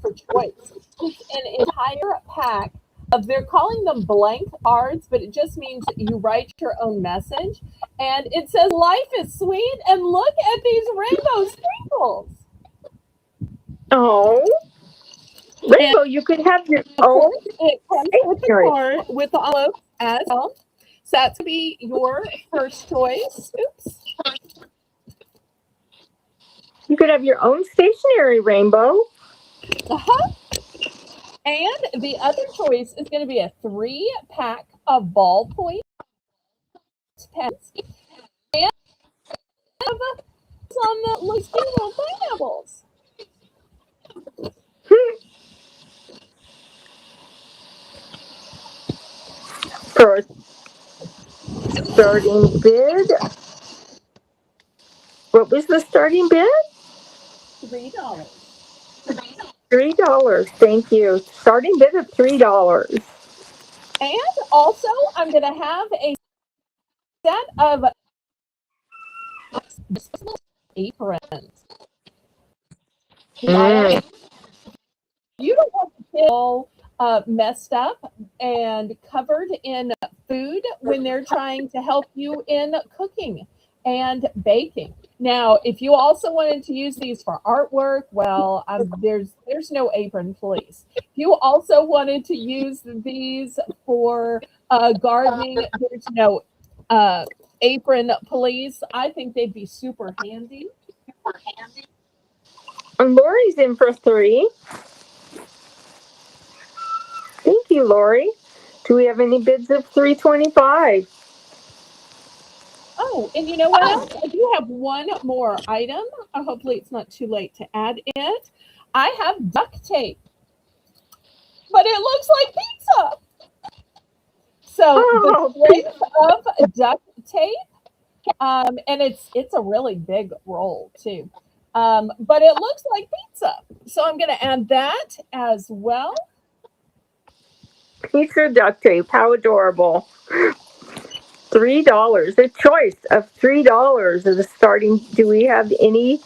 for choice. It's an entire pack of, they're calling them blank cards, but it just means you write your own message. And it says, "Life is sweet, and look at these rainbow sprinkles." Oh, Rainbow, you could have your Of own course, it comes with the stationery. card, with the envelope as well. So that's going to be your first choice. Oops. You could have your own stationery, Rainbow. Uh-huh. And the other choice is going to be a 3-pack of ballpoint pens and some little pineapples. For a starting bid, what was the starting bid? $3. $3. Thank you. Starting bid of $3. And also, I'm going to have a set of disposable aprons. Mm. You don't want the kids all messed up and covered in food when they're trying to help you in cooking and baking. Now, if you also wanted to use these for artwork, well, there's no apron police. If you also wanted to use these for gardening, there's no uh, apron police. I think they'd be super handy. And Lori's in for 3. Thank you, Lori. Do we have any bids of 325? Oh, and you know what else? I do have one more item. Hopefully, it's not too late to add it. I have duct tape, but it looks like pizza. So the Oh, strips of duct tape, and it's a really big roll too. But it looks like pizza. So I'm going to add that as well. pizza duct tape. How adorable. $3. A choice of $3 is the starting. Do we have any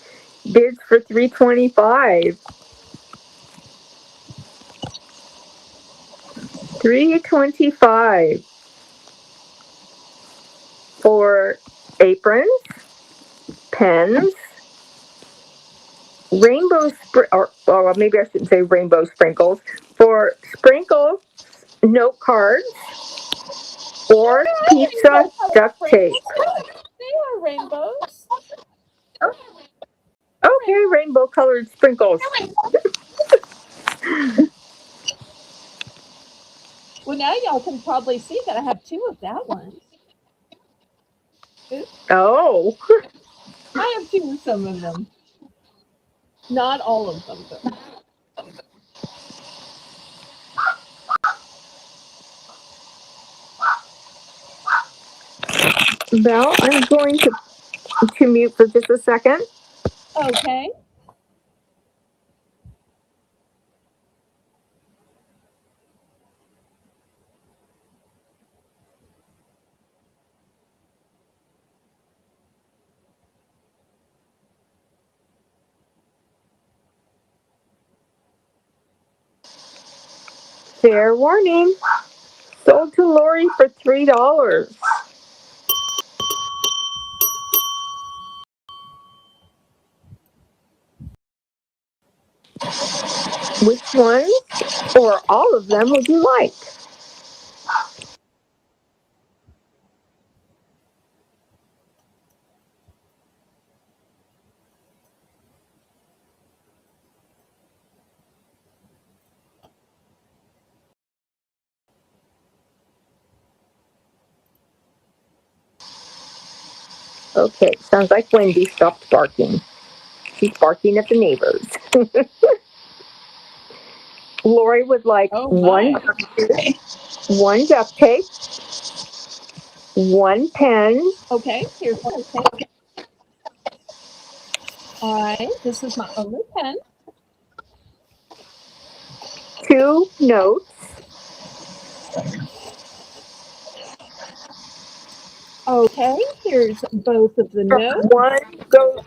bids for 325? 325 for aprons, pens, or maybe I shouldn't say rainbow sprinkles, for sprinkles, note cards, or pizza duct tape. They are rainbows. Okay, rainbow colored sprinkles. Well, now y'all can probably see that I have two of that one. Oops. Oh, I have two of some of them. Not all of them, though. Well, I'm going to mute for just a second. Okay. Fair warning. Sold to Lori for $3. Which one or all of them would you like? Okay, sounds like Wendy stopped barking. She's barking at the neighbors. Lori would like Oh one my. duct tape, one pen, Okay. Here's one. All right. This is my only pen. 2 notes, Okay. Here's both of the notes. one goes,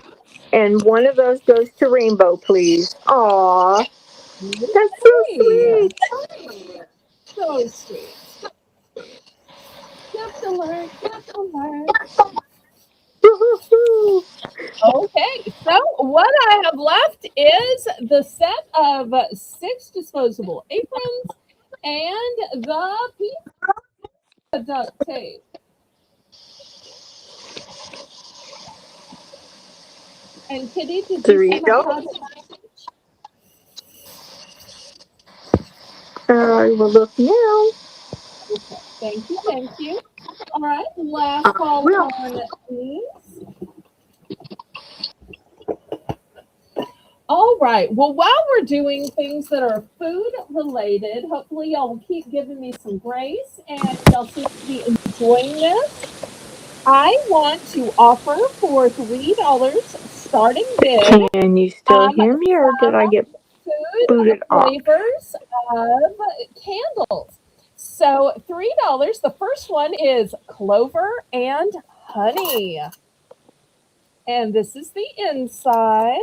and one of those goes to Rainbow, please. Aw, that's so Hey, sweet. so sweet. Gift alert. Gift alert. Okay, so what I have left is the set of 6 disposable aprons and the pizza duct tape. And Kitty, did you see my $3. project message? I will look now. Okay, thank you, thank you. All right, last call Well, on these. All right. Well, while we're doing things that are food related, hopefully y'all will keep giving me some grace and y'all seem to be enjoying this. I want to offer for $3 starting bid can you still hear me, or did I some get food booted off? flavors of candles. So $3. The first one is clover and honey. And this is the inside.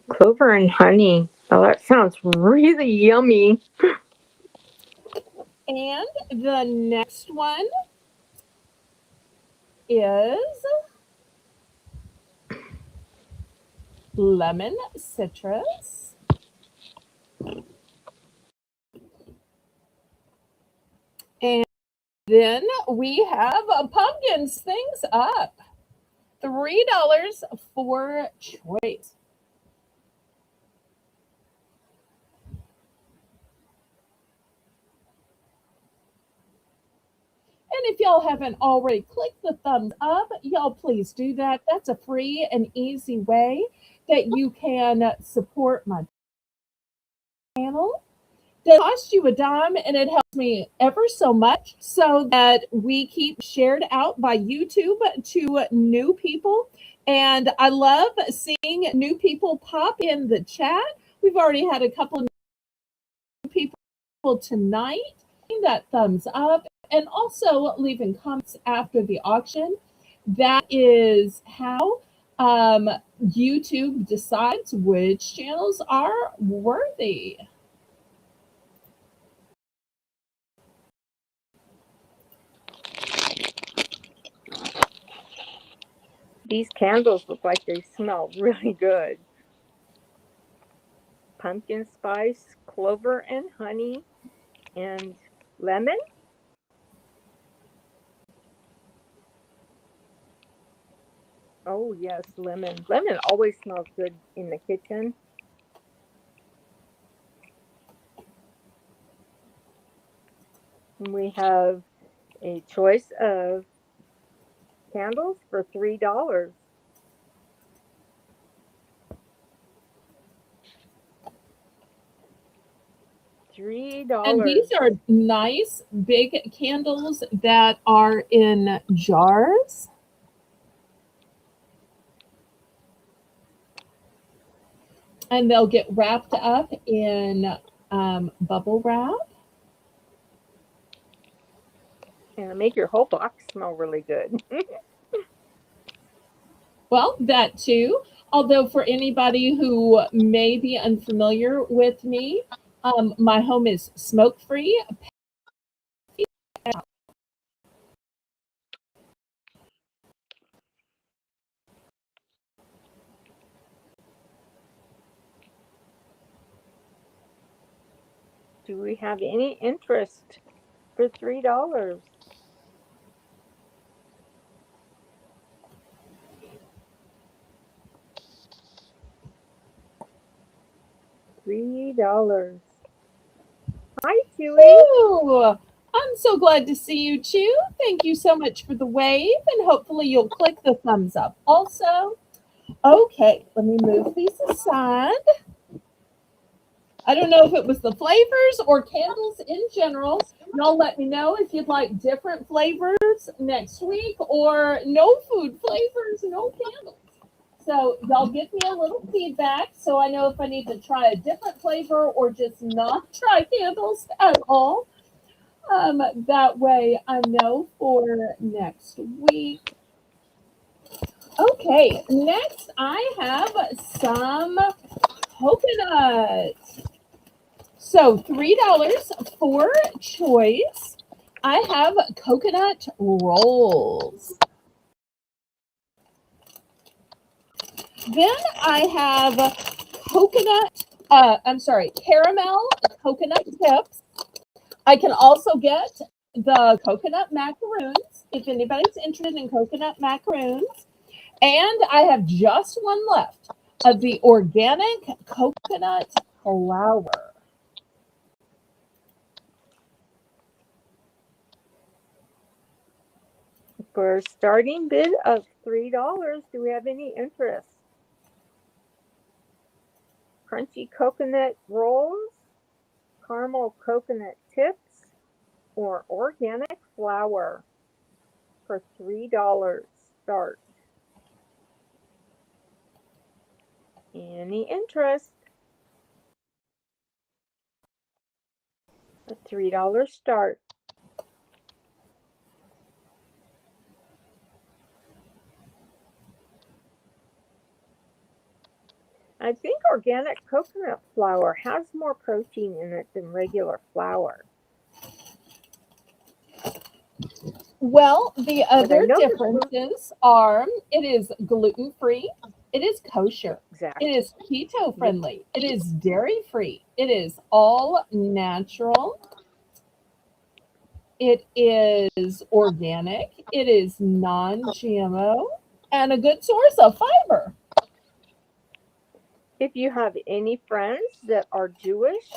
Clover and honey. Oh, that sounds really yummy. And the next one is lemon citrus. And then we have pumpkins things up. $3 for choice. And if y'all haven't already clicked the thumbs up, y'all please do that. That's a free and easy way that you can support my channel. It costs you a dime and it helps me ever so much so that we keep shared out by YouTube to new people. And I love seeing new people pop in the chat. We've already had a couple of new people tonight. That thumbs up and also leaving comments after the auction. That is how YouTube decides which channels are worthy. These candles look like they smell really good. Pumpkin spice, clover and honey, and lemon. Oh, yes, lemon. Lemon always smells good in the kitchen. And we have a choice of candles for $3. And these are nice big candles that are in jars. And they'll get wrapped up in bubble wrap. And make your whole box smell really good. Well, that too. Although for anybody who may be unfamiliar with me, my home is smoke-free. Do we have any interest for $3? $3. Hi, Chewy. Ooh, I'm so glad to see you, Chew. Thank you so much for the wave, and hopefully you'll click the thumbs up also. Okay, let me move these aside. I don't know if it was the flavors or candles in general. Y'all let me know if you'd like different flavors next week or no food flavors, no candles. So y'all give me a little feedback so I know if I need to try a different flavor or just not try candles at all. That way I know for next week. Okay, next I have some coconut. So $3 for choice. I have coconut rolls. Then I have caramel coconut tips. I can also get the coconut macaroons if anybody's interested in coconut macaroons. And I have just one left of the organic coconut flour. For a starting bid of $3, do we have any interest? Crunchy coconut rolls, caramel coconut tips, or organic flour for $3 start. Any interest? A $3 start. I think organic coconut flour has more protein in it than regular flour. Well, the But I other know the differences are it is gluten-free, it is kosher, it exact. is keto Yep. friendly, it is dairy-free, it is all natural, it is organic, it is non-GMO, and a good source of fiber. If you have any friends that are Jewish,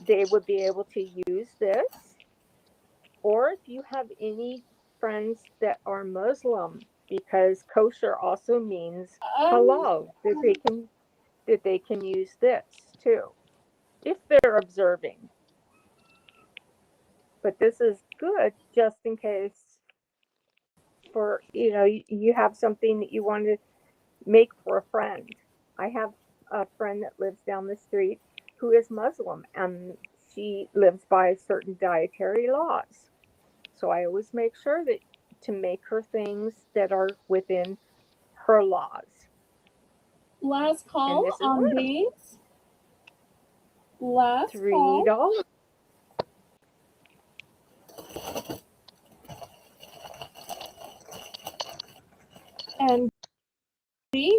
they would be able to use this. Or if you have any friends that are Muslim, because kosher also means Um, halal, that they can use this too, if they're observing. But this is good just in case for you have something that you want to make for a friend. I have a friend that lives down the street who is Muslim and she lives by certain dietary laws. So I always make sure that to make her things that are within her laws. last And call this is one on of them. these. Last Three call. dollars. And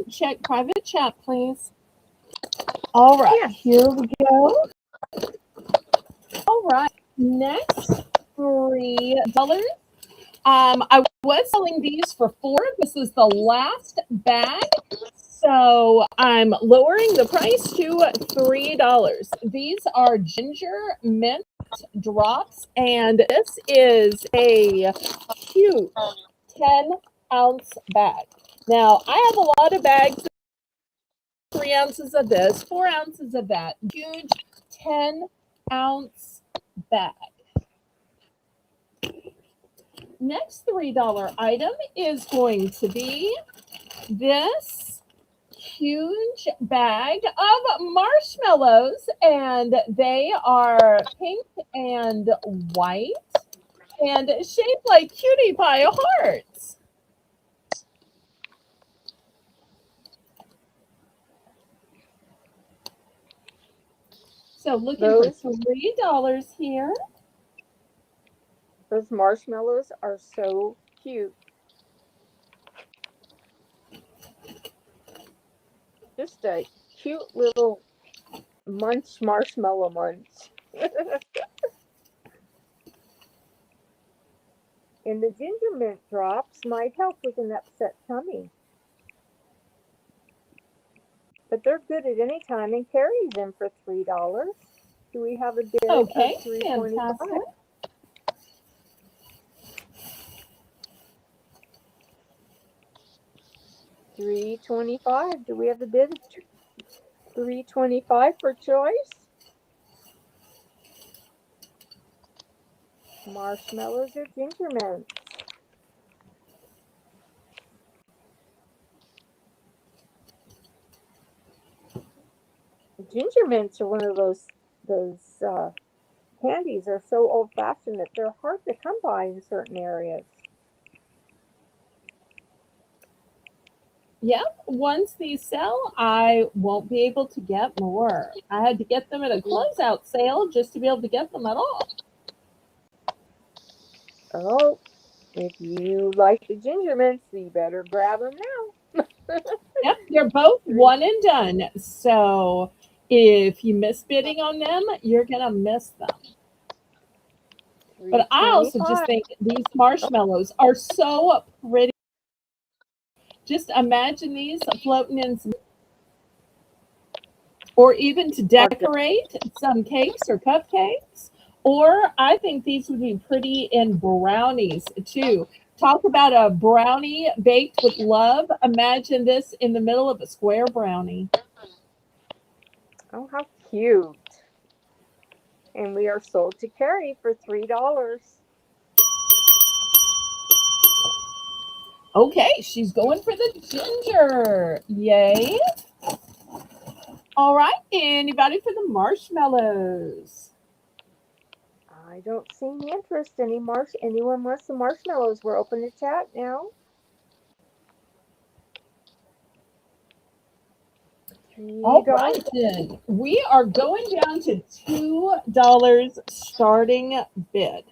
check private chat, please. All right, Yes. here we go. All right, next $3. I was selling these for $4. This is the last bag, so I'm lowering the price to $3. These are ginger mint drops, and this is a huge 10-ounce bag. Now, I have a lot of bags, 3 ounces of this, 4 ounces of that. Huge 10-ounce bag. Next $3 item is going to be this huge bag of marshmallows, and they are pink and white and shaped like cutie pie hearts. So looking for Those $3 here. those marshmallows are so cute. Just a cute little munch marshmallow munch. And the ginger mint drops might help with an upset tummy. But they're good at any time and carries them for $3. Do we have a bid of Okay, fantastic. $3.25? $3.25. Do we have a bid of $3.25 for choice? Marshmallows or ginger mints? Ginger mints are one of those candies are so old fashioned that they're hard to come by in certain areas. Yep, once these sell, I won't be able to get more. I had to get them at a closeout sale just to be able to get them at all. Oh, if you like the ginger mints, you better grab them now. Yep, they're both Three, one and done. So if you miss bidding on them, you're going to miss them. three But I also just twenty-five. think these marshmallows are so pretty. Just imagine these floating in some, or even to Are decorate some cakes or cupcakes. Or I think these would be pretty in brownies too. Talk about a brownie baked with love. Imagine this in the middle of a square brownie. Oh, how cute! And we are sold to carry for $3. Okay, she's going for the ginger. Yay. All right, anybody for the marshmallows? I don't see any interest. Anyone wants some marshmallows? We're open to chat now. All $3. right, then. We are going down to $2 starting bid.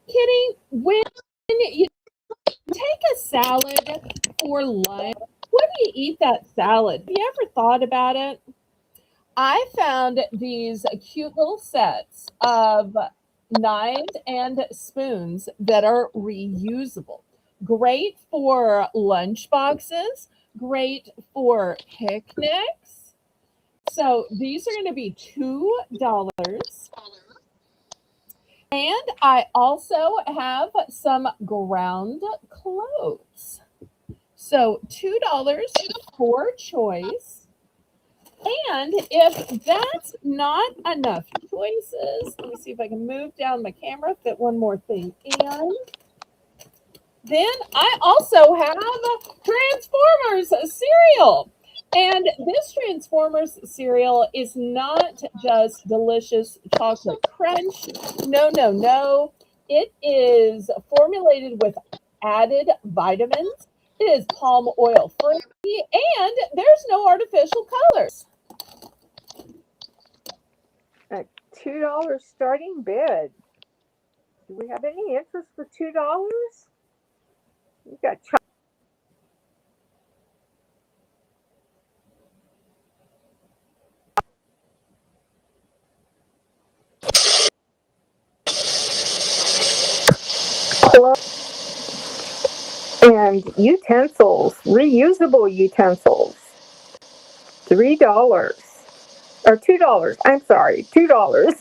Kitty, when you take a salad for lunch, what do you eat that salad? Have you ever thought about it? I found these cute little sets of knives and spoons that are reusable. Great for lunch boxes, great for picnics. So these are going to be $2. And I also have some ground clothes. So $2 for choice. And if that's not enough choices, let me see if I can move down my camera, fit one more thing in. Then I also have Transformers cereal. And this Transformers cereal is not just delicious chocolate crunch. No, no, no. It is formulated with added vitamins. It is palm oil free, and there's no artificial colors. A $2 starting bid. Do we have any interest for $2? You got And utensils, reusable utensils, $3 or $2. I'm sorry, $2.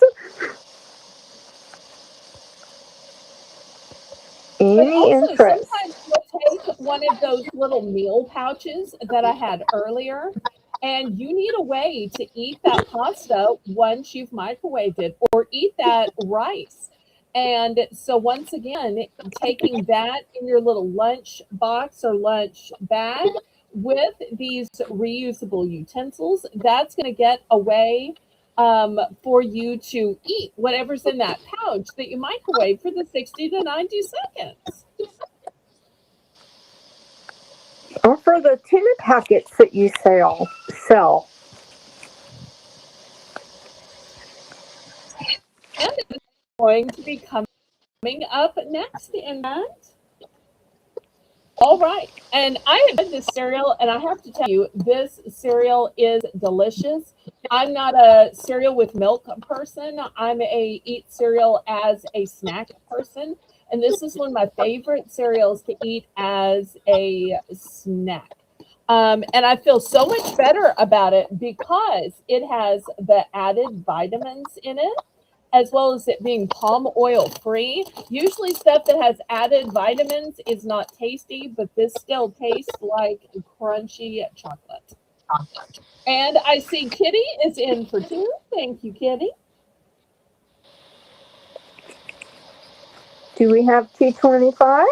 But Any also, interest? sometimes you'll take one of those little meal pouches that I had earlier, and you need a way to eat that pasta once you've microwaved it or eat that rice. And so, once again, taking that in your little lunch box or lunch bag with these reusable utensils, that's going to get away for you to eat whatever's in that pouch that you microwave for the 60 to 90 seconds. Or for the tuna packets that you sell. And it's going to be coming up next in that. All right. And I have had this cereal, and I have to tell you, this cereal is delicious. I'm not a cereal with milk person. I'm a eat cereal as a snack person. And this is one of my favorite cereals to eat as a snack. And I feel so much better about it because it has the added vitamins in it, as well as it being palm oil free. Usually, stuff that has added vitamins is not tasty, but this still tastes like crunchy chocolate. And I see Kitty is in for two. Thank you, Kitty. Do we have 225?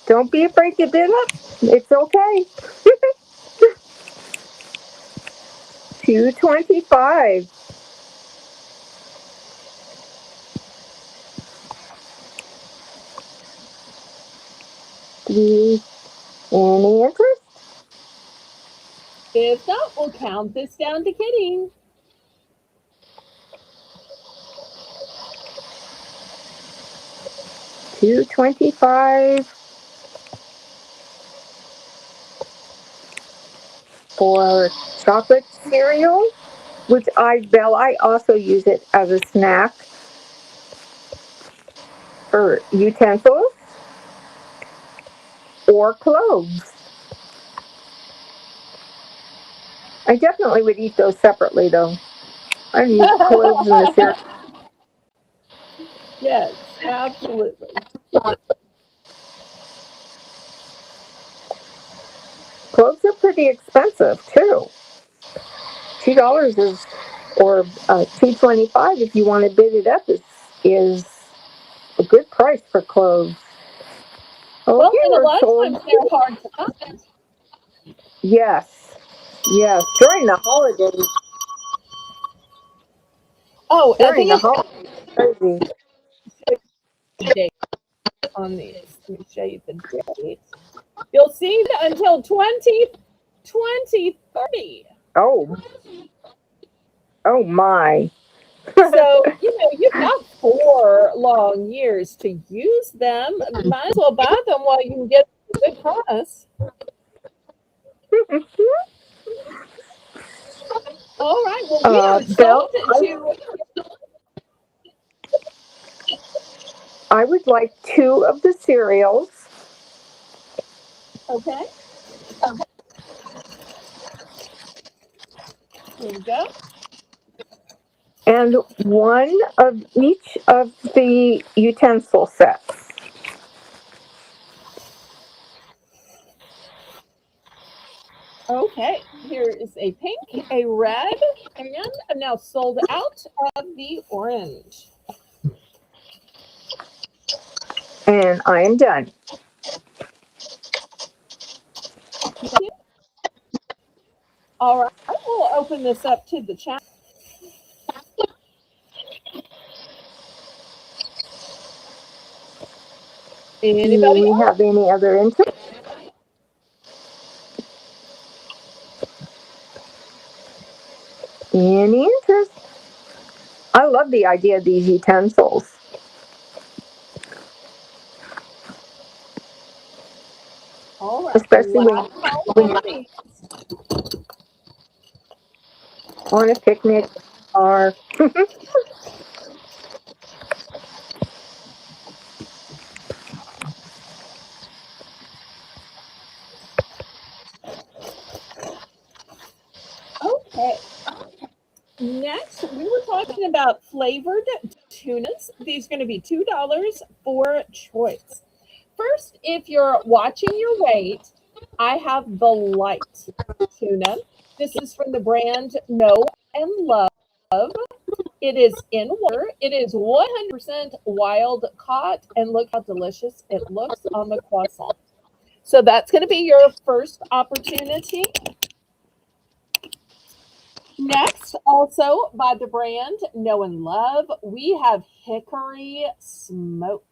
Don't be afraid to bid up. It's okay. 225. Any interest? If not, we'll count this down to Kitty. $225 for chocolate cereal, which I also use it as a snack for utensils or cloves. I definitely would eat those separately though. I use cloves in the cereal. Yes, absolutely. Cloves are pretty expensive too. $2 is, or $2.25 if you want to bid it up is a good price for cloves. Well, Okay, and a we're lot of sold. times they're hard to find. Yes, yes. During the holidays, Oh, I During think the it's holidays. Crazy. the date on these. Let me show you the date. You'll see that until 2030. Oh, oh my. So, you've got 4 long years to use them. Might as well buy them while you can get a good price. All right. Well, we have Belle, sold it to. I would like 2 of the cereals Okay. Here we go. and 1 of each of the utensil sets. Okay. Here is a pink, a red, and I'm now sold out of the orange. And I am done. Thank you. All right. We'll open this up to the chat. Do Anybody we else? have any other interest? Any interest? I love the idea of these utensils, All right. especially Last call when on you're these. on a picnic or Okay. Next, we were talking about flavored tunas. These are going to be $2 for choice. First, if you're watching your weight, I have the light tuna. This is from the brand Know and Love. It is in water. It is 100% wild caught, and look how delicious it looks on the croissant. So that's going to be your first opportunity. Next, also by the brand Know and Love, we have hickory smoked.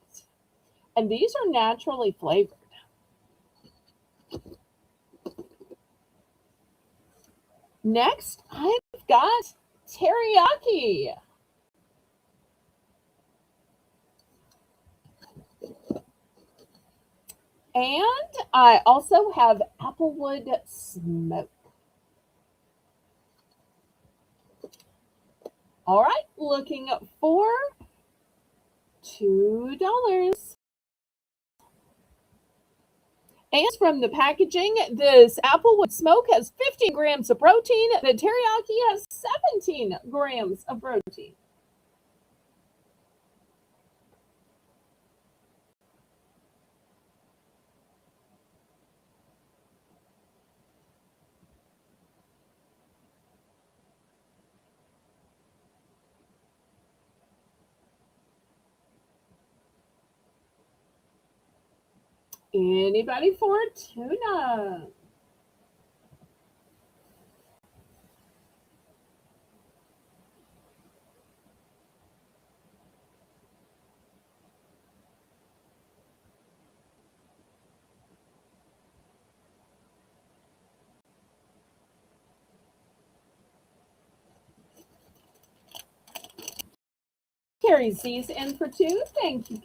And these are naturally flavored. Next, I've got teriyaki. And I also have applewood smoke. All right, looking for $2. And from the packaging, this applewood smoke has 15 grams of protein. The teriyaki has 17 grams of protein. Anybody for tuna? Carries these in for 2. Thank you.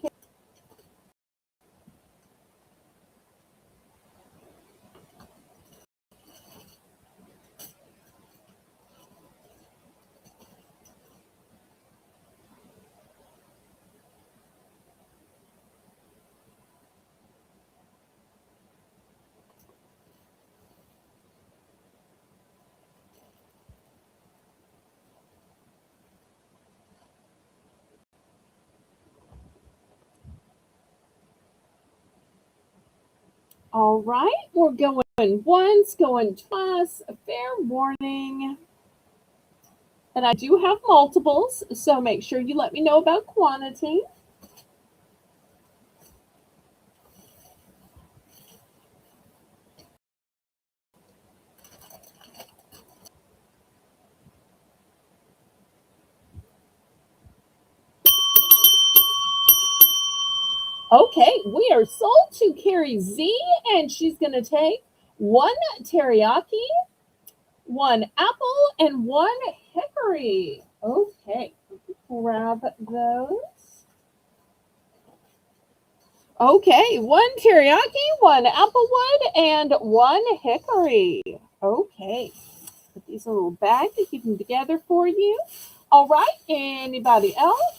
All right, we're going once, going twice. A fair warning. And I do have multiples, so make sure you let me know about quantity. Okay, we are sold to Carrie Z, and she's going to take one teriyaki, one apple, and one hickory. Okay, grab those. Okay, one teriyaki, one applewood, and one hickory. Okay, put these in a little bag to keep them together for you. All right, anybody else?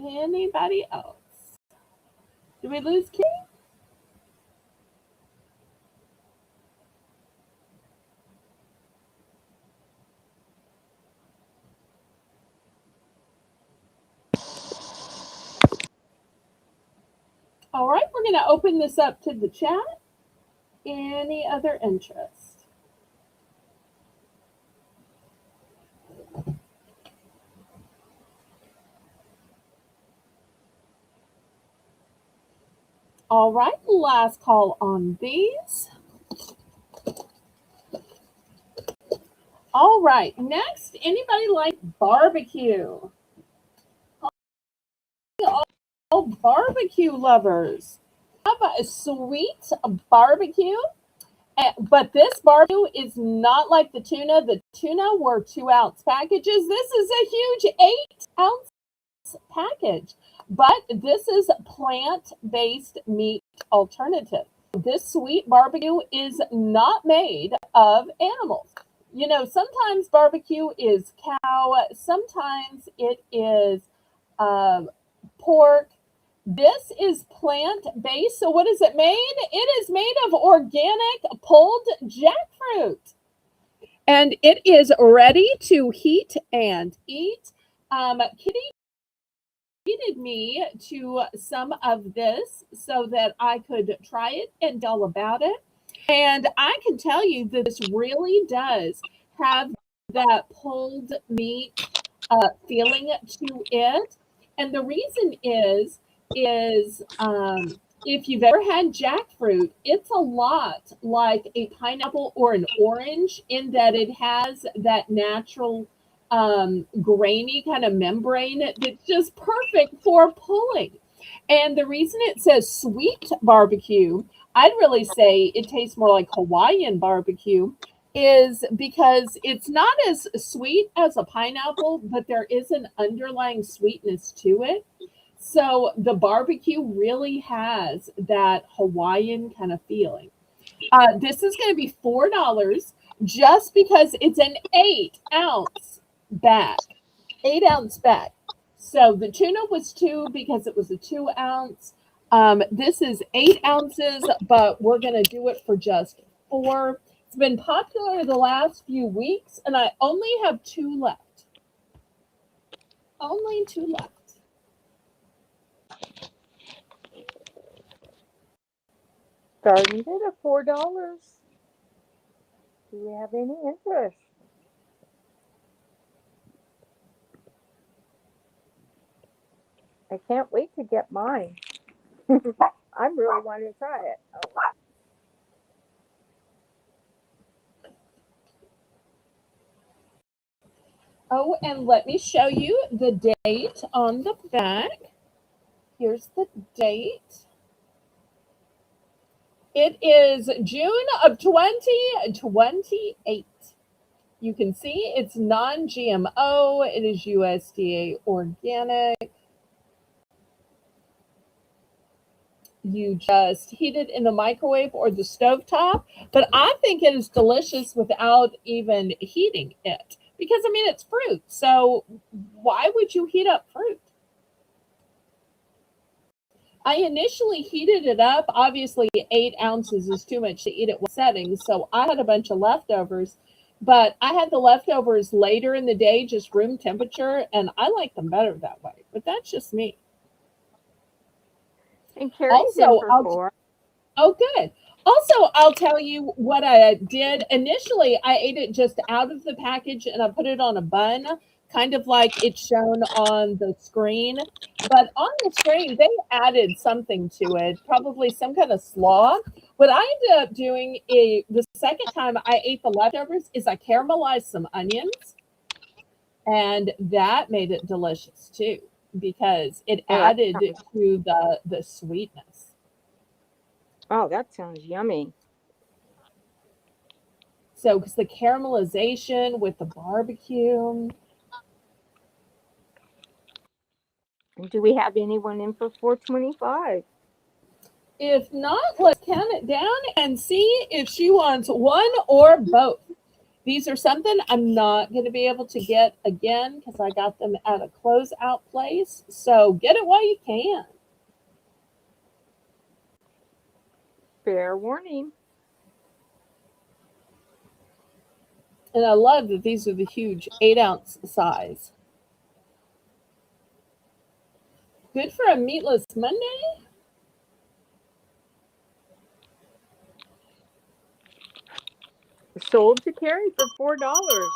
Anybody else? Did we lose Kitty? All right, we're going to open this up to the chat. Any other interest? All right, last call on these. All right, next, anybody like barbecue? All barbecue lovers. Have a sweet barbecue, but this barbecue is not like the tuna. The tuna were 2-ounce packages. This is a huge 8-ounce package, but this is plant-based meat alternative. This sweet barbecue is not made of animals. You know, sometimes barbecue is cow, sometimes it is pork. This is plant-based. So what is it made? It is made of organic pulled jackfruit. And it is ready to heat and eat. Kitty treated me to some of this so that I could try it and tell about it. And I can tell you that this really does have that pulled meat feeling to it. And the reason is if you've ever had jackfruit, it's a lot like a pineapple or an orange in that it has that natural grainy kind of membrane that's just perfect for pulling. And the reason it says sweet barbecue, I'd really say it tastes more like Hawaiian barbecue, is because it's not as sweet as a pineapple, but there is an underlying sweetness to it. So the barbecue really has that Hawaiian kind of feeling. This is going to be $4 just because it's an 8-ounce bag. 8-ounce bag. So the tuna was 2 because it was a 2-ounce. This is 8 ounces, but we're going to do it for just 4. It's been popular the last few weeks, and I only have 2 left. Only 2 left. Starting it at $4. Do we have any interest? I can't wait to get mine. I'm really wanting to try it. Oh, and let me show you the date on the back. Here's the date. It is June of 2028. You can see it's non-GMO. It is USDA organic. You just heat it in the microwave or the stovetop. But I think it is delicious without even heating it. Because, I mean, it's fruit. So why would you heat up fruit? I initially heated it up. Obviously, 8 ounces is too much to eat at one setting. So I had a bunch of leftovers. But I had the leftovers later in the day, just room temperature. And I like them better that way. But that's just me. And Carrie's in for 4. Oh, good. Also, I'll tell you what I did. Initially, I ate it just out of the package and I put it on a bun, kind of like it's shown on the screen. But on the screen, they added something to it, probably some kind of slaw. What I ended up doing the second time I ate the leftovers is I caramelized some onions And that made it delicious too because it Oh, that added sounds, to the sweetness. oh, that sounds yummy. So, because the caramelization with the barbecue, And do we have anyone in for 425? if not, let's count it down and see if she wants one or both. These are something I'm not going to be able to get again because I got them at a closeout place. So get it while you can. Fair warning. And I love that these are the huge 8-ounce size. Good for a meatless Monday. Sold to Carrie for $4.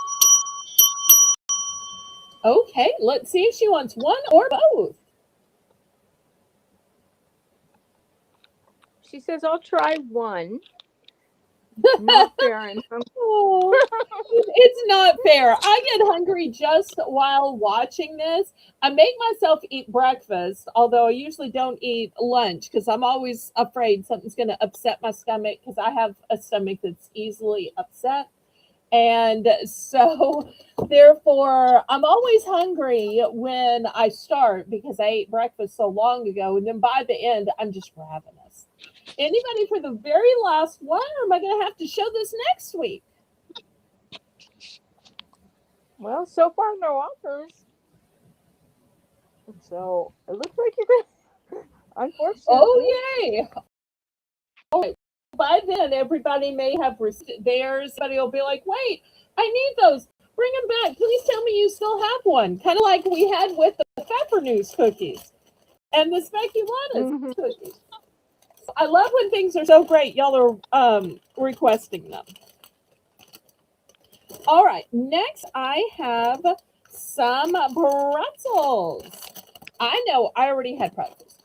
Okay, let's see if she wants one or both. She says, I'll try one. Not fair. I'm hungry. Oh, it's not fair. I get hungry just while watching this. I make myself eat breakfast, although I usually don't eat lunch because I'm always afraid something's going to upset my stomach because I have a stomach that's easily upset. And so, therefore, I'm always hungry when I start because I ate breakfast so long ago. And then by the end, I'm just ravenous. Anybody for the very last one, or am I going to have to show this next week? Well, so far, no offers. So it looks like you're going to, unfortunately. Oh, yay. By then, everybody may have received theirs. Somebody will be like, wait, I need those. Bring them back. Please tell me you still have one. Kind of like we had with the Pepper News cookies and the Speculatas Hmm. cookies. I love when things are so great. Y'all are requesting them. All right. Next, I have some pretzels. I know I already had pretzels.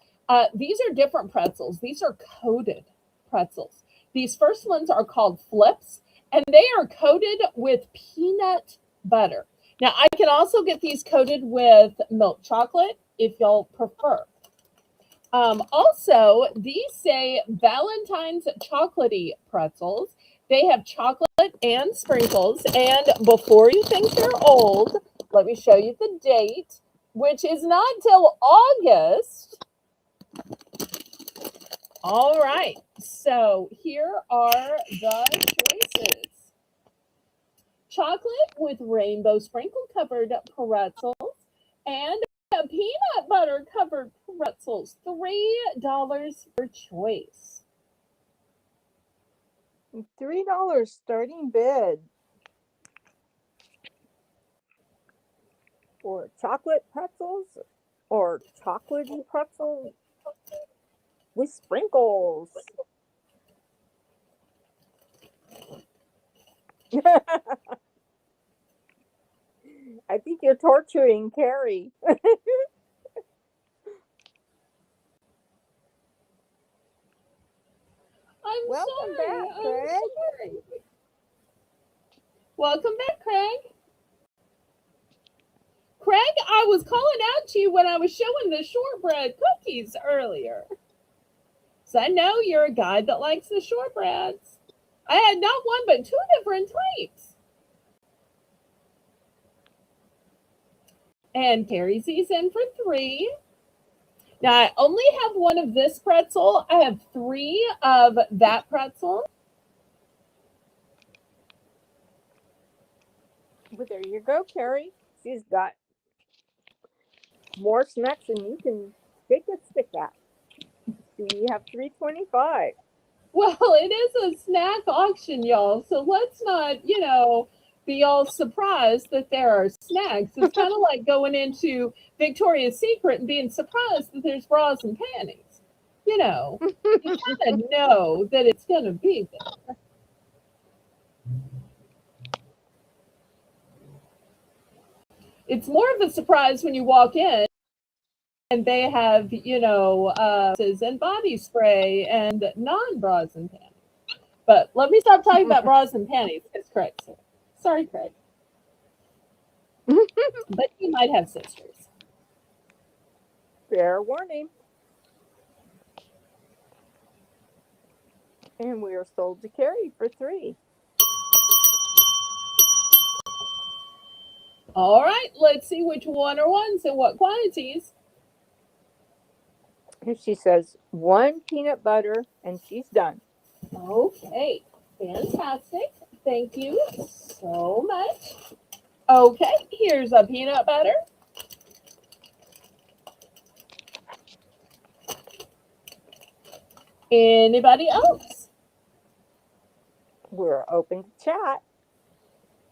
These are different pretzels. These are coated pretzels. These first ones are called flips, and they are coated with peanut butter. Now, I can also get these coated with milk chocolate if y'all prefer. Also, these say Valentine's chocolatey pretzels. They have chocolate and sprinkles. And before you think they're old, let me show you the date, which is not till August. All right. So here are the choices: chocolate with rainbow sprinkle covered pretzels and peanut butter covered pretzels. $3 per choice. $3 starting bid for chocolate pretzels or chocolatey pretzels with sprinkles. I think you're torturing Carrie. I'm Welcome sorry. back, I'm Craig. sorry. Welcome back, Craig. Craig, I was calling out to you when I was showing the shortbread cookies earlier. So I know you're a guy that likes the shortbreads. I had not one, but two different types. And Carrie's these in for 3. Now, I only have one of this pretzel. I have 3 of that pretzel. But there you go, Carrie. She's got more snacks than you can take a stick at. So you have 325. Well, it is a snack auction, y'all. So let's not, be all surprised that there are snacks. It's kind of like going into Victoria's Secret and being surprised that there's bras and panties. You kind of know that it's going to be there. It's more of a surprise when you walk in and they have, and body spray and non-bras and panties. But let me stop talking about bras and panties. It's Craig. Sorry, Craig. but you might have sisters. Fair warning. And we are sold to Carrie for 3. All right, let's see which one are ones and what quantities. And she says 1 peanut butter, and she's done. Okay, fantastic. Thank you so much. Okay, here's a peanut butter. Anybody else? We're open to chat.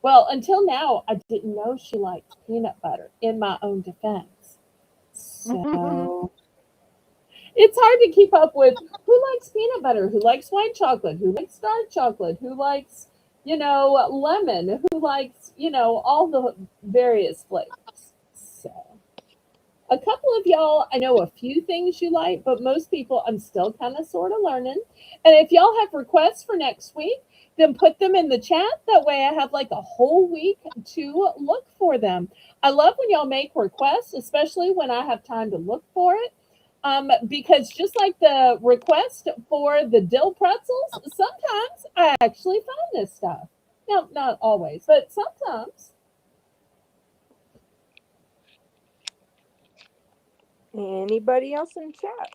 Well, until now, I didn't know she liked peanut butter, in my own defense. So it's hard to keep up with who likes peanut butter, who likes white chocolate, who likes dark chocolate, who likes, lemon, who likes, all the various flavors. So a couple of y'all, I know a few things you like, but most people I'm still kind of sort of learning. And if y'all have requests for next week, then put them in the chat. That way I have like a whole week to look for them. I love when y'all make requests, especially when I have time to look for it. Because just like the request for the dill pretzels, sometimes I actually find this stuff. No, not always, but sometimes. Anybody else in chat?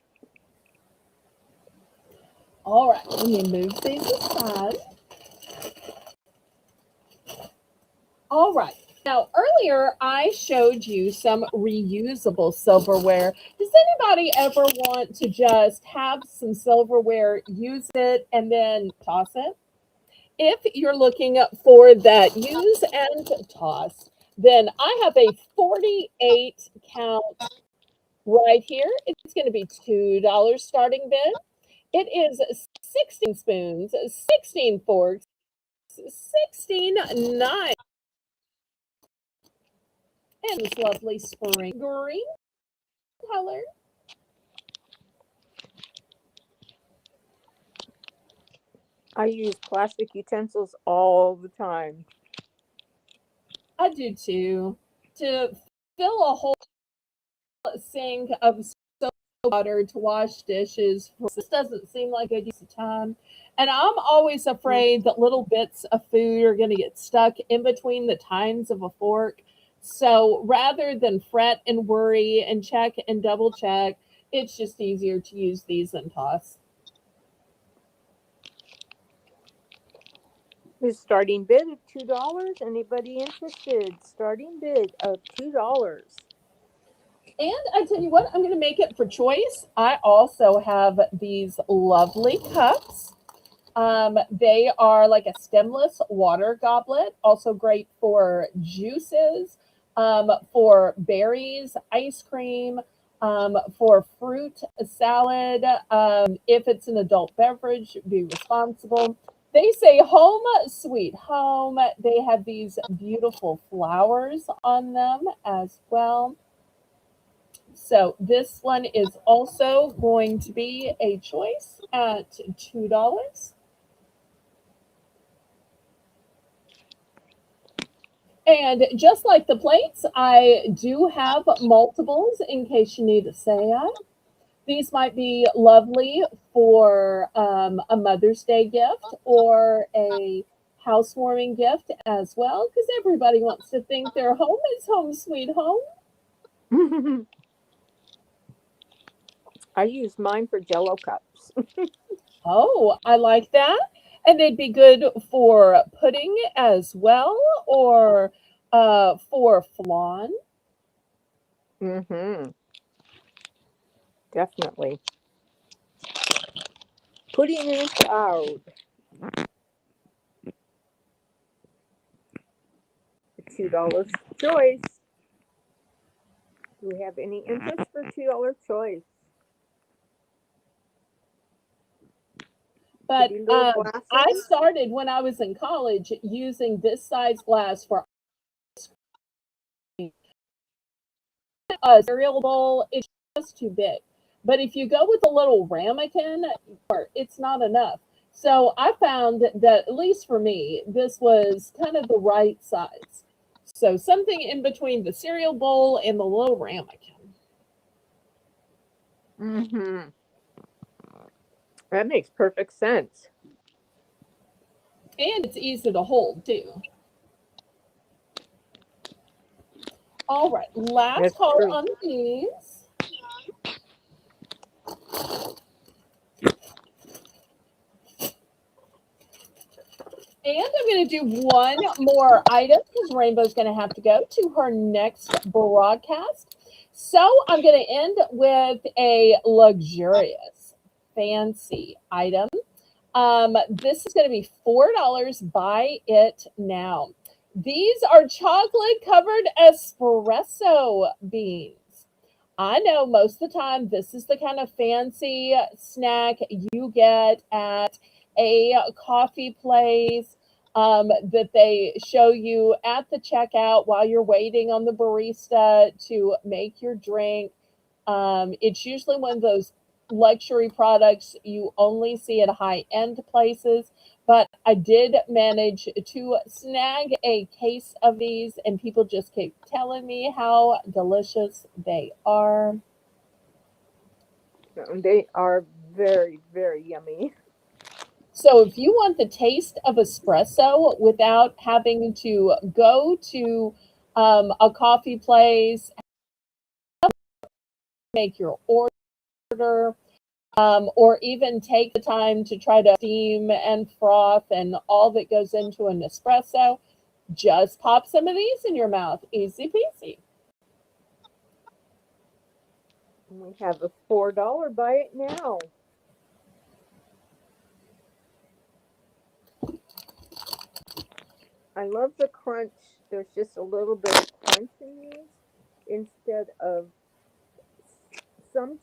All right, let me move these aside. All right. Now, earlier I showed you some reusable silverware. Does anybody ever want to just have some silverware, use it, and then toss it? If you're looking for that use and toss, then I have a 48 count right here. It's going to be $2 starting bid. It is 16 spoons, 16 forks, 16 knives, and this lovely spring green color. I use plastic utensils all the time. I do too. To fill a whole sink of soap water to wash dishes this doesn't seem like a use of time. And I'm always afraid that little bits of food are going to get stuck in between the tines of a fork. So rather than fret and worry and check and double check, it's just easier to use these and toss. The starting bid of $2. Anybody interested? Starting bid of $2. And I tell you what, I'm going to make it for choice. I also have these lovely cups. They are like a stemless water goblet, also great for juices, for berries, ice cream, for fruit salad. If it's an adult beverage, be responsible. They say home sweet home. They have these beautiful flowers on them as well. So this one is also going to be a choice at $2. And just like the plates, I do have multiples in case you need a say-on. These might be lovely for a Mother's Day gift or a housewarming gift as well, because everybody wants to think their home is home sweet home. I use mine for Jello cups. Oh, I like that. And they'd be good for pudding as well, or for flan. Mm-hmm. Definitely. Pudding in a cloud. $2 choice. Do we have any interest for $2 choice? But Little I glasses. started when I was in college using this size glass for a cereal bowl. It's just too big. But if you go with a little ramekin, it's not enough. So I found that, at least for me, this was kind of the right size. So something in between the cereal bowl and the little ramekin. Mm-hmm. That makes perfect sense. And it's easy to hold too. All right, last That's call true. on these. And I'm going to do one more item because Rainbow's going to have to go to her next broadcast. So I'm going to end with a luxurious, fancy item. This is going to be $4. Buy it now. These are chocolate covered espresso beans. I know most of the time this is the kind of fancy snack you get at a coffee place, that they show you at the checkout while you're waiting on the barista to make your drink. It's usually one of those luxury products you only see at high end places. But I did manage to snag a case of these, and people just keep telling me how delicious they are. They are very, very yummy. So, if you want the taste of espresso without having to go to a coffee place, make your order, or even take the time to try to steam and froth and all that goes into an espresso, just pop some of these in your mouth. Easy peasy. We have a $4 buy it now. I love the crunch. There's just a little bit of crunch in these instead of some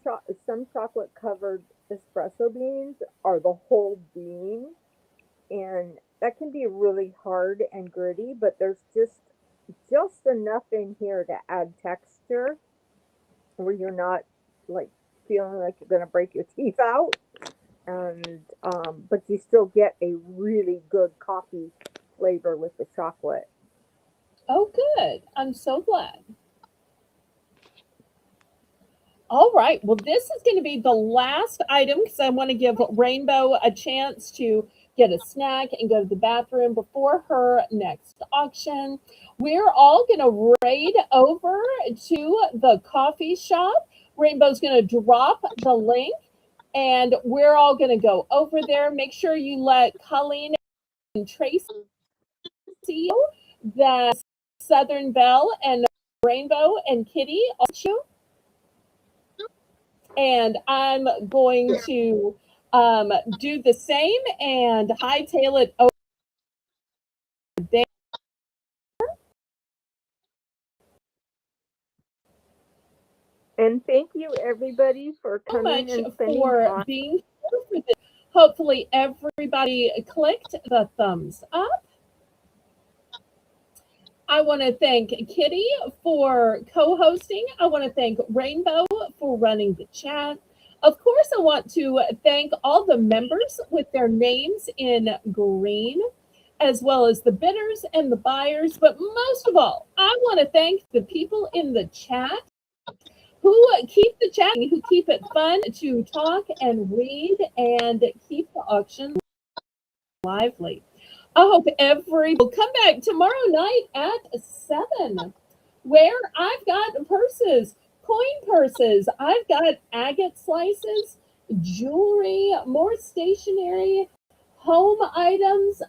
chocolate covered espresso beans are the whole bean, and that can be really hard and gritty, but there's just enough in here to add texture where you're not like feeling like you're going to break your teeth out, and but you still get a really good coffee flavor with the chocolate. Oh, good. I'm so glad. All right. Well, this is going to be the last item because I want to give Rainbow a chance to get a snack and go to the bathroom before her next auction. We're all going to raid over to the coffee shop. Rainbow's going to drop the link, and we're all going to go over there. Make sure you let Colleen and Tracy know that Southern Belle and Rainbow and Kitty also, and I'm going to do the same and hightail it over there And thank you everybody for so coming much and spending for time. being here for this. Hopefully, everybody clicked the thumbs up. I want to thank Kitty for co hosting. I want to thank Rainbow for running the chat. Of course, I want to thank all the members with their names in green, as well as the bidders and the buyers. But most of all, I want to thank the people in the chat who keep the chat, who keep it fun to talk and read and keep the auction lively. I hope everybody will come back tomorrow night at 7, where I've got purses, coin purses. I've got agate slices, jewelry, more stationery, home items,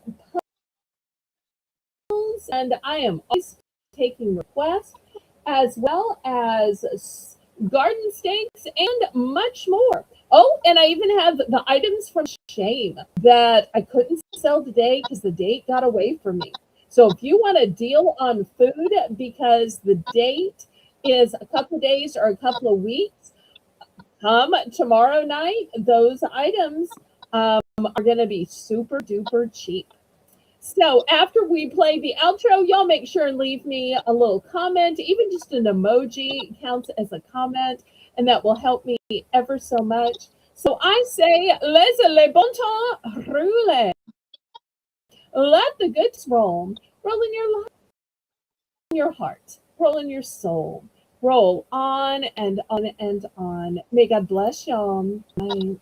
and I am always taking requests, as well as garden stakes and much more. Oh, and I even have the items from Shame that I couldn't sell today because the date got away from me. So if you want a deal on food because the date is a couple of days or a couple of weeks, come tomorrow night. Those items are going to be super duper cheap. So after we play the outro, y'all make sure and leave me a little comment. Even just an emoji counts as a comment, and that will help me ever so much. So I say, laissez le bon temps rouler. Let the goods roll. Roll in your life. your heart, roll in your soul, roll on and on and on. May God bless y'all. Night.